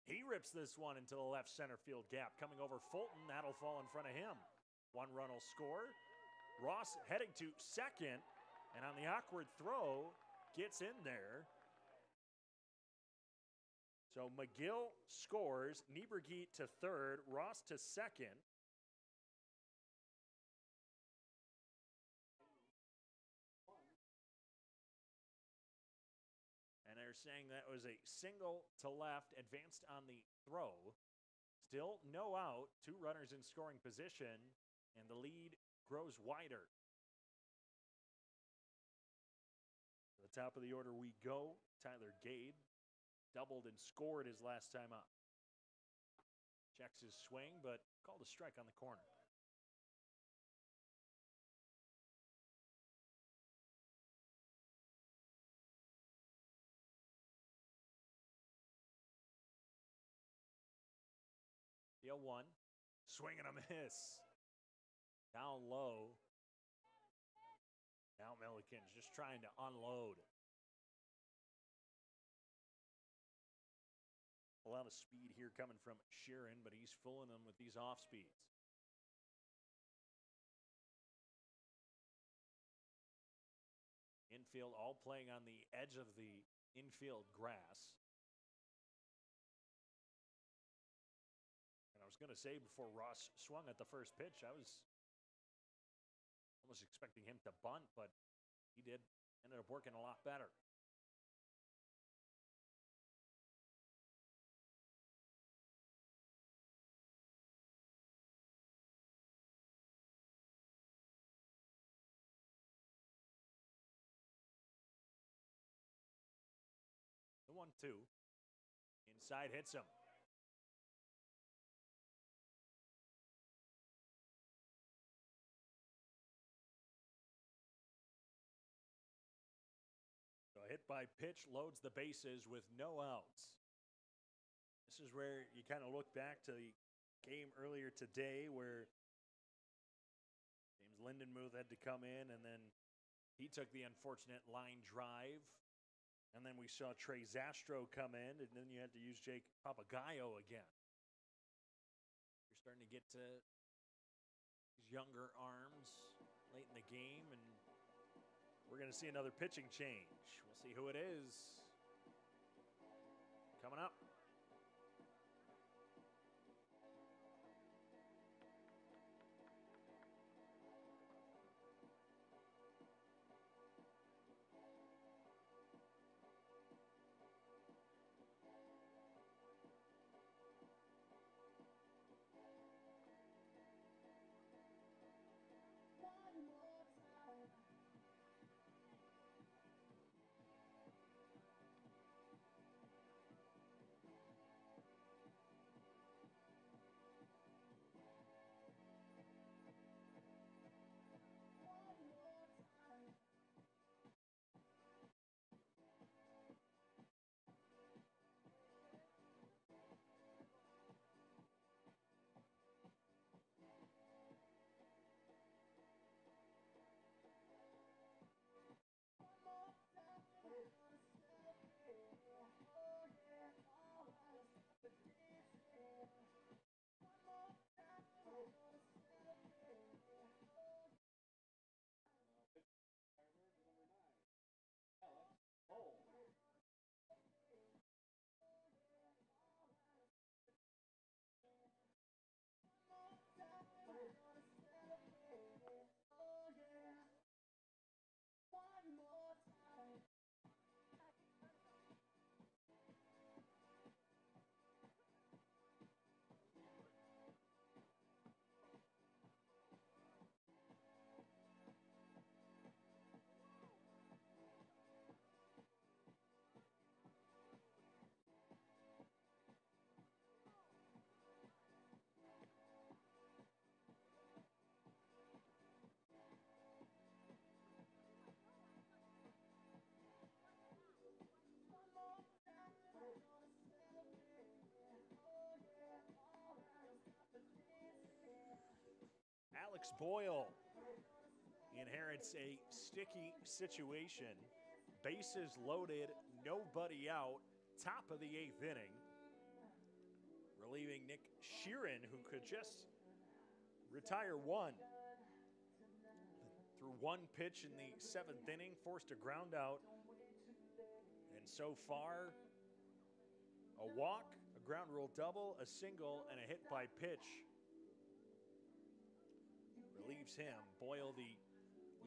He rips this one into the left center field gap. Coming over Fulton, that'll fall in front of him. 1 run will score. Ross heading to second, and on the awkward throw, gets in there. So McGill scores, Nieberge to third, Ross to second. And they're saying that was a single to left, advanced on the throw. Still no out, 2 runners in scoring position, and the lead grows wider. To the top of the order we go. Tyler Gade doubled and scored his last time up. Checks his swing, but called a strike on the corner. The 0-1. Swing and a miss. Down low. Now Millikin's just trying to unload. A lot of speed here coming from Sheeran, but he's fooling them with these off speeds. Infield all playing on the edge of the infield grass. And I was going to say before Ross swung at the first pitch, I was almost expecting him to bunt, but he ended up working a lot better. 2. Inside hits him. So hit by pitch loads the bases with no outs. This is where you kind of look back to the game earlier today where James Lindenmuth had to come in, and then he took the unfortunate line drive. And then we saw Trey Zastro come in, and then you had to use Jake Papagayo again. You're starting to get to these younger arms late in the game, and we're going to see another pitching change. We'll see who it is. Coming up. Alex Boyle inherits a sticky situation. Bases loaded, nobody out, top of the 8th inning. Relieving Nick Sheeran, who could just retire one. Through one pitch in the 7th inning, forced a ground out. And so far, a walk, a ground rule double, a single, and a hit by pitch relieves him. Boyle, the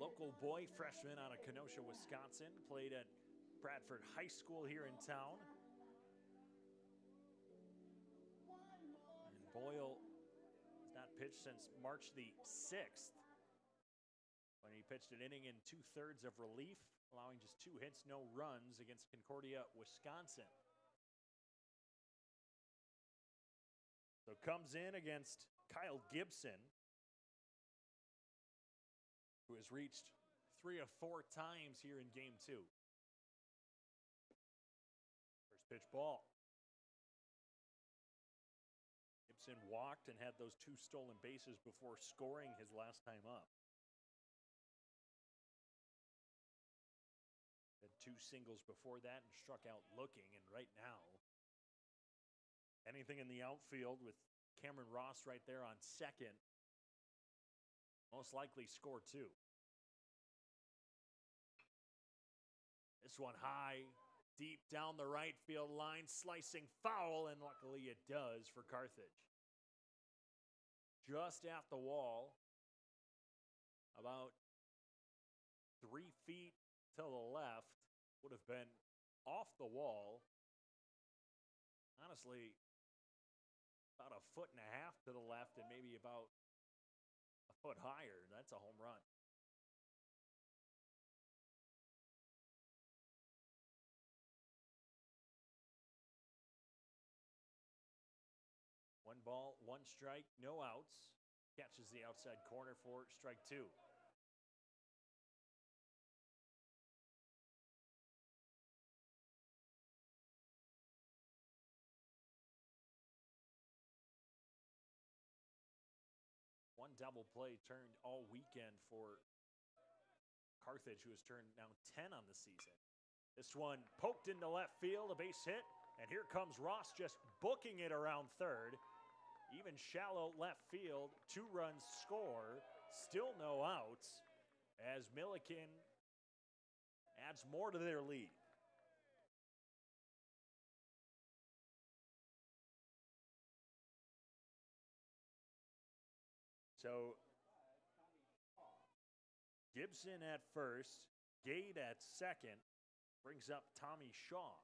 local boy freshman out of Kenosha, Wisconsin, played at Bradford High School here in town. And Boyle has not pitched since March the 6th, when he pitched an inning in 2/3 of relief, allowing just 2 hits, no runs against Concordia, Wisconsin. So comes in against Kyle Gibson, who has reached 3 of 4 times here in game 2. First pitch ball. Gibson walked and had those 2 stolen bases before scoring his last time up. Had 2 singles before that and struck out looking, and right now, anything in the outfield with Cameron Ross right there on second, most likely score 2. This one high, deep down the right field line, slicing foul, and luckily it does for Carthage. Just at the wall, about 3 feet to the left, would have been off the wall. Honestly, about 1.5 feet to the left and maybe about a foot higher. That's a home run. 1 strike, no outs. Catches the outside corner for strike 2. One double play turned all weekend for Carthage, who has turned now 10 on the season. This one poked into left field, a base hit, and here comes Ross just booking it around third. Even shallow left field, 2 runs score, still no outs, as Millikin adds more to their lead. So Gibson at first, Gade at second, brings up Tommy Shaw.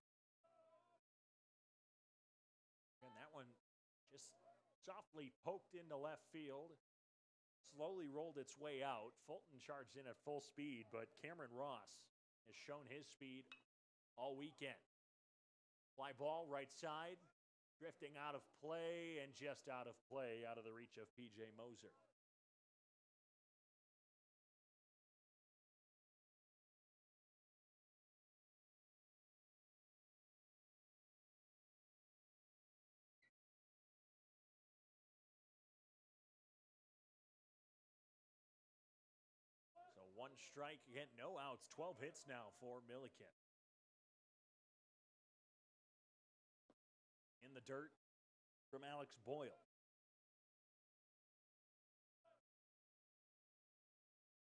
And that one just softly poked into left field, slowly rolled its way out. Fulton charged in at full speed, but Cameron Ross has shown his speed all weekend. Fly ball right side, drifting out of play and just out of play, out of the reach of P.J. Moser. So 1 strike, again, no outs, 12 hits now for Millikin. In the dirt from Alex Boyle.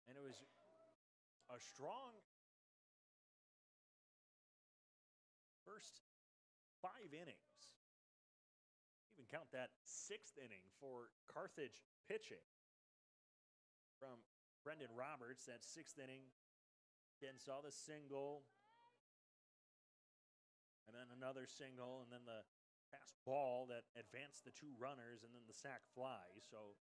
And it was a strong first 5 innings. Even count that 6th inning for Carthage pitching from Brendan Roberts. That 6th inning, again, saw the single, and then another single, and then the pass ball that advanced the 2 runners, and then the sac fly. So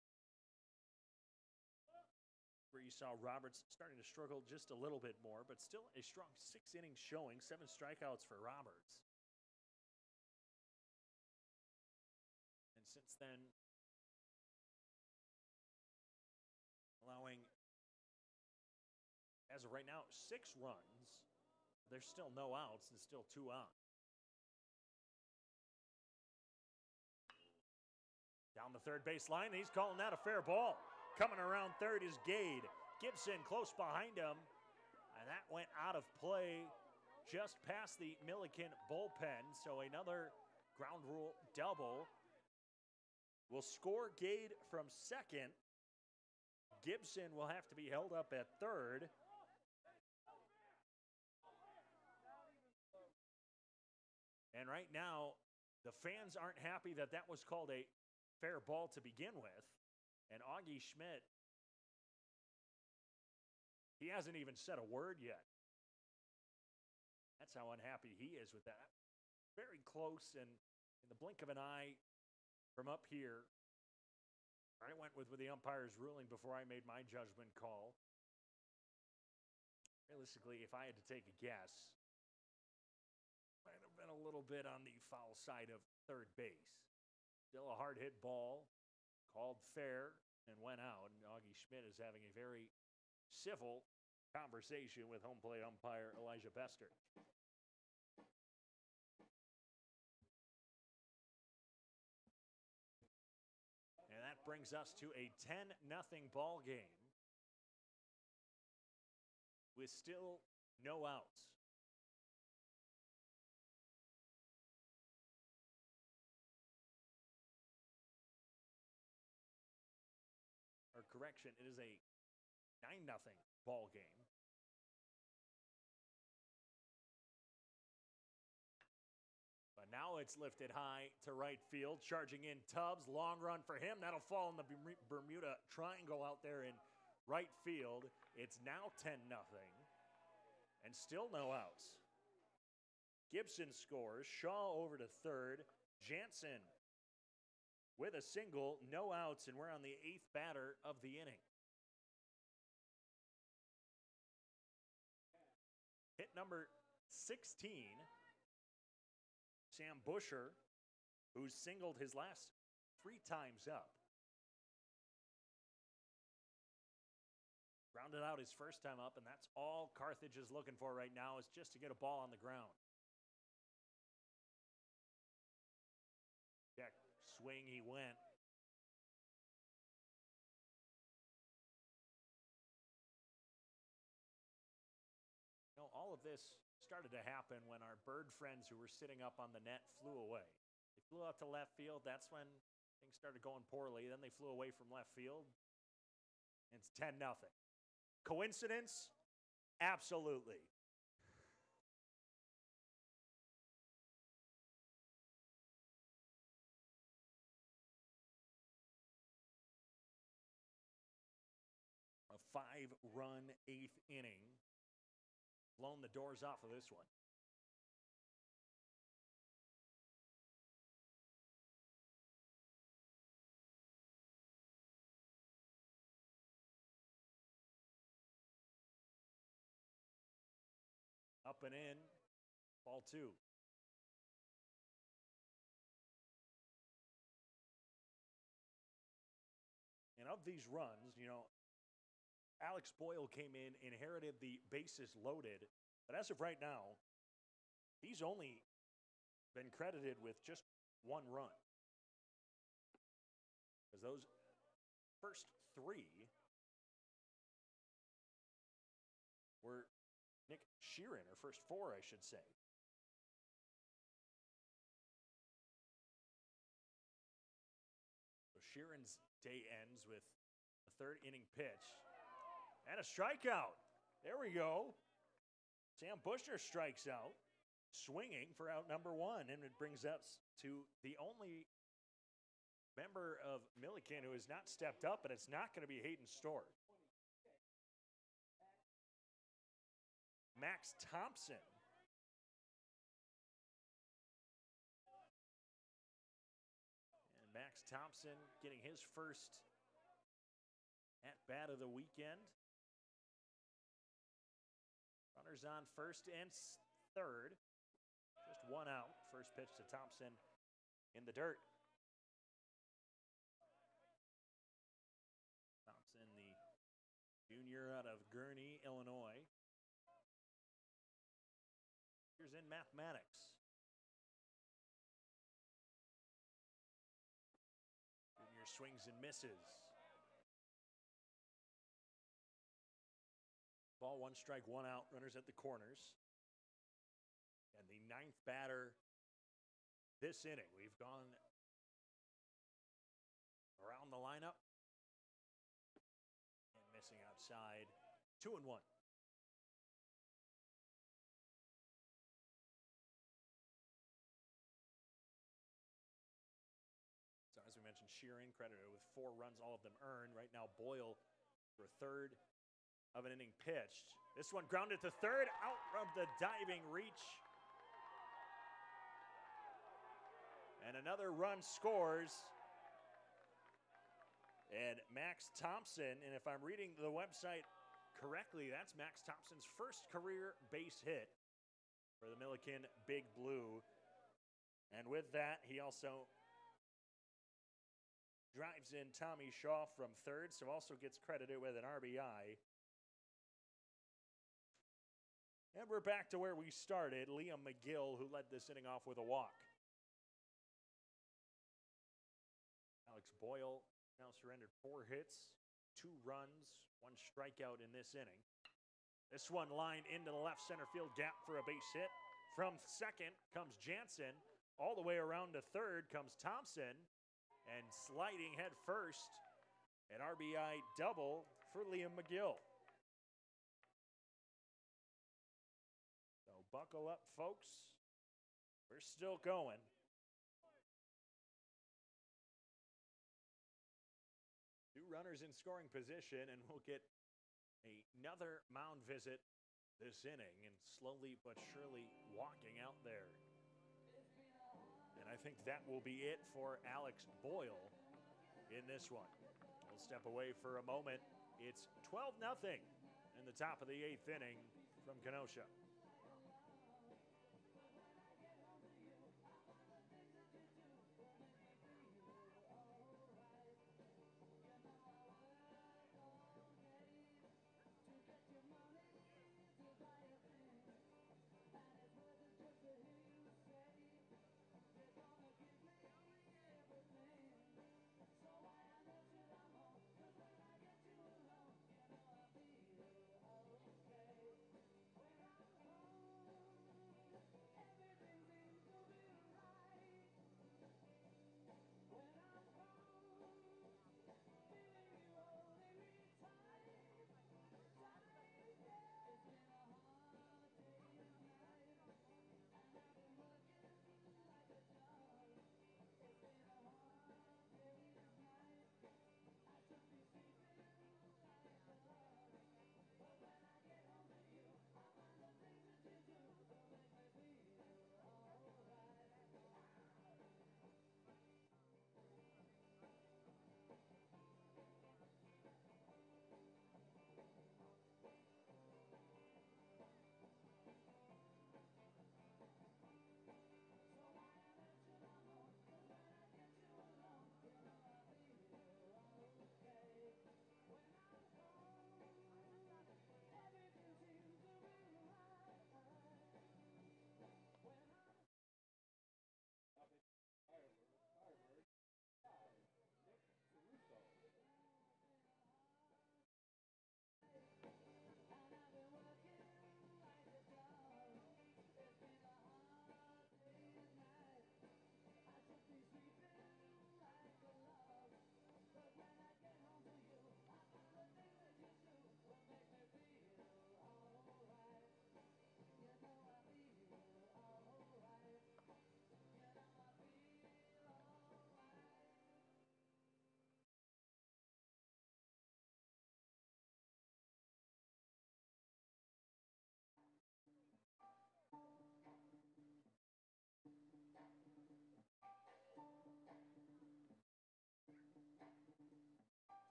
where you saw Roberts starting to struggle just a little bit more, but still a strong 6 innings showing, 7 strikeouts for Roberts. And since then, allowing, as of right now, 6 runs. There's still no outs and still 2 on. Down the third base line, he's calling that a fair ball. Coming around third is Gade. Gibson close behind him, and that went out of play just past the Millikin bullpen. So another ground rule double will score Gade from second. Gibson will have to be held up at third. And right now, the fans aren't happy that that was called a fair ball to begin with. And Augie Schmidt, he hasn't even said a word yet. That's how unhappy he is with that. Very close, and in the blink of an eye from up here, I went with the umpire's ruling before I made my judgment call. Realistically, if I had to take a guess, might have been a little bit on the foul side of third base. Still a hard hit ball, called fair, and went out. And Augie Schmidt is having a very civil conversation with home plate umpire Elijah Bester. And that brings us to a 10-0 ball game with still no outs. Or correction, it is a 9-0 ball game. But now it's lifted high to right field, charging in Tubbs. Long run for him. That'll fall in the Bermuda Triangle out there in right field. It's now 10-0 and still no outs. Gibson scores. Shaw over to third. Jansen with a single, no outs, and we're on the 8th batter of the inning. Hit number 16, Sam Busher, who's singled his last 3 times up. Grounded out his first time up, and that's all Carthage is looking for right now, is just to get a ball on the ground. Check, swing, he went. You know, all of this started to happen when our bird friends who were sitting up on the net flew away. They flew out to left field. That's when things started going poorly. Then they flew away from left field. It's 10-0. Coincidence? Absolutely. A 5-run 8th inning. Blown the doors off of this one. Up and in, ball 2. And of these runs, you know, Alex Boyle came in, inherited the bases loaded, but as of right now, he's only been credited with just 1 run. Because those first 3 were Nick Sheeran, or first 4, I should say. So Sheeran's day ends with a 3rd inning pitch and a strikeout. There we go. Sam Bushner strikes out, swinging for out number 1, and it brings us to the only member of Millikin who has not stepped up, and it's not going to be Hayden Storr. Max Thompson. And Max Thompson getting his first at-bat of the weekend. Runners on first and 3rd. Just 1 out. First pitch to Thompson in the dirt. Thompson, the junior out of Gurnee, Illinois. Here's in mathematics. Junior swings and misses. Ball 1 strike, 1 out. Runners at the corners. And the 9th batter this inning. We've gone around the lineup. And missing outside. 2-1. So as we mentioned, Sheeran credited with 4 runs, all of them earned. Right now, Boyle for 3rd of an inning pitched. This one grounded to 3rd, out from the diving reach. And another run scores. And Max Thompson, and if I'm reading the website correctly, that's Max Thompson's first career base hit for the Millikin Big Blue. And with that, he also drives in Tommy Shaw from 3rd, so also gets credited with an RBI. And we're back to where we started. Liam McGill, who led this inning off with a walk. Alex Boyle now surrendered 4 hits, 2 runs, 1 strikeout in this inning. This one lined into the left center field gap for a base hit. From 2nd comes Jansen. All the way around to 3rd comes Thompson. And sliding head first, an RBI double for Liam McGill. So buckle up, folks. We're still going. Two runners in scoring position, and we'll get another mound visit this inning, and slowly but surely walking out there. And I think that will be it for Alex Boyle in this one. We'll step away for a moment. It's 12-0 in the top of the 8th inning from Kenosha.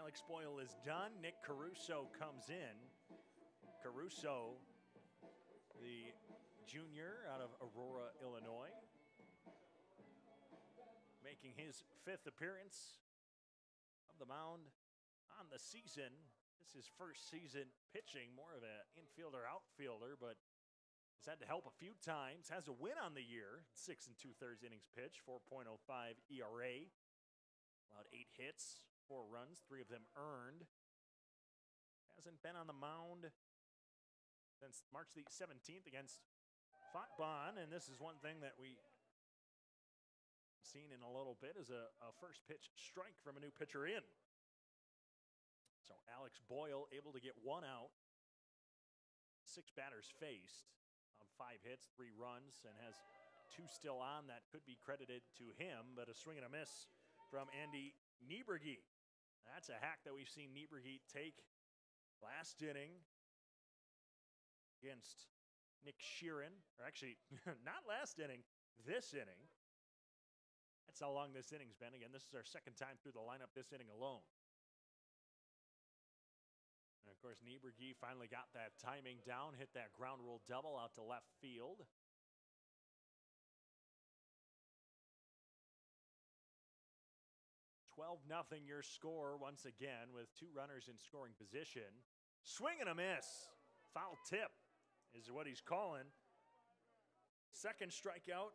Alex Boyle is done. Nick Caruso comes in. Caruso, the junior out of Aurora, Illinois, making his 5th appearance of the mound on the season. This is his first season pitching, more of an infielder, outfielder, but has had to help a few times. Has a win on the year, 6 2/3 innings pitched, 4.05 ERA. Allowed 8 hits, 4 runs, 3 of them earned. Hasn't been on the mound since March the 17th against Fontbonne, and this is one thing that we seen in a little bit is a first pitch strike from a new pitcher in. So Alex Boyle able to get 1 out. 6 batters faced on 5 hits, 3 runs, and has 2 still on. That could be credited to him, but a swing and a miss from Andy Nieberge. That's a hack that we've seen Nieberge take last inning against Nick Sheeran, or actually not last inning, this inning. That's how long this inning's been. Again, this is our 2nd time through the lineup this inning alone. And of course, Nieberge finally got that timing down, hit that ground rule double out to left field. 12-0 your score once again with 2 runners in scoring position. Swing and a miss. Foul tip is what he's calling. 2nd strikeout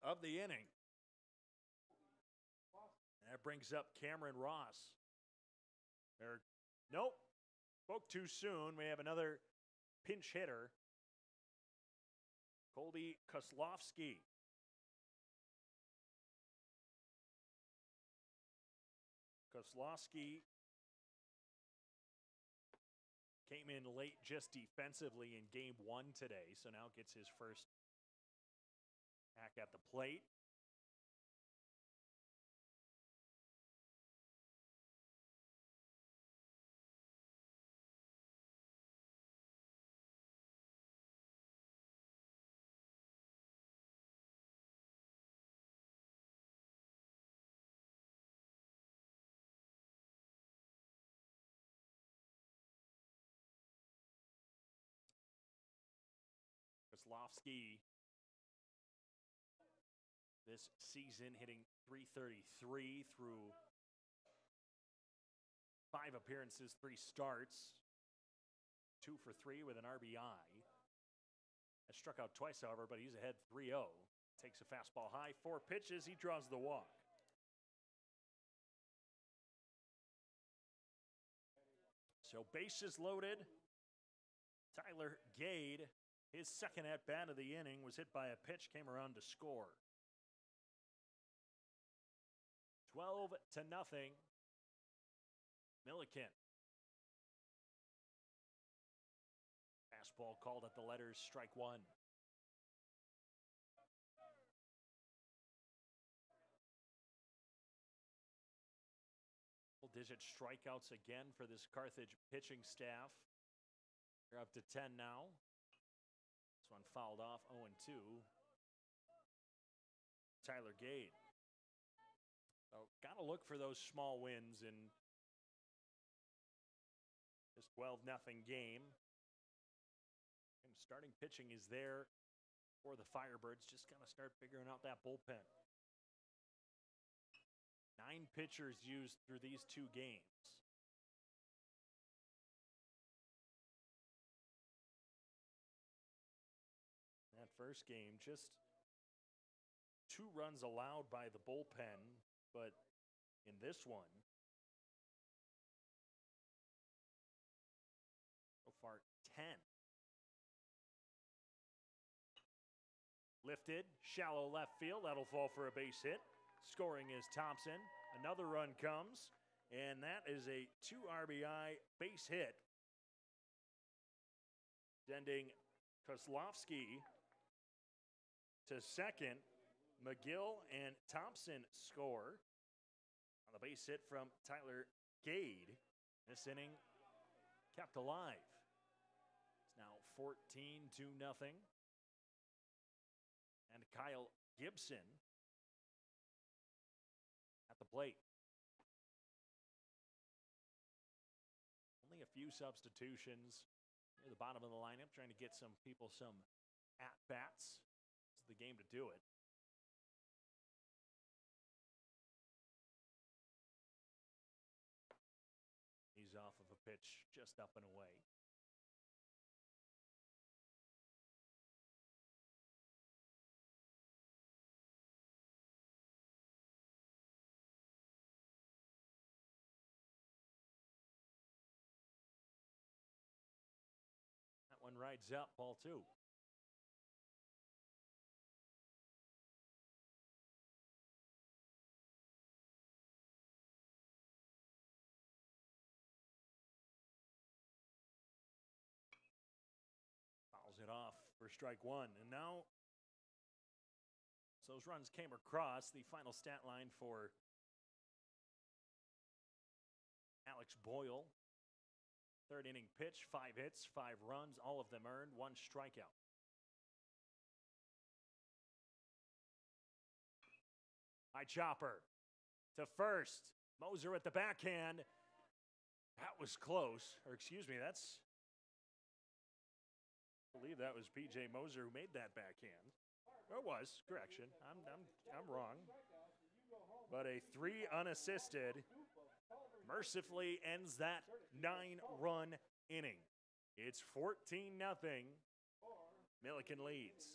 of the inning. That brings up Cameron Ross. Nope. Spoke too soon. We have another pinch hitter. Colby Kozlowski. Kozlowski came in late just defensively in game 1 today, so now gets his first hack at the plate. Kozlowski this season hitting .333 through 5 appearances, 3 starts, 2 for 3 with an RBI. Has struck out twice, however, but he's ahead 3-0. Takes a fastball high, 4 pitches, he draws the walk. So bases loaded. Tyler Gade, his 2nd at-bat of the inning, was hit by a pitch, came around to score. 12-0. Millikin. Fastball called at the letters, strike 1. Double-digit strikeouts again for this Carthage pitching staff. They're up to 10 now. This one fouled off, 0-2. Tyler Gade. So got to look for those small wins in this 12-0 game. And starting pitching is there for the Firebirds. Just got to start figuring out that bullpen. 9 pitchers used through these 2 games. That first game, just 2 runs allowed by the bullpen, but in this one, so far 10. Lifted, shallow left field, that'll fall for a base hit. Scoring is Thompson. Another run comes, and that is a 2 RBI base hit, sending Kozlowski to second. McGill and Thompson score on the base hit from Tyler Gade. This inning kept alive. It's now 14-0. And Kyle Gibson at the plate. substitutions near the bottom of the lineup, trying to get some people some at-bats. It's the game to do it. He's off of a pitch just up and away. That one rides up, ball 2. Fouls it off for strike 1. And now, so those runs came across. The final stat line for Alex Boyle. 3rd inning pitch, 5 hits, 5 runs, all of them earned, 1 strikeout. High chopper to first. Moser at the backhand. That was close. Or excuse me, I believe that was P.J. Moser who made that backhand. It was, correction. I'm wrong. But a 3 unassisted mercifully ends that 9-run inning. It's 14-0. Millikin leads.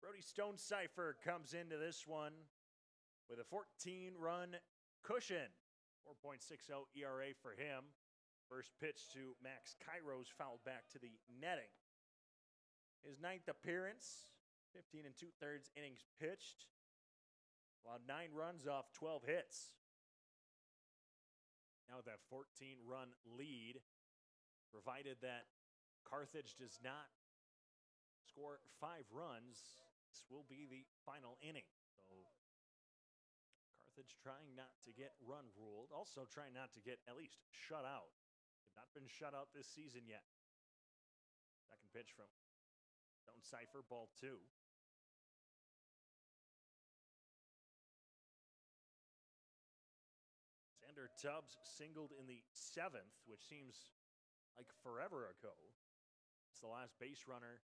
Brody Stonecipher comes into this one with a 14-run cushion. 4.60 ERA for him. First pitch to Max Kairos fouled back to the netting. His 9th appearance, 15 2/3 innings pitched. Allowed 9 runs off 12 hits. Now that 14-run lead, provided that Carthage does not score 5 runs, this will be the final inning. So Carthage trying not to get run ruled, also trying not to get at least shut out. They've not been shut out this season yet. Second pitch from Stonecipher, ball 2. Xander Tubbs singled in the 7th, which seems like forever ago. It's the last base runner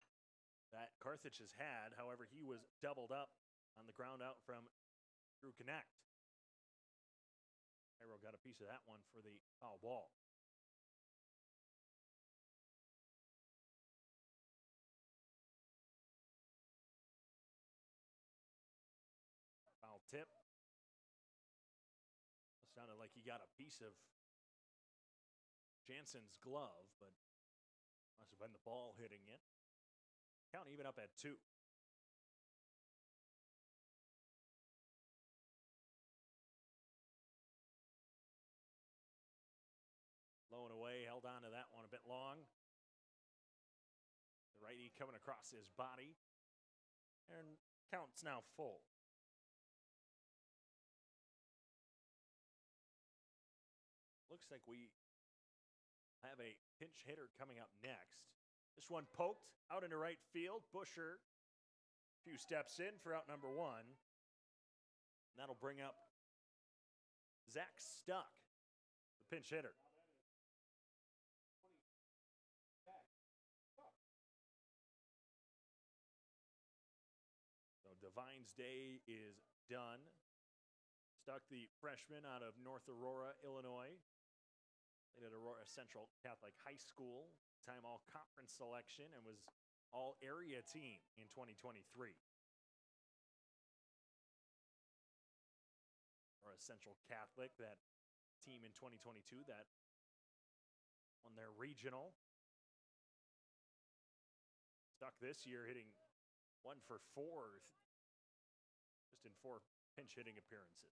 that Carthage has had. However, he was doubled up on the ground out from Drew Connect. Cairo got a piece of that one for the foul ball. Foul tip. Sounded like he got a piece of Jansen's glove, but must have been the ball hitting it. Count even up at 2. righty coming across his body. And count's now full. Looks like we have a pinch hitter coming up next. This one poked out into right field. Busher, a few steps in for out number one. And that'll bring up Zach Stuck, the pinch hitter. So Divine's day is done. Stuck, the freshman out of North Aurora, Illinois. Played at Aurora Central Catholic High School. Time all-conference selection and was all-area team in 2023. Aurora Central Catholic, that team in 2022 that won their regional. Stuck this year hitting 1 for 4, just in 4 pinch hitting appearances.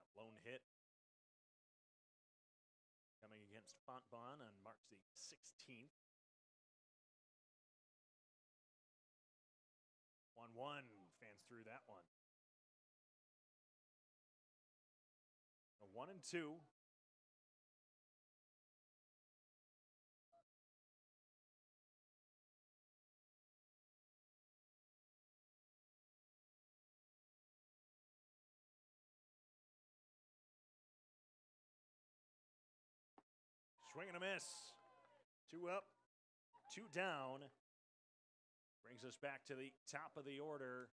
That lone hit coming against Fontbonne on March the 16th. 1-1, fans threw that one. 1-2. Swing and a miss. 2 up, 2 down. Brings us back to the top of the order.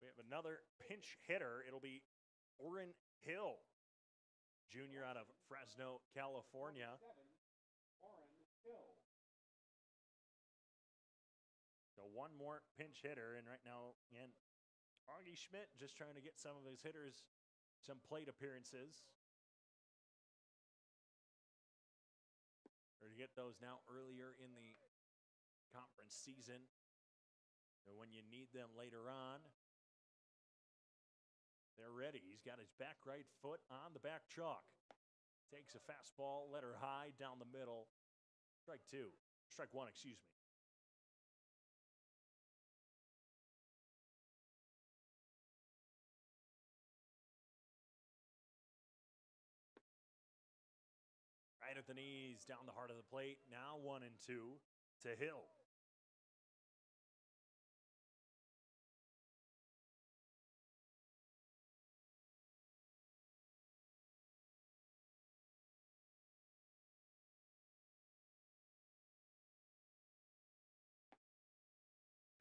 We have another pinch hitter. It'll be Orrin Hill, junior out of Fresno, California. So one more pinch hitter, and right now, again, Augie Schmidt just trying to get some of his hitters some plate appearances. Or to get those now earlier in the conference season. So when you need them later on, they're ready. He's got his back right foot on the back chalk. Takes a fastball, let her high down the middle. Strike 2. Strike 1, excuse me. Right at the knees, down the heart of the plate. Now 1-2 to Hill.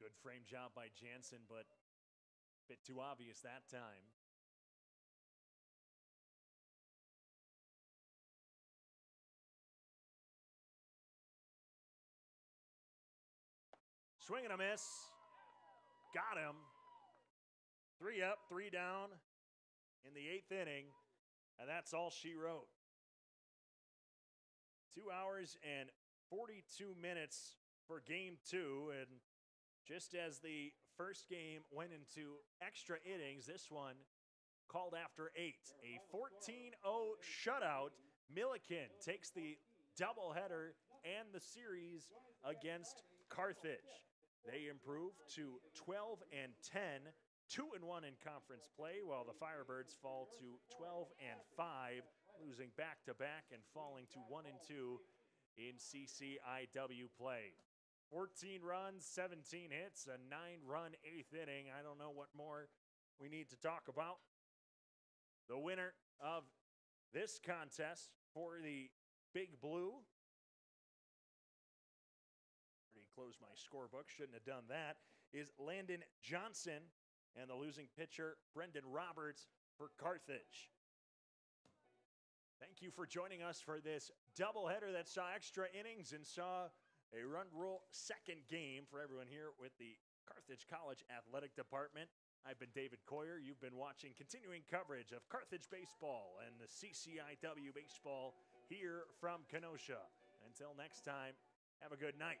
Good frame job by Jansen, but a bit too obvious that time. Swing and a miss. Got him. 3 up, 3 down in the 8th inning. And that's all she wrote. 2 hours and 42 minutes for game 2. And just as the first game went into extra innings, this one called after 8. A 14-0 shutout. Millikin takes the doubleheader and the series against Carthage. They improve to 12-10, 2-1 in conference play, while the Firebirds fall to 12-5, losing back-to-back and falling to 1-2 in CCIW play. 14 runs, 17 hits, a 9-run 8th inning. I don't know what more we need to talk about. The winner of this contest for the Big Blue. Close my scorebook, shouldn't have done that, is Landon Johnson, and the losing pitcher, Brendan Roberts, for Carthage. Thank you for joining us for this doubleheader that saw extra innings and saw a run rule second game for everyone here with the Carthage College Athletic Department. I've been David Coyer. You've been watching continuing coverage of Carthage baseball and the CCIW baseball here from Kenosha. Until next time, have a good night.